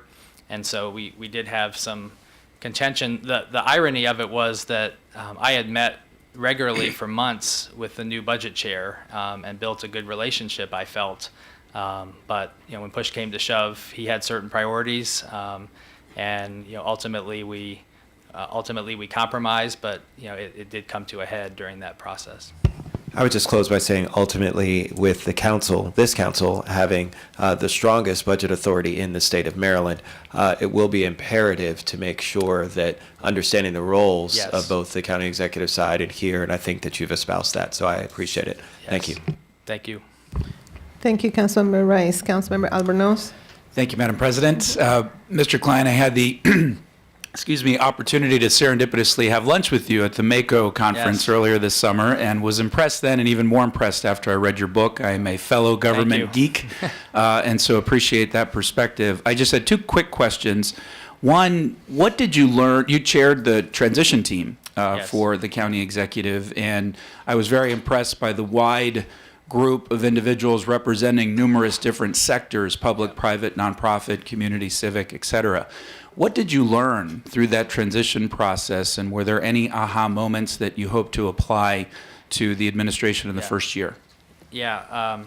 and so we did have some contention. The irony of it was that I had met regularly for months with the new budget chair and built a good relationship, I felt. But when push came to shove, he had certain priorities, and ultimately we compromised. But it did come to a head during that process. I would just close by saying, ultimately, with the council, this council having the strongest budget authority in the state of Maryland, it will be imperative to make sure that understanding the roles Yes. of both the county executive side and here, and I think that you've espoused that, so I appreciate it. Thank you. Thank you. Thank you, Councilmember Rice. Councilmember Albornoz? Thank you, Madam President. Mr. Klein, I had the opportunity to serendipitously have lunch with you at the MACO conference Yes. earlier this summer, and was impressed then and even more impressed after I read your book. I am a fellow government geek, and so appreciate that perspective. I just had two quick questions. One, what did you learn? You chaired the transition team Yes. for the county executive, and I was very impressed by the wide group of individuals representing numerous different sectors, public, private, nonprofit, community, civic, et cetera. What did you learn through that transition process, and were there any aha moments that you hope to apply to the administration in the first year? Yeah,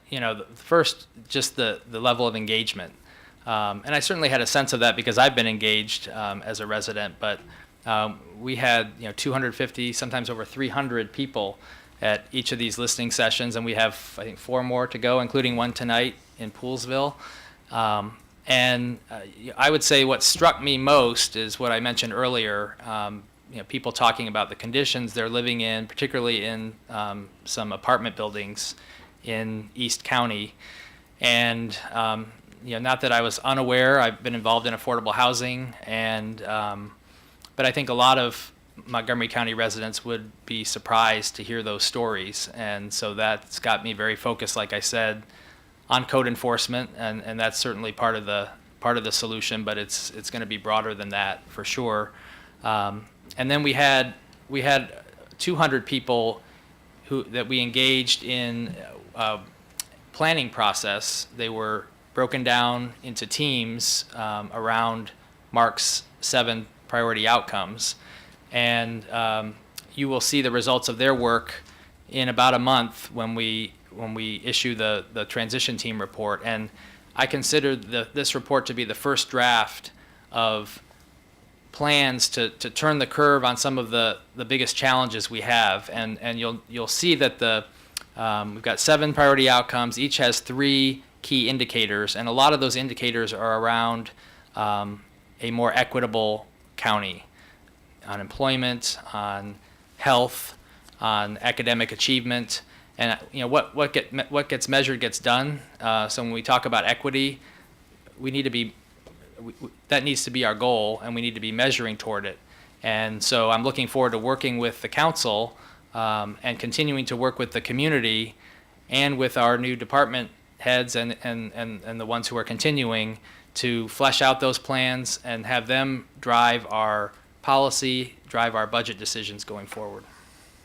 the first, just the level of engagement. And I certainly had a sense of that because I've been engaged as a resident, but we had 250, sometimes over 300 people at each of these listening sessions, and we have, I think, 4 more to go, including one tonight in Poolesville. And I would say what struck me most is what I mentioned earlier, people talking about the conditions they're living in, particularly in some apartment buildings in East County. And not that I was unaware, I've been involved in affordable housing, and but I think a lot of Montgomery County residents would be surprised to hear those stories. And so that's got me very focused, like I said, on code enforcement, and that's certainly part of the solution, but it's going to be broader than that for sure. And then we had 200 people that we engaged in planning process. They were broken down into teams around Mark's 7 priority outcomes, and you will see the results of their work in about a month when we issue the transition team report. And I consider this report to be the first draft of plans to turn the curve on some of the biggest challenges we have. And you'll see that we've got 7 priority outcomes. Each has 3 key indicators, and a lot of those indicators are around a more equitable county, on employment, on health, on academic achievement. And what gets measured gets done. So when we talk about equity, that needs to be our goal, and we need to be measuring toward it. And so I'm looking forward to working with the council and continuing to work with the community and with our new department heads and the ones who are continuing to flesh out those plans and have them drive our policy, drive our budget decisions going forward.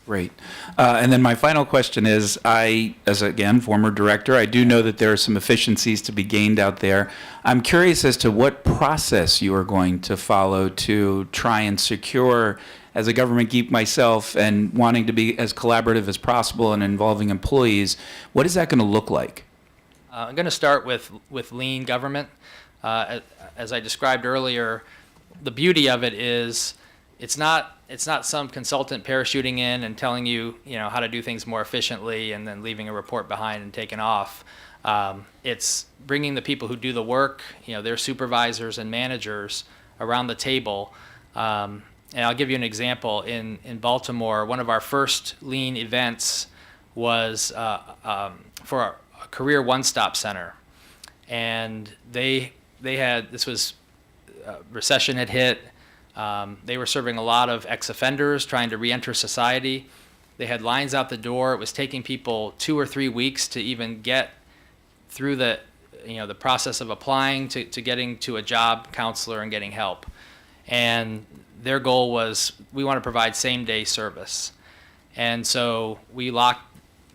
Great. And then my final question is, as again, former director, I do know that there are some efficiencies to be gained out there. I'm curious as to what process you are going to follow to try and secure, as a government geek myself and wanting to be as collaborative as possible and involving employees, what is that going to look like? I'm going to start with lean government. As I described earlier, the beauty of it is it's not some consultant parachuting in and telling you, how to do things more efficiently and then leaving a report behind and taking off. It's bringing the people who do the work, their supervisors and managers around the table. And I'll give you an example. In Baltimore, one of our first lean events was for a career one-stop center. And they had, this was, recession had hit. They were serving a lot of ex-offenders trying to re-enter society. They had lines out the door. It was taking people 2 or 3 weeks to even get through the process of applying to getting to a job counselor and getting help. And their goal was, we want to provide same-day service. And so we locked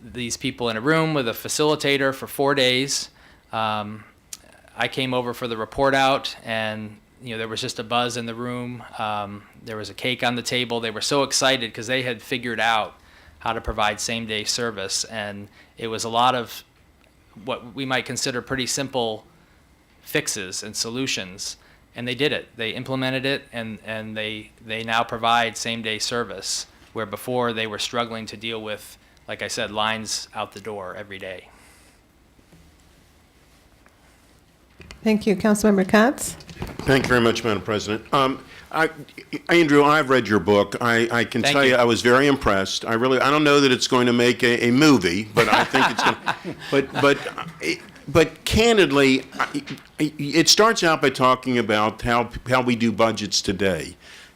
these people in a room with a facilitator for 4 days. I came over for the report out, and there was just a buzz in the room. There was a cake on the table. They were so excited because they had figured out how to provide same-day service, and it was a lot of what we might consider pretty simple fixes and solutions, and they did it. They implemented it, and they now provide same-day service, where before they were struggling to deal with, like I said, lines out the door every day. Thank you. Councilmember Katz? Thank you very much, Madam President. Andrew, I've read your book. I can Thank tell you. you I was very impressed. I don't know that it's going to make a movie, but I think it's going to. But candidly, it starts out by talking about how we do budgets today.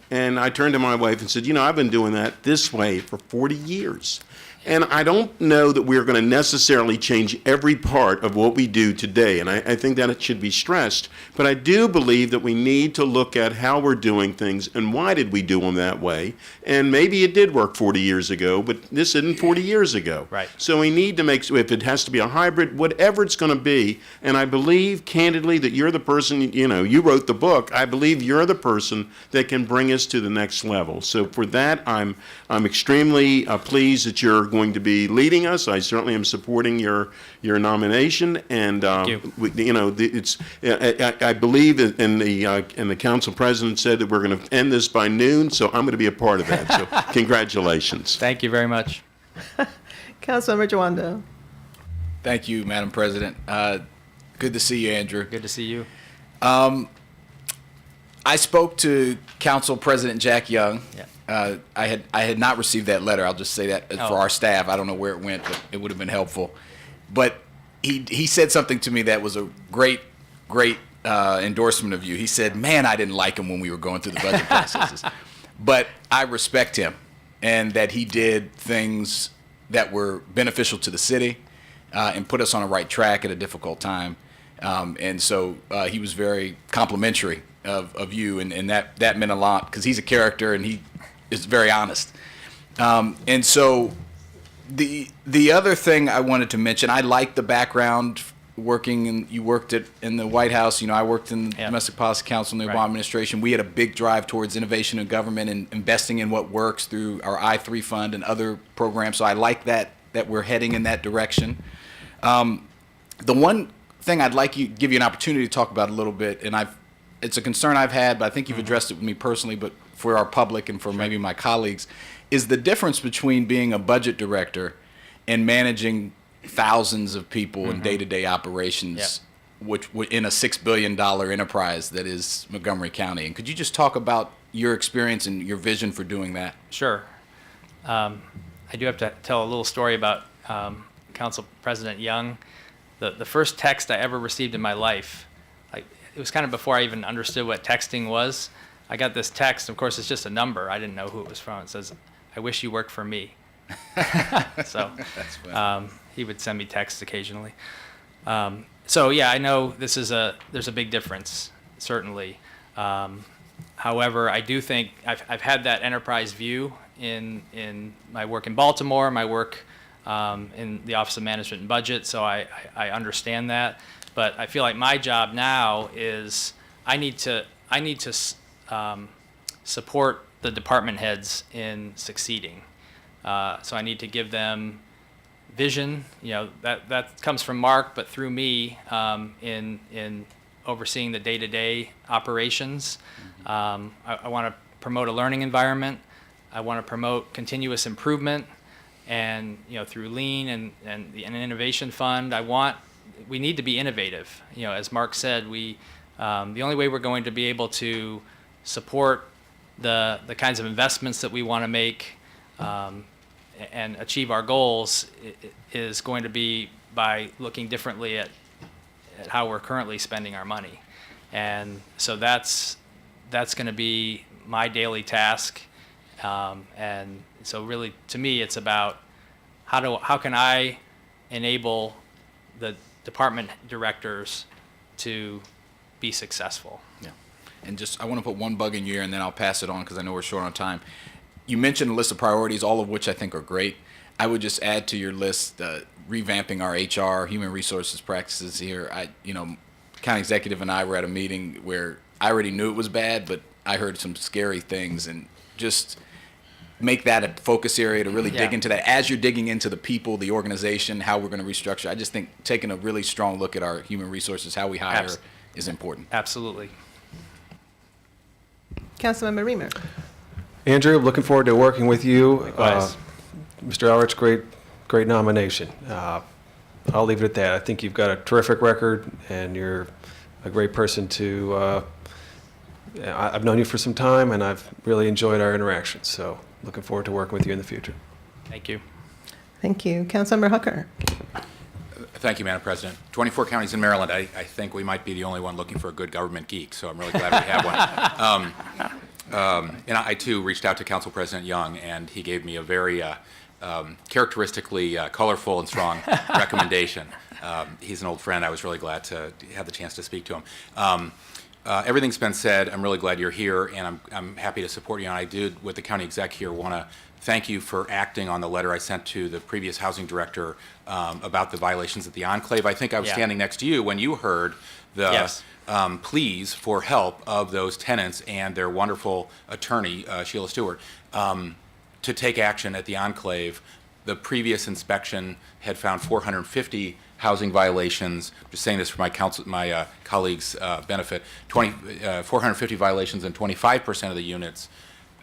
And I turned to my wife and said, I've been doing that this way for 40 years. And I don't know that we're going to necessarily change every part of what we do today, and I think that it should be stressed. But I do believe that we need to look at how we're doing things and why did we do them that way. And maybe it did work 40 years ago, but this isn't 40 years ago. Right. So we need to make, if it has to be a hybrid, whatever it's going to be, and I believe candidly that you're the person, you wrote the book, I believe you're the person that can bring us to the next level. So for that, I'm extremely pleased that you're going to be leading us. I certainly am supporting your nomination, and it's. I believe in the council president said that we're going to end this by noon, so I'm going to be a part of that. So congratulations. Thank you very much. Councilmember Jawando? Thank you, Madam President. Good to see you, Andrew. Good to see you. I spoke to Council President Jack Young. Yeah. I had not received that letter. I'll just say that for our staff. I don't know where it went, but it would have been helpful. But he said something to me that was a great endorsement of you. He said, "Man, I didn't like him when we were going through the budget processes, but I respect him, and that he did things that were beneficial to the city and put us on the right track at a difficult time." And so he was very complimentary of you, and that meant a lot because he's a character and he is very honest. And so the other thing I wanted to mention, I like the background working, you worked in the White House, I worked in the Domestic Policy Council in the Obama administration. We had a big drive towards innovation in government and investing in what works through our I-3 fund and other programs. So I like that we're heading in that direction. The one thing I'd like you give you an opportunity to talk about a little bit, and it's a concern I've had, but I think you've addressed it with me personally, but for our public and for maybe my colleagues, is the difference between being a budget director and managing thousands of people in day-to-day operations, which in a $6 billion enterprise that is Montgomery County. And could you just talk about your experience and your vision for doing that? Sure. I do have to tell a little story about Council President Young. The first text I ever received in my life, it was kind of before I even understood what texting was. I got this text. Of course, it's just a number. I didn't know who it was from. It says, "I wish you worked for me." So he would send me texts occasionally. So yeah, I know there's a big difference, certainly. However, I do think I've had that enterprise view in my work in Baltimore, my work in the Office of Management and Budget, so I understand that. But I feel like my job now is I need to support the department heads in succeeding. So I need to give them vision. That comes from Mark, but through me in overseeing the day-to-day operations. I want to promote a learning environment. I want to promote continuous improvement, and through Lean and an innovation fund, we need to be innovative. As Mark said, the only way we're going to be able to support the kinds of investments that we want to make and achieve our goals is going to be by looking differently at how we're currently spending our money. And so that's going to be my daily task. And so really, to me, it's about how can I enable the department directors to be successful. Yeah. And just, I want to put one bug in your ear, and then I'll pass it on because I know we're short on time. You mentioned a list of priorities, all of which I think are great. I would just add to your list revamping our HR, human resources practices here. County executive and I were at a meeting where I already knew it was bad, but I heard some scary things, and just make that a focus area to really dig into that. As you're digging into the people, the organization, how we're going to restructure, I just think taking a really strong look at our human resources, how we hire, is important. Absolutely. Councilmember Reamer. Andrew, looking forward to working with you. Likewise. Mr. Elrich, great nomination. I'll leave it at that. I think you've got a terrific record, and you're a great person to. I've known you for some time, and I've really enjoyed our interactions. So, looking forward to working with you in the future. Thank you. Thank you. Councilmember Hooker. Thank you, Madam President. 24 counties in Maryland. I think we might be the only one looking for a good government geek, so I'm really glad we have one. And I, too, reached out to Council President Young, and he gave me a very characteristically colorful and strong recommendation. He's an old friend. I was really glad to have the chance to speak to him. Everything's been said. I'm really glad you're here, and I'm happy to support you. And I did, with the county exec here, want to thank you for acting on the letter I sent to the previous housing director about the violations at the Enclave. I think I was standing next to you when you heard the pleas for help of those tenants and their wonderful attorney, Sheila Stewart, to take action at the Enclave. The previous inspection had found 450 housing violations. I'm just saying this for my colleagues' benefit. 450 violations in 25% of the units.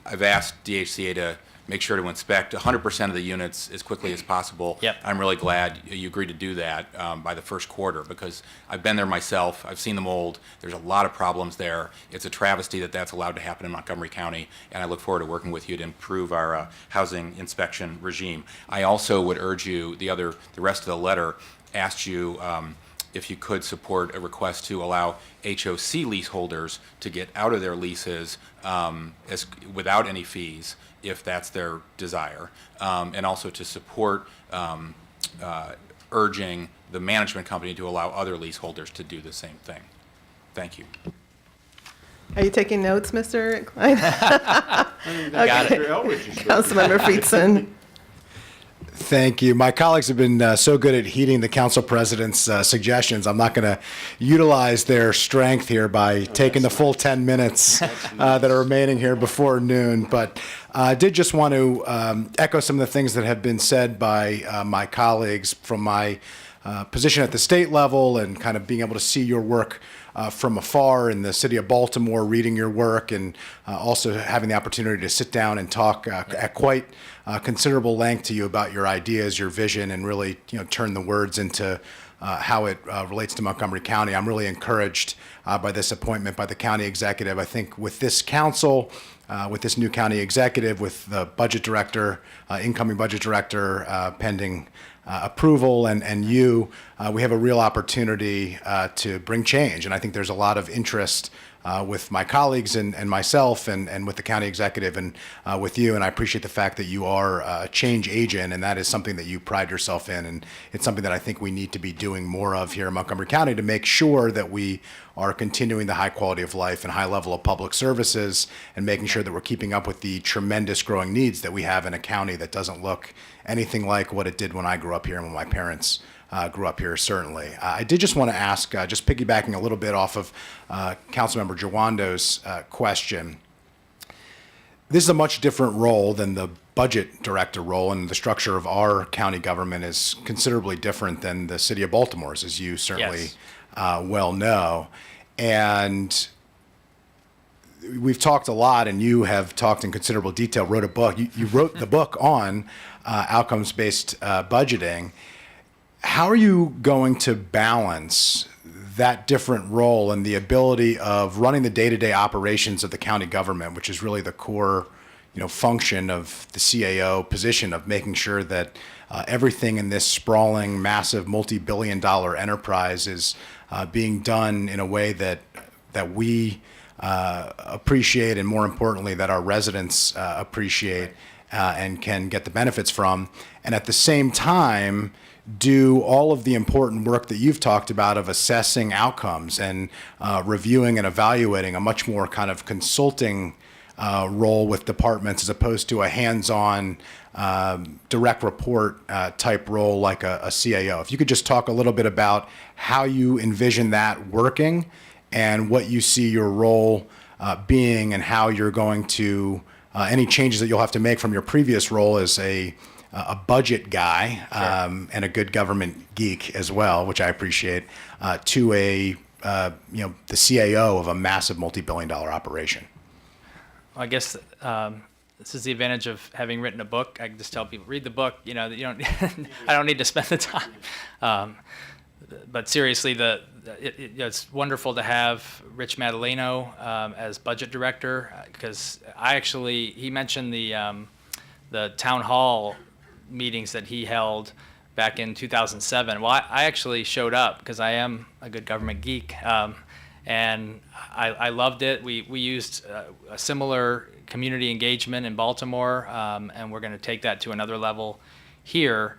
I've asked DHCA to make sure to inspect 100% of the units as quickly as possible. Yep. I'm really glad you agreed to do that by the first quarter, because I've been there myself. I've seen the mold. There's a lot of problems there. It's a travesty that that's allowed to happen in Montgomery County, and I look forward to working with you to improve our housing inspection regime. I also would urge you, the rest of the letter asked you if you could support a request to allow HOC leaseholders to get out of their leases without any fees, if that's their desire, and also to support urging the management company to allow other leaseholders to do the same thing. Thank you. Are you taking notes, Mr. Klein? Got it. Councilmember Friedson. Thank you. My colleagues have been so good at heeding the council president's suggestions. I'm not going to utilize their strength here by taking the full 10 minutes that are remaining here before noon. But I did just want to echo some of the things that have been said by my colleagues from my position at the state level, and kind of being able to see your work from afar in the city of Baltimore, reading your work, and also having the opportunity to sit down and talk at quite considerable length to you about your ideas, your vision, and really turn the words into how it relates to Montgomery County. I'm really encouraged by this appointment by the county executive. I think with this council, with this new county executive, with the budget director, incoming budget director pending approval, and you, we have a real opportunity to bring change. And I think there's a lot of interest with my colleagues and myself, and with the county executive, and with you. And I appreciate the fact that you are a change agent, and that is something that you pride yourself in. And it's something that I think we need to be doing more of here in Montgomery County to make sure that we are continuing the high quality of life and high level of public services, and making sure that we're keeping up with the tremendous growing needs that we have in a county that doesn't look anything like what it did when I grew up here and when my parents grew up here, certainly. I did just want to ask, just piggybacking a little bit off of Councilmember Jawando's question. This is a much different role than the budget director role, and the structure of our county government is considerably different than the city of Baltimore's, as you certainly well know. And we've talked a lot, and you have talked in considerable detail, wrote a book. You wrote the book on outcomes-based budgeting. How are you going to balance that different role and the ability of running the day-to-day operations of the county government, which is really the core, function of the CAO position, of making sure that everything in this sprawling, massive, multi-billion-dollar enterprise is being done in a way that we appreciate, and more importantly, that our residents appreciate and can get the benefits from, and at the same time do all of the important work that you've talked about of assessing outcomes and reviewing and evaluating, a much more kind of consulting role with departments as opposed to a hands-on direct report type role like a CAO. If you could just talk a little bit about how you envision that working and what you see your role being, and how you're going to, any changes that you'll have to make from your previous role as a budget guy and a good government geek as well, which I appreciate, to the CAO of a massive multi-billion-dollar operation. I guess this is the advantage of having written a book. I can just tell people, read the book. You don't. I don't need to spend the time. But seriously, it's wonderful to have Rich Madaleno as budget director, because he mentioned the town hall meetings that he held back in 2007. Well, I actually showed up because I am a good government geek, and I loved it. We used a similar community engagement in Baltimore, and we're going to take that to another level here.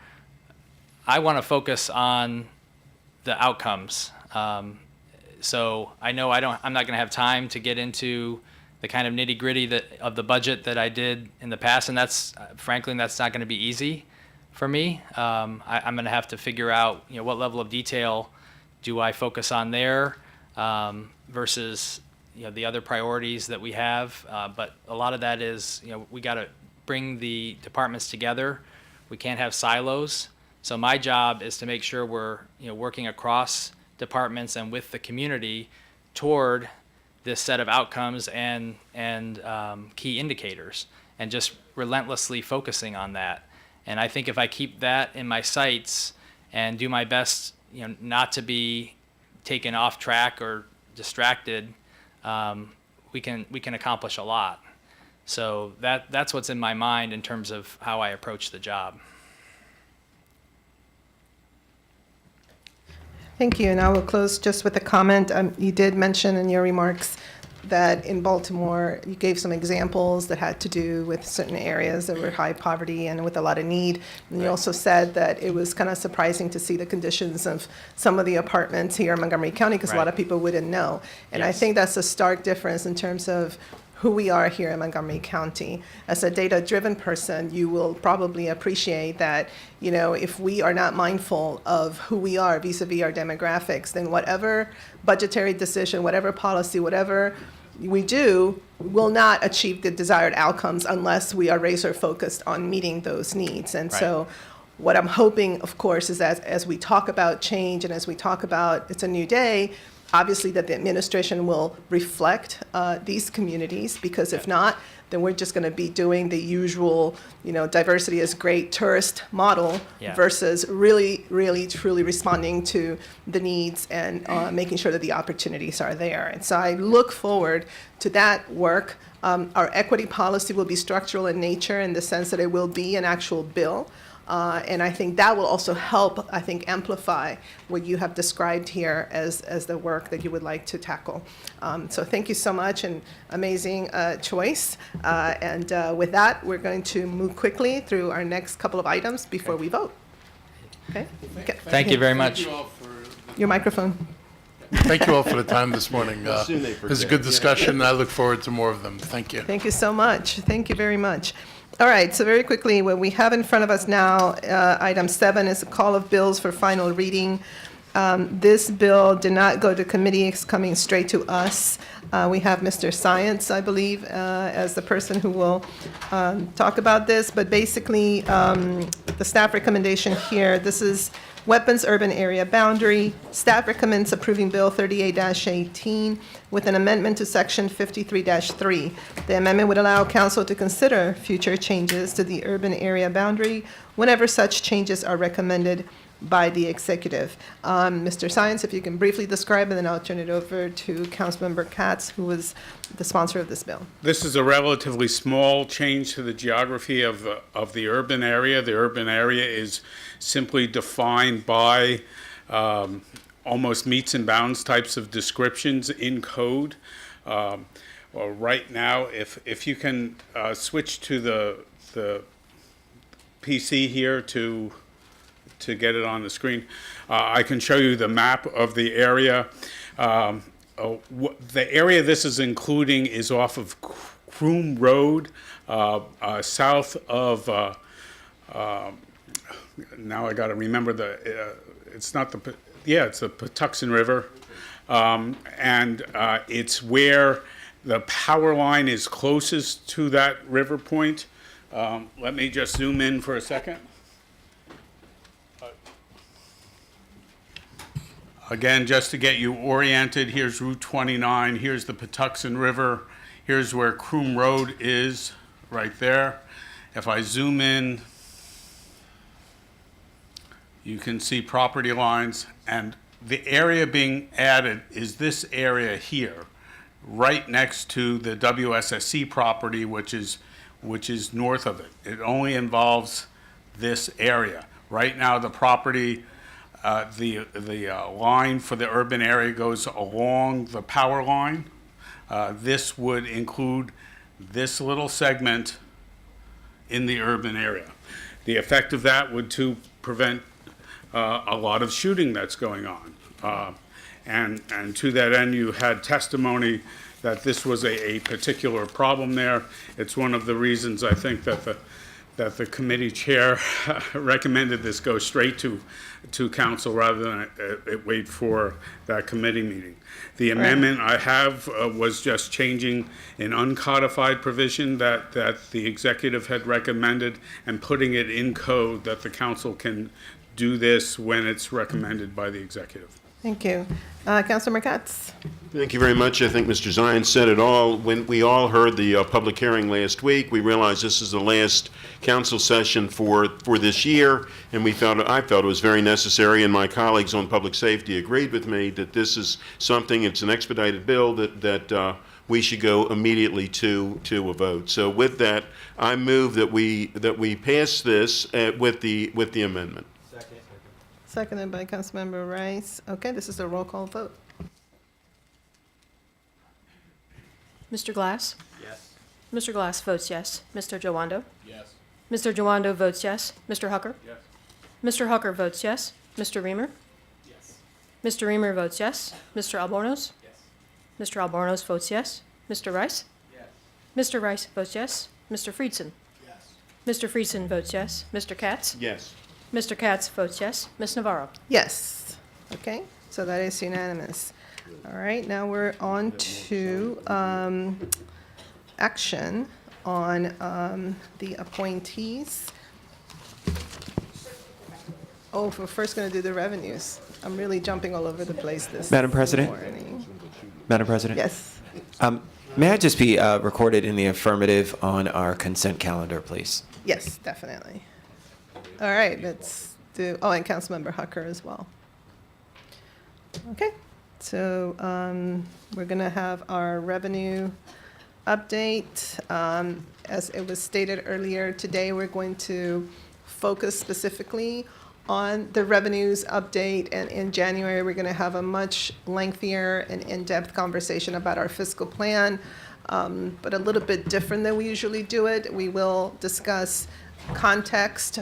I want to focus on the outcomes. So I know I'm not going to have time to get into the kind of nitty-gritty of the budget that I did in the past, and frankly, that's not going to be easy for me. I'm going to have to figure out, what level of detail do I focus on there versus, the other priorities that we have. But a lot of that is, we got to bring the departments together. We can't have silos. So my job is to make sure we're, working across departments and with the community toward this set of outcomes and key indicators, and just relentlessly focusing on that. And I think if I keep that in my sights and do my best, not to be taken off track or distracted, we can accomplish a lot. So that's what's in my mind in terms of how I approach the job. Thank you, and I will close just with a comment. You did mention in your remarks that in Baltimore, you gave some examples that had to do with certain areas that were high poverty and with a lot of need. And you also said that it was kind of surprising to see the conditions of some of the apartments here in Montgomery County, because a lot of people wouldn't know. And I think that's a stark difference in terms of who we are here in Montgomery County. As a data-driven person, you will probably appreciate that, if we are not mindful of who we are vis-a-vis our demographics, then whatever budgetary decision, whatever policy, whatever we do will not achieve the desired outcomes unless we are razor-focused on meeting those needs. And so what I'm hoping, of course, is that as we talk about change and as we talk about it's a new day, obviously that the administration will reflect these communities, because if not, then we're just going to be doing the usual, diversity is great tourist model versus really, really, truly responding to the needs and making sure that the opportunities are there. And so I look forward to that work. Our equity policy will be structural in nature in the sense that it will be an actual bill. And I think that will also help, amplify what you have described here as the work that you would like to tackle. So thank you so much, and amazing choice. And with that, we're going to move quickly through our next couple of items before we vote. Okay? Thank you very much. Your microphone. Thank you all for the time this morning. It was a good discussion, and I look forward to more of them. Thank you. Thank you so much. Thank you very much. All right, so very quickly, what we have in front of us now, item 7 is a call of bills for final reading. This bill did not go to committee, it's coming straight to us. We have Mr. Science, I believe, as the person who will talk about this, but basically, the staff recommendation here, this is weapons urban area boundary. Staff recommends approving Bill 38-18 with an amendment to Section 53-3. The amendment would allow council to consider future changes to the urban area boundary whenever such changes are recommended by the executive. Mr. Science, if you can briefly describe, and then I'll turn it over to Councilmember Katz, who was the sponsor of this bill. This is a relatively small change to the geography of the urban area. The urban area is simply defined by almost meets and bounds types of descriptions in code. Well, right now, if you can switch to the PC here to get it on the screen, I can show you the map of the area. The area this is including is off of Croom Road, south of, now I got to remember it's not the, yeah, it's the Patuxent River. And it's where the power line is closest to that river point. Let me just zoom in for a second. Again, just to get you oriented, here's Route 29, here's the Patuxent River, here's where Croom Road is, right there. If I zoom in, you can see property lines, and the area being added is this area here, right next to the WSSC property, which is north of it. It only involves this area. Right now, the property, the line for the urban area goes along the power line. This would include this little segment in the urban area. The effect of that would to prevent a lot of shooting that's going on. And to that end, you had testimony that this was a particular problem there. It's one of the reasons I think that the committee chair recommended this go straight to council rather than it wait for that committee meeting. The amendment I have was just changing an uncodified provision that the executive had recommended and putting it in code that the council can do this when it's recommended by the executive. Thank you. Councilmember Katz. Thank you very much. I think Mr. Zion said it all. When we all heard the public hearing last week, we realized this is the last council session for this year, and I felt it was very necessary, and my colleagues on public safety agreed with me that this is something, it's an expedited bill that we should go immediately to a vote. So with that, I move that we pass this with the amendment. Seconded by Councilmember Rice. Okay, this is a roll call vote. Mr. Glass? Yes. Mr. Glass votes yes. Mr. Jawando? Yes. Mr. Jawando votes yes. Mr. Hucker? Yes. Mr. Hucker votes yes. Mr. Reamer? Yes. Mr. Reamer votes yes. Mr. Albornoz? Yes. Mr. Albornoz votes yes. Mr. Rice? Yes. Mr. Rice votes yes. Mr. Friedson? Yes. Mr. Friedson votes yes. Mr. Katz? Yes. Mr. Katz votes yes. Ms. Navarro? Yes. Okay, so that is unanimous. All right, now we're on to action on the appointees. Oh, we're first going to do the revenues. I'm really jumping all over the place this Madam President? morning. Madam President? Yes. May I just be recorded in the affirmative on our consent calendar, please? Yes, definitely. All right, let's do, oh, and Councilmember Hucker as well. Okay, so we're going to have our revenue update. As it was stated earlier today, we're going to focus specifically on the revenues update, and in January, we're going to have a much lengthier and in-depth conversation about our fiscal plan, but a little bit different than we usually do it. We will discuss context,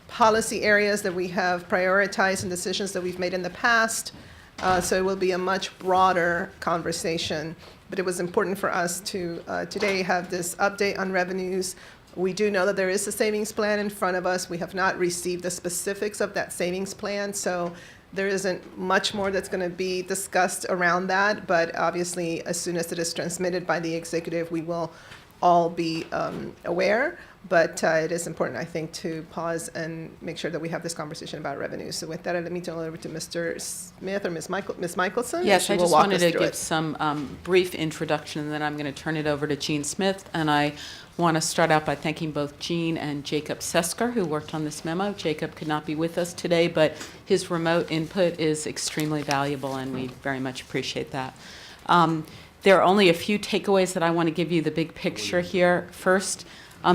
policy areas that we have prioritized and decisions that we've made in the past. So it will be a much broader conversation. But it was important for us to today have this update on revenues. We do know that there is a savings plan in front of us. We have not received the specifics of that savings plan. So there isn't much more that's going to be discussed around that, but obviously, as soon as it is transmitted by the executive, we will all be aware. But it is important, I think, to pause and make sure that we have this conversation about revenue. So with that, let me turn it over to Mr. Smith or Ms. Michelson. Yes, She I will just walk wanted us to through give it. some brief introduction, and then I'm going to turn it over to Jean Smith. And I want to start out by thanking both Jean and Jacob Sesker, who worked on this memo. Jacob could not be with us today, but his remote input is extremely valuable, and we very much appreciate that. There are only a few takeaways that I want to give you the big picture here. First,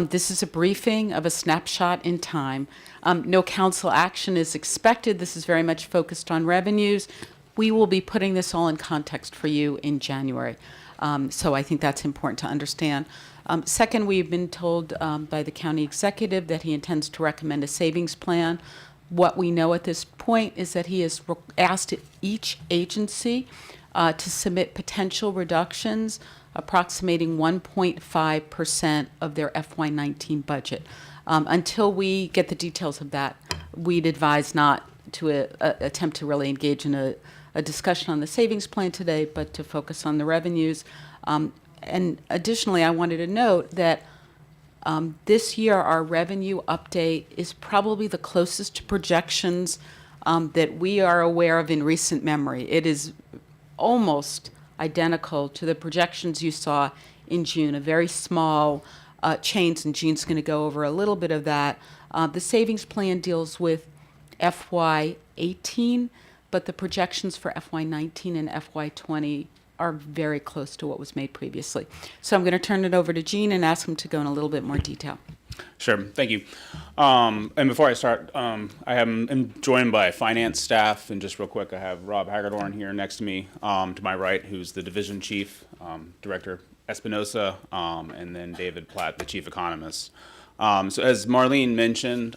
this is a briefing of a snapshot in time. No council action is expected. This is very much focused on revenues. We will be putting this all in context for you in January. So I think that's important to understand. Second, we've been told by the county executive that he intends to recommend a savings plan. What we know at this point is that he has asked each agency to submit potential reductions approximating 1.5% of their FY19 budget. Until we get the details of that, we'd advise not to attempt to really engage in a discussion on the savings plan today, but to focus on the revenues. And additionally, I wanted to note that this year our revenue update is probably the closest to projections that we are aware of in recent memory. It is almost identical to the projections you saw in June, a very small change, and Jean's going to go over a little bit of that. The savings plan deals with FY18, but the projections for FY19 and FY20 are very close to what was made previously. So I'm going to turn it over to Jean and ask him to go in a little bit more detail. Sure, thank you. And before I start, I'm joined by finance staff, and just real quick, I have Rob Hagedorn here next to me, to my right, who's the division chief, Director Espinosa, and then David Platt, the chief economist. So as Marlene mentioned,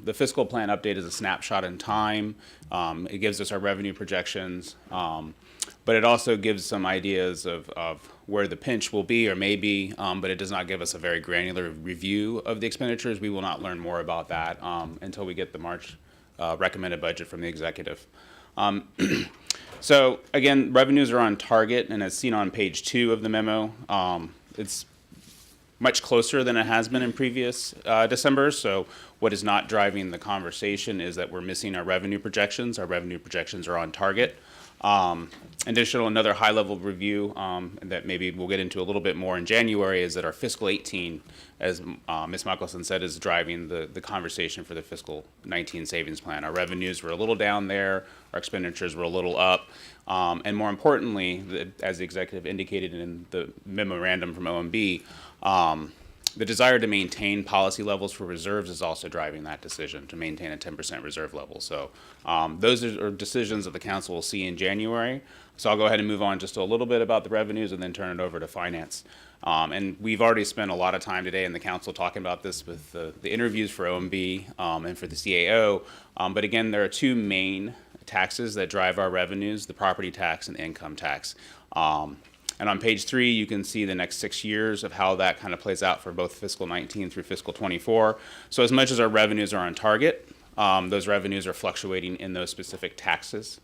the fiscal plan update is a snapshot in time. It gives us our revenue projections, but it also gives some ideas of where the pinch will be or may be, but it does not give us a very granular review of the expenditures. We will not learn more about that until we get the March recommended budget from the executive. So again, revenues are on target, and as seen on page 2 of the memo, it's much closer than it has been in previous December. So what is not driving the conversation is that we're missing our revenue projections. Our revenue projections are on target. Another high-level review that maybe we'll get into a little bit more in January is that our fiscal 18, as Ms. Michelson said, is driving the conversation for the fiscal 19 savings plan. Our revenues were a little down there, our expenditures were a little up, and more importantly, as the executive indicated in the memorandum from OMB, the desire to maintain policy levels for reserves is also driving that decision to maintain a 10% reserve level. So those are decisions that the council will see in January. So I'll go ahead and move on just a little bit about the revenues and then turn it over to finance. And we've already spent a lot of time today in the council talking about this with the interviews for OMB and for the CAO. But again, there are two main taxes that drive our revenues, the property tax and the income tax. And on page 3, you can see the next 6 years of how that kind of plays out for both fiscal 19 through fiscal 24. So as much as our revenues are on target, those revenues are fluctuating in those specific taxes.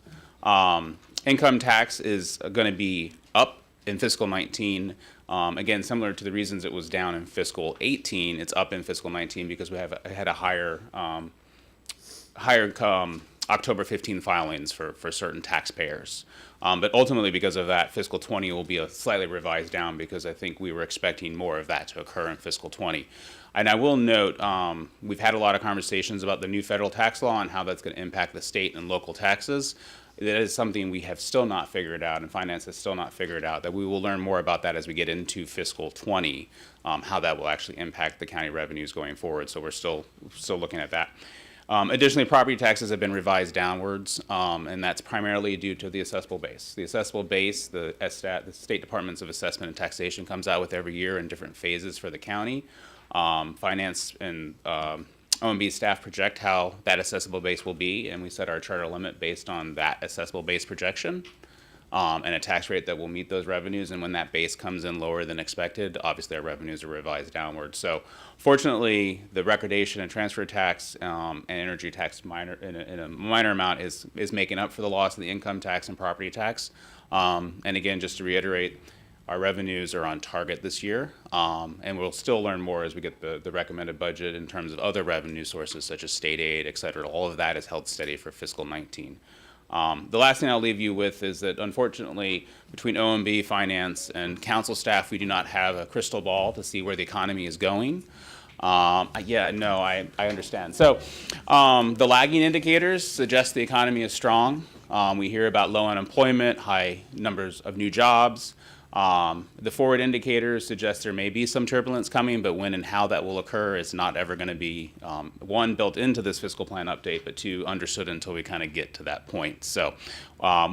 Income tax is going to be up in fiscal 19. Again, similar to the reasons it was down in fiscal 18, it's up in fiscal 19 because we had a higher October 15 filings for certain taxpayers. But ultimately, because of that, fiscal 20 will be slightly revised down because I think we were expecting more of that to occur in fiscal 20. And I will note, we've had a lot of conversations about the new federal tax law and how that's going to impact the state and local taxes. That is something we have still not figured out, and finance has still not figured out, that we will learn more about that as we get into fiscal 20, how that will actually impact the county revenues going forward. So we're still looking at that. Additionally, property taxes have been revised downwards, and that's primarily due to the assessable base. The assessable base, the SSTAT, the State Departments of Assessment and Taxation, comes out with every year in different phases for the county. Finance and OMB staff project how that assessable base will be, and we set our charter limit based on that assessable base projection. and a tax rate that will meet those revenues. And when that base comes in lower than expected, obviously our revenues are revised downward. So fortunately, the recordation and transfer tax and energy tax in a minor amount is making up for the loss of the income tax and property tax. And again, just to reiterate, our revenues are on target this year, and we'll still learn more as we get the recommended budget in terms of other revenue sources such as state aid, et cetera. All of that is held steady for fiscal 19. The last thing I'll leave you with is that unfortunately, between OMB, finance, and council staff, we do not have a crystal ball to see where the economy is going. I understand. So the lagging indicators suggest the economy is strong. We hear about low unemployment, high numbers of new jobs. The forward indicators suggest there may be some turbulence coming, but when and how that will occur is not ever going to be, one, built into this fiscal plan update, but two, understood until we kind of get to that point. So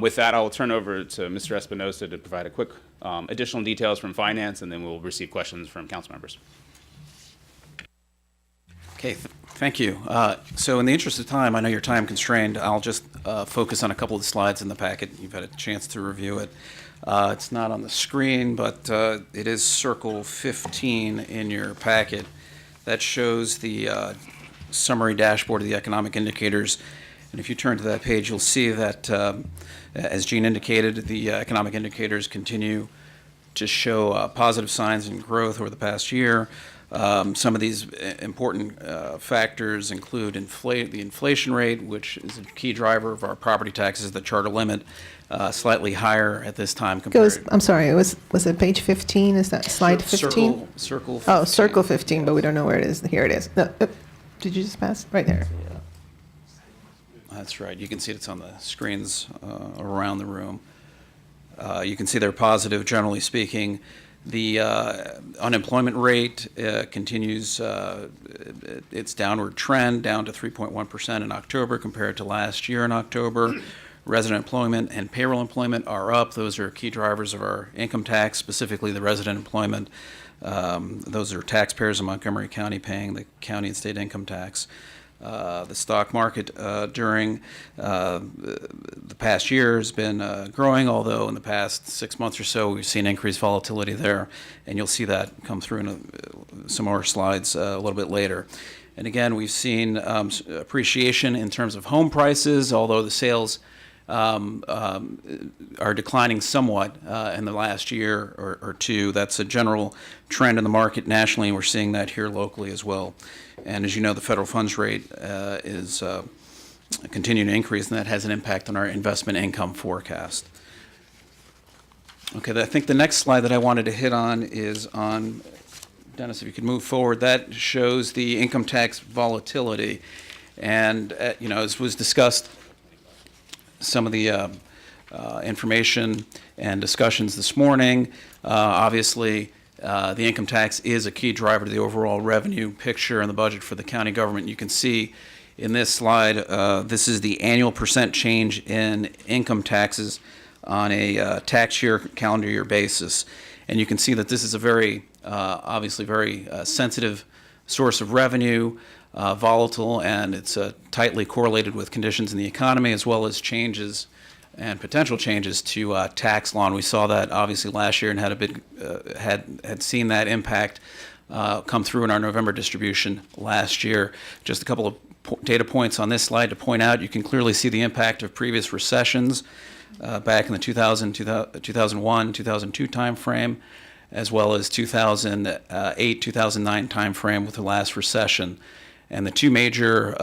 with that, I will turn over to Mr. Espinosa to provide a quick additional details from finance, and then we'll receive questions from council members. Okay, thank you. So in the interest of time, I know you're time constrained. I'll just focus on a couple of the slides in the packet. You've had a chance to review it. It's not on the screen, but it is circle 15 in your packet. That shows the summary dashboard of the economic indicators. And if you turn to that page, you'll see that, as Gene indicated, the economic indicators continue to show positive signs and growth over the past year. Some of these important factors include the inflation rate, which is a key driver of our property taxes, the charter limit, slightly higher at this time compared. I'm sorry, was it page 15? Is that slide 15? Circle 15. Oh, circle 15, but we don't know where it is. Here it is. No, did you just pass? Right there. That's right. You can see it's on the screens around the room. You can see they're positive, generally speaking. The unemployment rate continues its downward trend, down to 3.1% in October compared to last year in October. Resident employment and payroll employment are up. Those are key drivers of our income tax, specifically the resident employment. Those are taxpayers in Montgomery County paying the county and state income tax. The stock market during the past year has been growing, although in the past 6 months or so we've seen increased volatility there, and you'll see that come through in some more slides a little bit later. And again, we've seen appreciation in terms of home prices, although the sales are declining somewhat in the last year or two. That's a general trend in the market nationally, and we're seeing that here locally as well. And as you know, the federal funds rate is continuing to increase, and that has an impact on our investment income forecast. Okay, I think the next slide that I wanted to hit on is on, Dennis, if you could move forward, that shows the income tax volatility. And, as was discussed, some of the information and discussions this morning, obviously, the income tax is a key driver to the overall revenue picture and the budget for the county government. You can see in this slide, this is the annual percent change in income taxes on a tax year, calendar year basis. And you can see that this is a very, obviously very sensitive source of revenue, volatile, and it's tightly correlated with conditions in the economy as well as changes and potential changes to tax law. And we saw that obviously last year and had a big had seen that impact come through in our November distribution last year. Just a couple of data points on this slide to point out. You can clearly see the impact of previous recessions back in the 2001, 2002 timeframe, as well as 2008, 2009 timeframe with the last recession. And the two major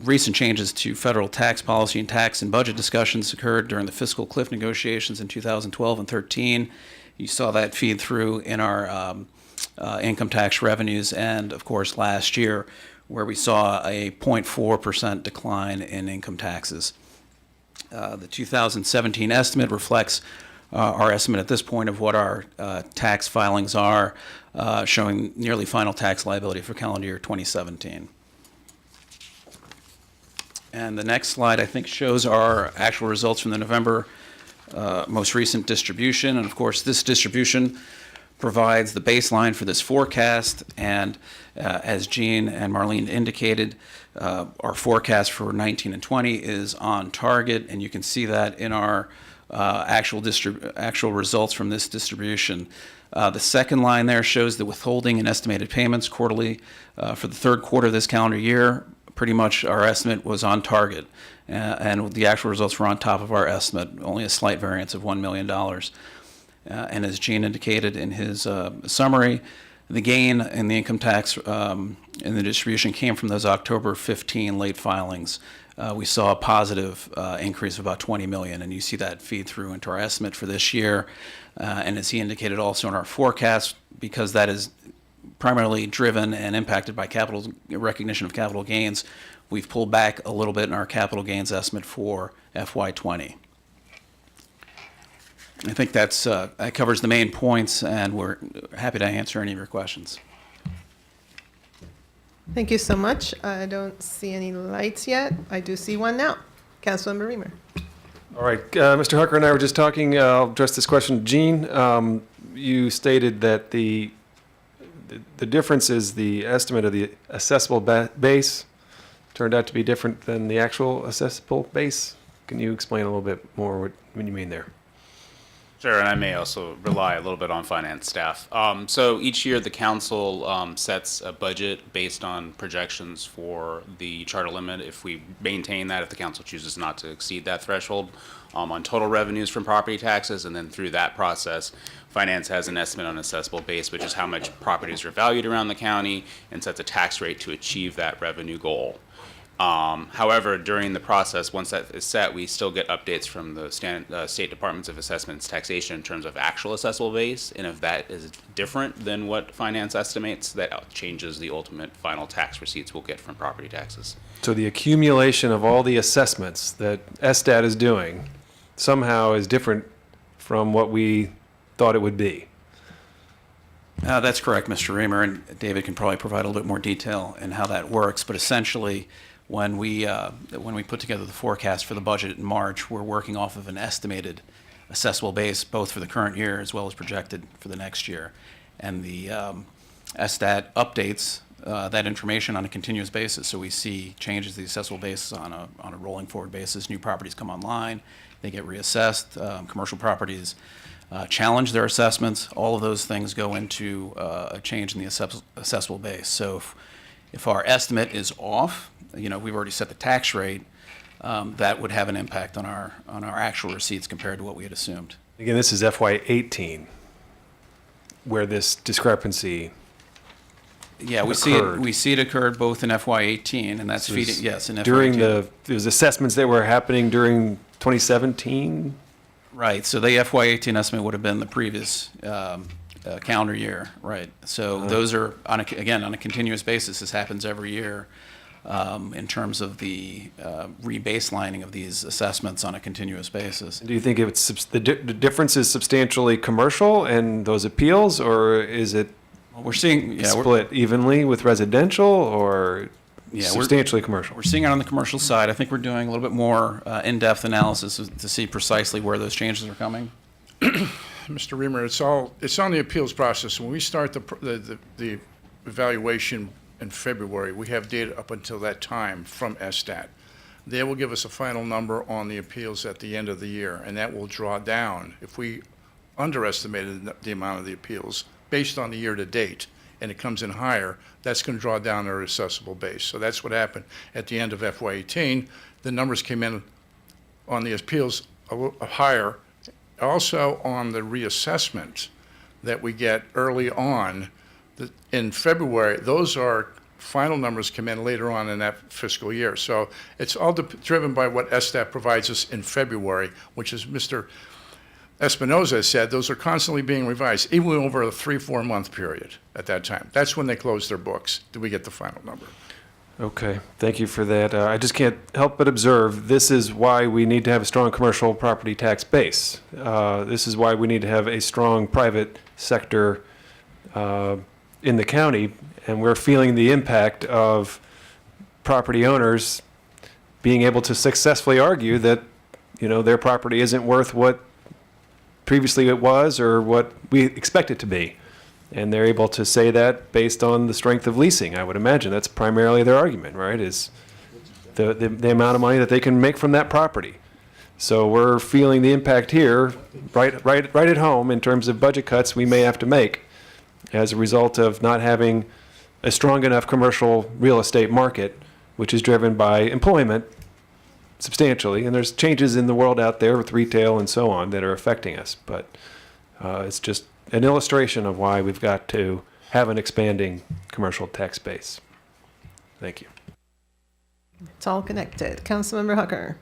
recent changes to federal tax policy and tax and budget discussions occurred during the fiscal cliff negotiations in 2012 and 13. You saw that feed through in our income tax revenues, and of course last year, where we saw a 0.4% decline in income taxes. The 2017 estimate reflects our estimate at this point of what our tax filings are, showing nearly final tax liability for calendar year 2017. And the next slide, I think, shows our actual results from the November most recent distribution. And of course, this distribution provides the baseline for this forecast, and as Jean and Marlene indicated, our forecast for 19 and 20 is on target, and you can see that in our actual results from this distribution. The second line there shows the withholding and estimated payments quarterly for the third quarter of this calendar year. Pretty much our estimate was on target, and the actual results were on top of our estimate, only a slight variance of $1 million. And as Gene indicated in his summary, the gain in the income tax in the distribution came from those October 15 late filings. We saw a positive increase of about $20 million, and you see that feed through into our estimate for this year. And as he indicated also in our forecast, because that is primarily driven and impacted by capital recognition of capital gains, we've pulled back a little bit in our capital gains estimate for FY20. I think that covers the main points, and we're happy to answer any of your questions. Thank you so much. I don't see any lights yet. I do see one now. Councilmember Reamer. All right, Mr. Hucker and I were just talking. I'll address this question to Jean. You stated that the difference is the estimate of the assessable base turned out to be different than the actual assessable base. Can you explain a little bit more what you mean there? Sure, and I may also rely a little bit on finance staff. So each year the council sets a budget based on projections for the charter limit. If we maintain that, if the council chooses not to exceed that threshold, on total revenues from property taxes, and then through that process, finance has an estimate on assessable base, which is how much properties are valued around the county, and sets a tax rate to achieve that revenue goal. However, during the process, once that is set, we still get updates from the state departments of assessments taxation in terms of actual assessable base, and if that is different than what finance estimates, that changes the ultimate final tax receipts we'll get from property taxes. So the accumulation of all the assessments that SDAT is doing somehow is different from what we thought it would be. That's correct, Mr. Reamer, and David can probably provide a little bit more detail in how that works, but essentially, when we put together the forecast for the budget in March, we're working off of an estimated assessable base, both for the current year as well as projected for the next year. And the SDAT updates that information on a continuous basis. So we see changes to the assessable base on a rolling forward basis. New properties come online, they get reassessed. Commercial properties challenge their assessments. All of those things go into a change in the assessable base. So if our estimate is off, we've already set the tax rate, that would have an impact on our actual receipts compared to what we had assumed. Again, this is FY18, where this discrepancy Yeah, we see it occurred both in FY18, and that's feeding, yes, in FY18. During those assessments that were happening during 2017? Right, so the FY18 estimate would have been the previous calendar year, right? So those are, again, on a continuous basis. This happens every year in terms of the rebaselining of these assessments on a continuous basis. Do you think the difference is substantially commercial and those appeals, or is it we're seeing split evenly with residential, or substantially commercial? We're seeing it on the commercial side. I think we're doing a little bit more in-depth analysis to see precisely where those changes are coming. Mr. Reamer, it's on the appeals process. When we start the evaluation in February, we have data up until that time from SDAT. They will give us a final number on the appeals at the end of the year, and that will draw down. If we underestimated the amount of the appeals based on the year to date, and it comes in higher, that's going to draw down our assessable base. So that's what happened at the end of FY18. The numbers came in on the appeals a little higher. Also on the reassessment that we get early on in February, those are final numbers come in later on in that fiscal year. So it's all driven by what SDAT provides us in February, which is Mr. Espinoza said, those are constantly being revised, even over a 3-4 month period at that time. That's when they close their books. Do we get the final number? Okay, thank you for that. I just can't help but observe this is why we need to have a strong commercial property tax base. This is why we need to have a strong private sector in the county, and we're feeling the impact of property owners being able to successfully argue that their property isn't worth what previously it was or what we expect it to be. And they're able to say that based on the strength of leasing, I would imagine. That's primarily their argument, right, is the amount of money that they can make from that property. So we're feeling the impact here, right at home, in terms of budget cuts we may have to make as a result of not having a strong enough commercial real estate market, which is driven by employment substantially. And there's changes in the world out there with retail and so on that are affecting us. But it's just an illustration of why we've got to have an expanding commercial tax base. Thank you. It's all connected. Councilmember Hooker.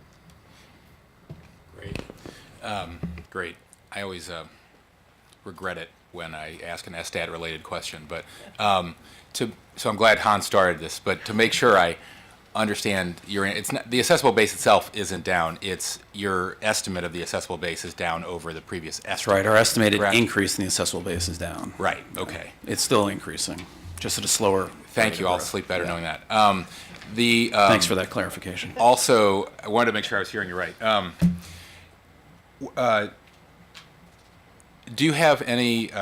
Great. I always regret it when I ask an SDAT-related question, but so I'm glad Hans started this. But to make sure I understand, it's not, the assessable base itself isn't down. It's your estimate of the assessable base is down over the previous estimate. That's right. Our estimated correct? increase in the assessable base is down. Right. Okay. It's still increasing, just at a slower. Thank you. I'll sleep better knowing that. Thanks for that clarification. Also, I wanted to make sure I was hearing you right. Do you have any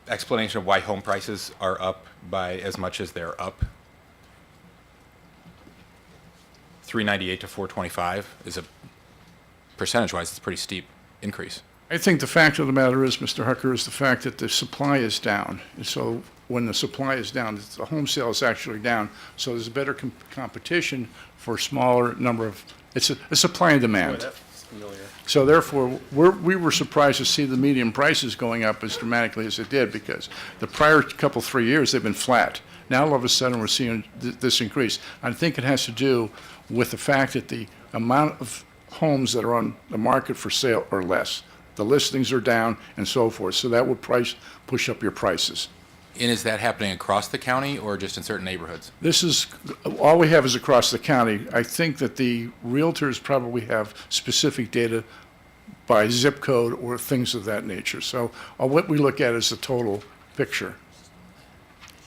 explanation of why home prices are up by as much as they're up? 398 to 425 is a percentage-wise, it's a pretty steep increase. I think the fact of the matter is, Mr. Hooker, is the fact that the supply is down. And so when the supply is down, the home sale is actually down. So there's a better competition for a smaller number of, it's a supply and demand. So therefore, we were surprised to see the median prices going up as dramatically as it did, because the prior couple, 3 years, they've been flat. Now, all of a sudden, we're seeing this increase. I think it has to do with the fact that the amount of homes that are on the market for sale are less. The listings are down and so forth, so that would push up your prices. And is that happening across the county or just in certain neighborhoods? This is, all we have is across the county. I think that the realtors probably have specific data by zip code or things of that nature. So what we look at is the total picture.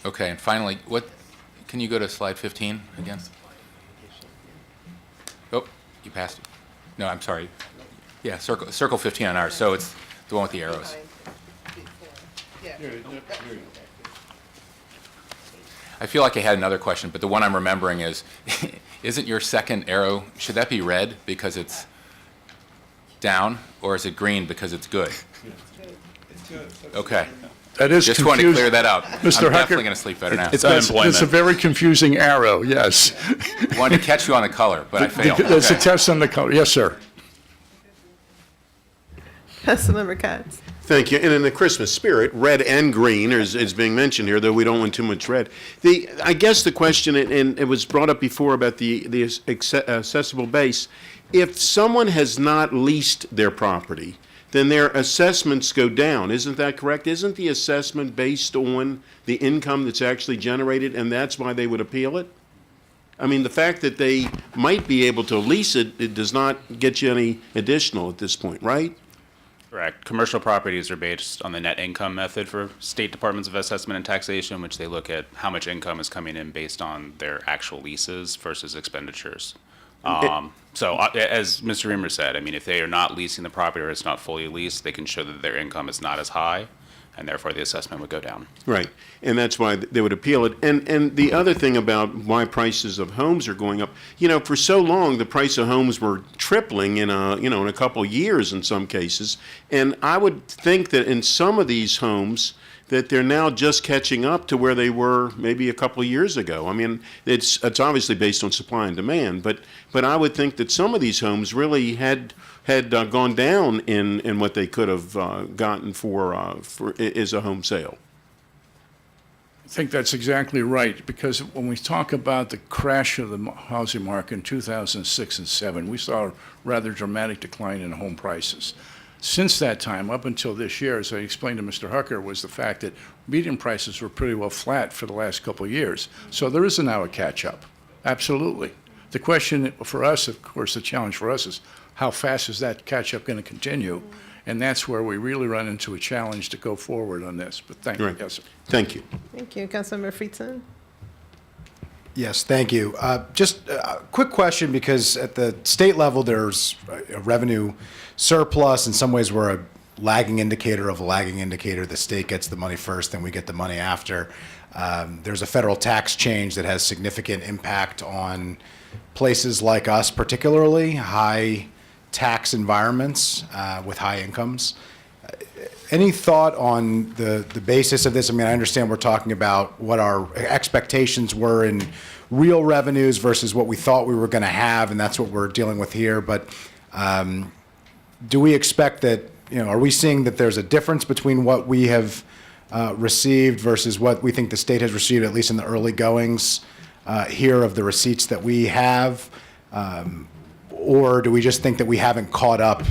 Okay, and finally, can you go to slide 15 again? Oh, you passed it. No, I'm sorry. Yeah, circle 15 on ours, so it's the one with the arrows. I feel like I had another question, but the one I'm remembering is, isn't your second arrow, should that be red because it's down, or is it green because it's good? It's good. Okay. That is just want to clear that up. Mr. I'm Hucker, definitely going to sleep better now. It's unemployment. It's a very confusing arrow, yes. Wanted to catch you on the color, but I failed. It's a Okay. test on the color. Yes, sir. Councilmember Katz. Thank you. And in the Christmas spirit, red and green is being mentioned here, though we don't want too much red. I guess the question, and it was brought up before about the accessible base, if someone has not leased their property, then their assessments go down. Isn't that correct? Isn't the assessment based on the income that's actually generated, and that's why they would appeal it? I mean, the fact that they might be able to lease it, it does not get you any additional at this point, right? Correct. Commercial properties are based on the net income method for state departments of assessment and taxation, which they look at how much income is coming in based on their actual leases versus expenditures. So as Mr. Reamer said, I mean, if they are not leasing the property or it's not fully leased, they can show that their income is not as high, and therefore the assessment would go down. Right, and that's why they would appeal it. And the other thing about why prices of homes are going up, you know, for so long the price of homes were tripling in a couple years in some cases, and I would think that in some of these homes that they're now just catching up to where they were maybe a couple of years ago. I mean, it's obviously based on supply and demand, but I would think that some of these homes really had gone down in what they could have gotten for as a home sale. I think that's exactly right, because when we talk about the crash of the housing market in 2006 and 7, we saw a rather dramatic decline in home prices. Since that time, up until this year, as I explained to Mr. Hooker, was the fact that median prices were pretty well flat for the last couple of years. So there is now a catch-up, absolutely. The question for us, of course, the challenge for us is how fast is that catch-up going to continue? And that's where we really run into a challenge to go forward on this. But thank you. Right. Yes, sir. Thank you. Thank you. Councilmember Friedson. Yes, thank you. Just a quick question, because at the state level, there's a revenue surplus. In some ways, we're lagging indicator of a lagging indicator. The state gets the money first, then we get the money after. There's a federal tax change that has significant impact on places like us, particularly high tax environments with high incomes. Any thought on the basis of this? I mean, I understand we're talking about what our expectations were in real revenues versus what we thought we were going to have, and that's what we're dealing with here. But do we expect that, are we seeing that there's a difference between what we have received versus what we think the state has received, at least in the early goings here of the receipts that we have? Or do we just think that we haven't caught up,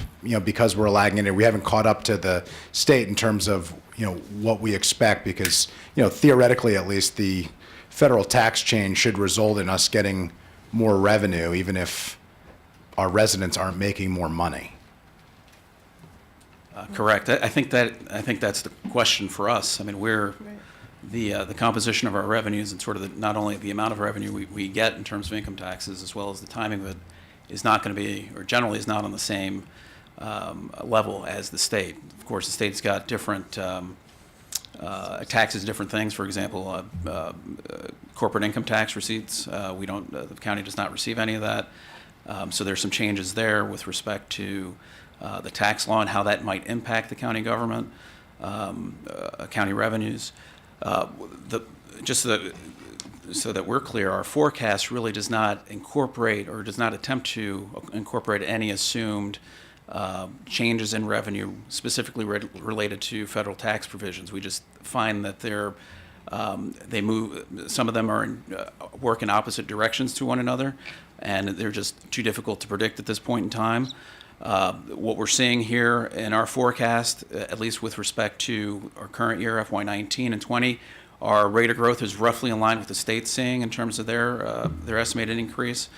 because we're lagging in it, we haven't caught up to the state in terms of, what we expect? Because, theoretically, at least, the federal tax change should result in us getting more revenue, even if our residents aren't making more money. Correct. I think that's the question for us. I mean, we're the composition of our revenues and sort of not only the amount of revenue we get in terms of income taxes, as well as the timing of it, is not going to be, or generally is not on the same level as the state. Of course, the state's got different taxes, different things. For example, corporate income tax receipts. The county does not receive any of that. So there's some changes there with respect to the tax law and how that might impact the county government, county revenues. So that we're clear, our forecast really does not incorporate or does not attempt to incorporate any assumed changes in revenue specifically related to federal tax provisions. We just find that they move. Some of them are work in opposite directions to one another, and they're just too difficult to predict at this point in time. What we're seeing here in our forecast, at least with respect to our current year, FY19 and 20, our rate of growth is roughly in line with the state's seeing in terms of their estimated increase.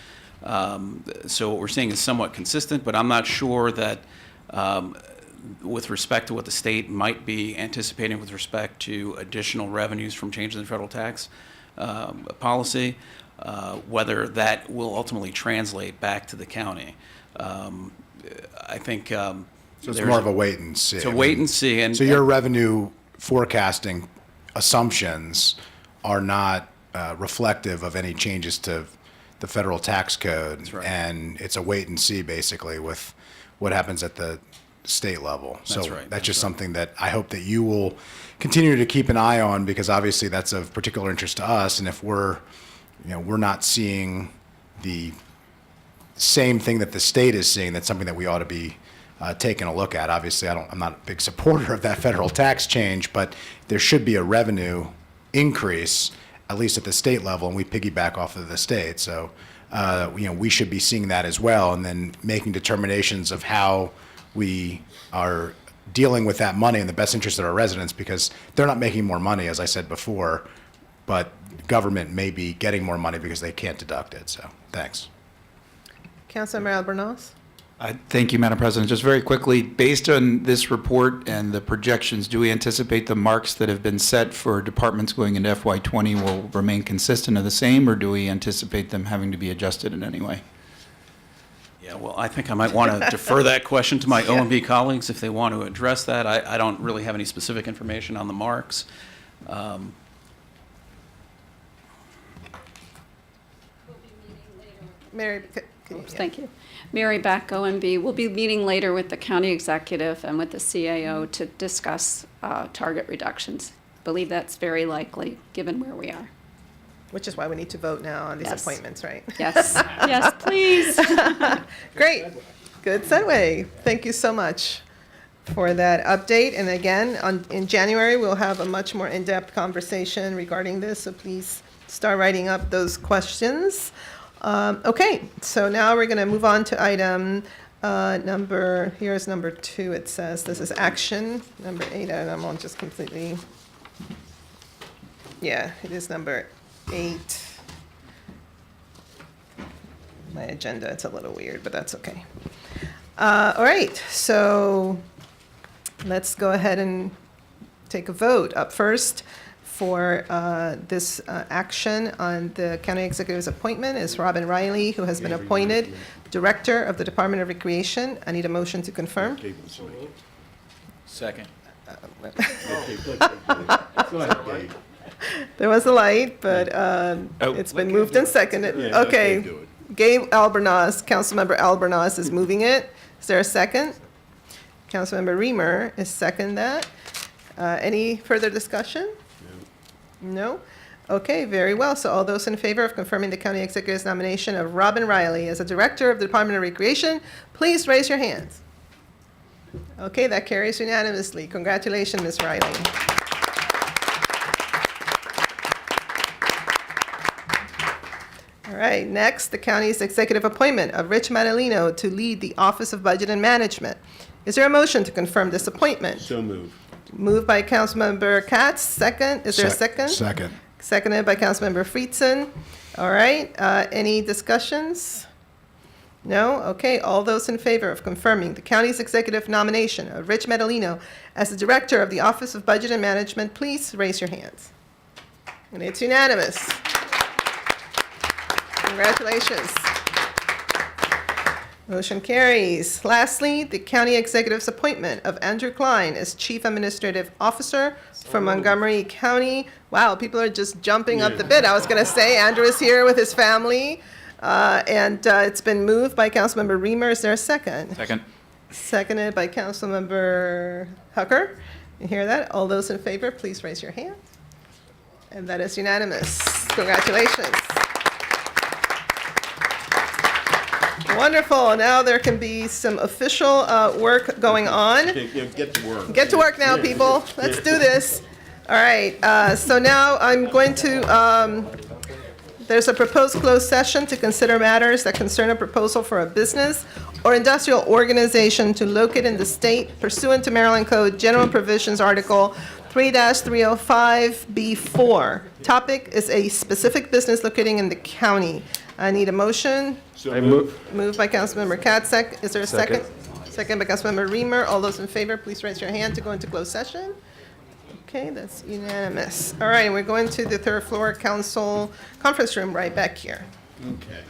So what we're seeing is somewhat consistent, but I'm not sure that with respect to what the state might be anticipating with respect to additional revenues from changes in federal tax policy, whether that will ultimately translate back to the county. I think so. It's more of a wait and see. It's a wait and see. And so your revenue forecasting assumptions are not reflective of any changes to the federal tax code. That's right. And it's a wait and see basically with what happens at the state level. So That's right. that's just something that I hope that you will continue to keep an eye on, because obviously that's of particular interest to us. And if we're not seeing the same thing that the state is seeing, that's something that we ought to be taking a look at. Obviously, I'm not a big supporter of that federal tax change, but there should be a revenue increase, at least at the state level, and we piggyback off of the state. So, we should be seeing that as well, and then making determinations of how we are dealing with that money in the best interest of our residents, because they're not making more money, as I said before, but government may be getting more money because they can't deduct it. So, thanks. Councilmember Albornoz? Thank you, Madam President. Just very quickly, based on this report and the projections, do we anticipate the marks that have been set for departments going into FY20 will remain consistent or the same, or do we anticipate them having to be adjusted in any way? Yeah, well, I think I might want to defer that question to my OMB colleagues if they want to address that. I don't really have any specific information on the marks. Mary, Thank you. Mary Back, OMB. We'll be meeting later with the county executive and with the CAO to discuss target reductions. Believe that's very likely, given where we are. Which is why we need to vote now on these Yes. appointments, right? Yes, yes, please. Great. Good segue. Thank you so much for that update. And again, in January, we'll have a much more in-depth conversation regarding this, so please start writing up those questions. Okay, so now we're going to move on to item here's number 2, it says. This is action. Number 8, and I'm on just completely, yeah, it is number 8. My agenda, it's a little weird, but that's okay. All right, so let's go ahead and take a vote. Up first for this action on the county executive's appointment is Robin Riley, who has been appointed Director of the Department of Recreation. I need a motion to confirm. Second. There was a light, but it's been moved and seconded. Okay. Gabe Albornoz, Councilmember Albornoz is moving it. Is there a second? Councilmember Reamer is second that. Any further discussion? No? Okay, very well. So all those in favor of confirming the county executive's nomination of Robin Riley as a director of the Department of Recreation, please raise your hands. Okay, that carries unanimously. Congratulations, Ms. Riley. All right, next, the county's executive appointment of Rich Madalino to lead the Office of Budget and Management. Is there a motion to confirm this appointment? So moved. Moved by Councilmember Katz, second. Is there a second? Second. Seconded by Councilmember Friedson. All right, any discussions? No? Okay, all those in favor of confirming the county's executive nomination of Rich Madalino as the Director of the Office of Budget and Management, please raise your hands. And it's unanimous. Congratulations. Motion carries. Lastly, the county executive's appointment of Andrew Klein as Chief Administrative Officer for Montgomery County. Wow, people are just jumping up the bid. I was going to say, Andrew is here with his family, and it's been moved by Councilmember Reamer. Is there a second? Second. Seconded by Councilmember Hucker. You hear that? All those in favor, please raise your hand. And that is unanimous. Congratulations. Wonderful. Now there can be some official work going on. Get to work. Get to work now, people. Let's do this. All right. So now I'm going to, there's a proposed closed session to consider matters that concern a proposal for a business or industrial organization to locate in the state pursuant to Maryland Code General Provisions Article 3-305B4. Topic is a specific business locating in the county. I need a motion. So moved. Moved by Councilmember Katzek. Is there a second? Second. Second by Councilmember Reamer. All those in favor, please raise your hand to go into closed session. Okay, that's unanimous. All right, we're going to the third floor council conference room right back here. Okay.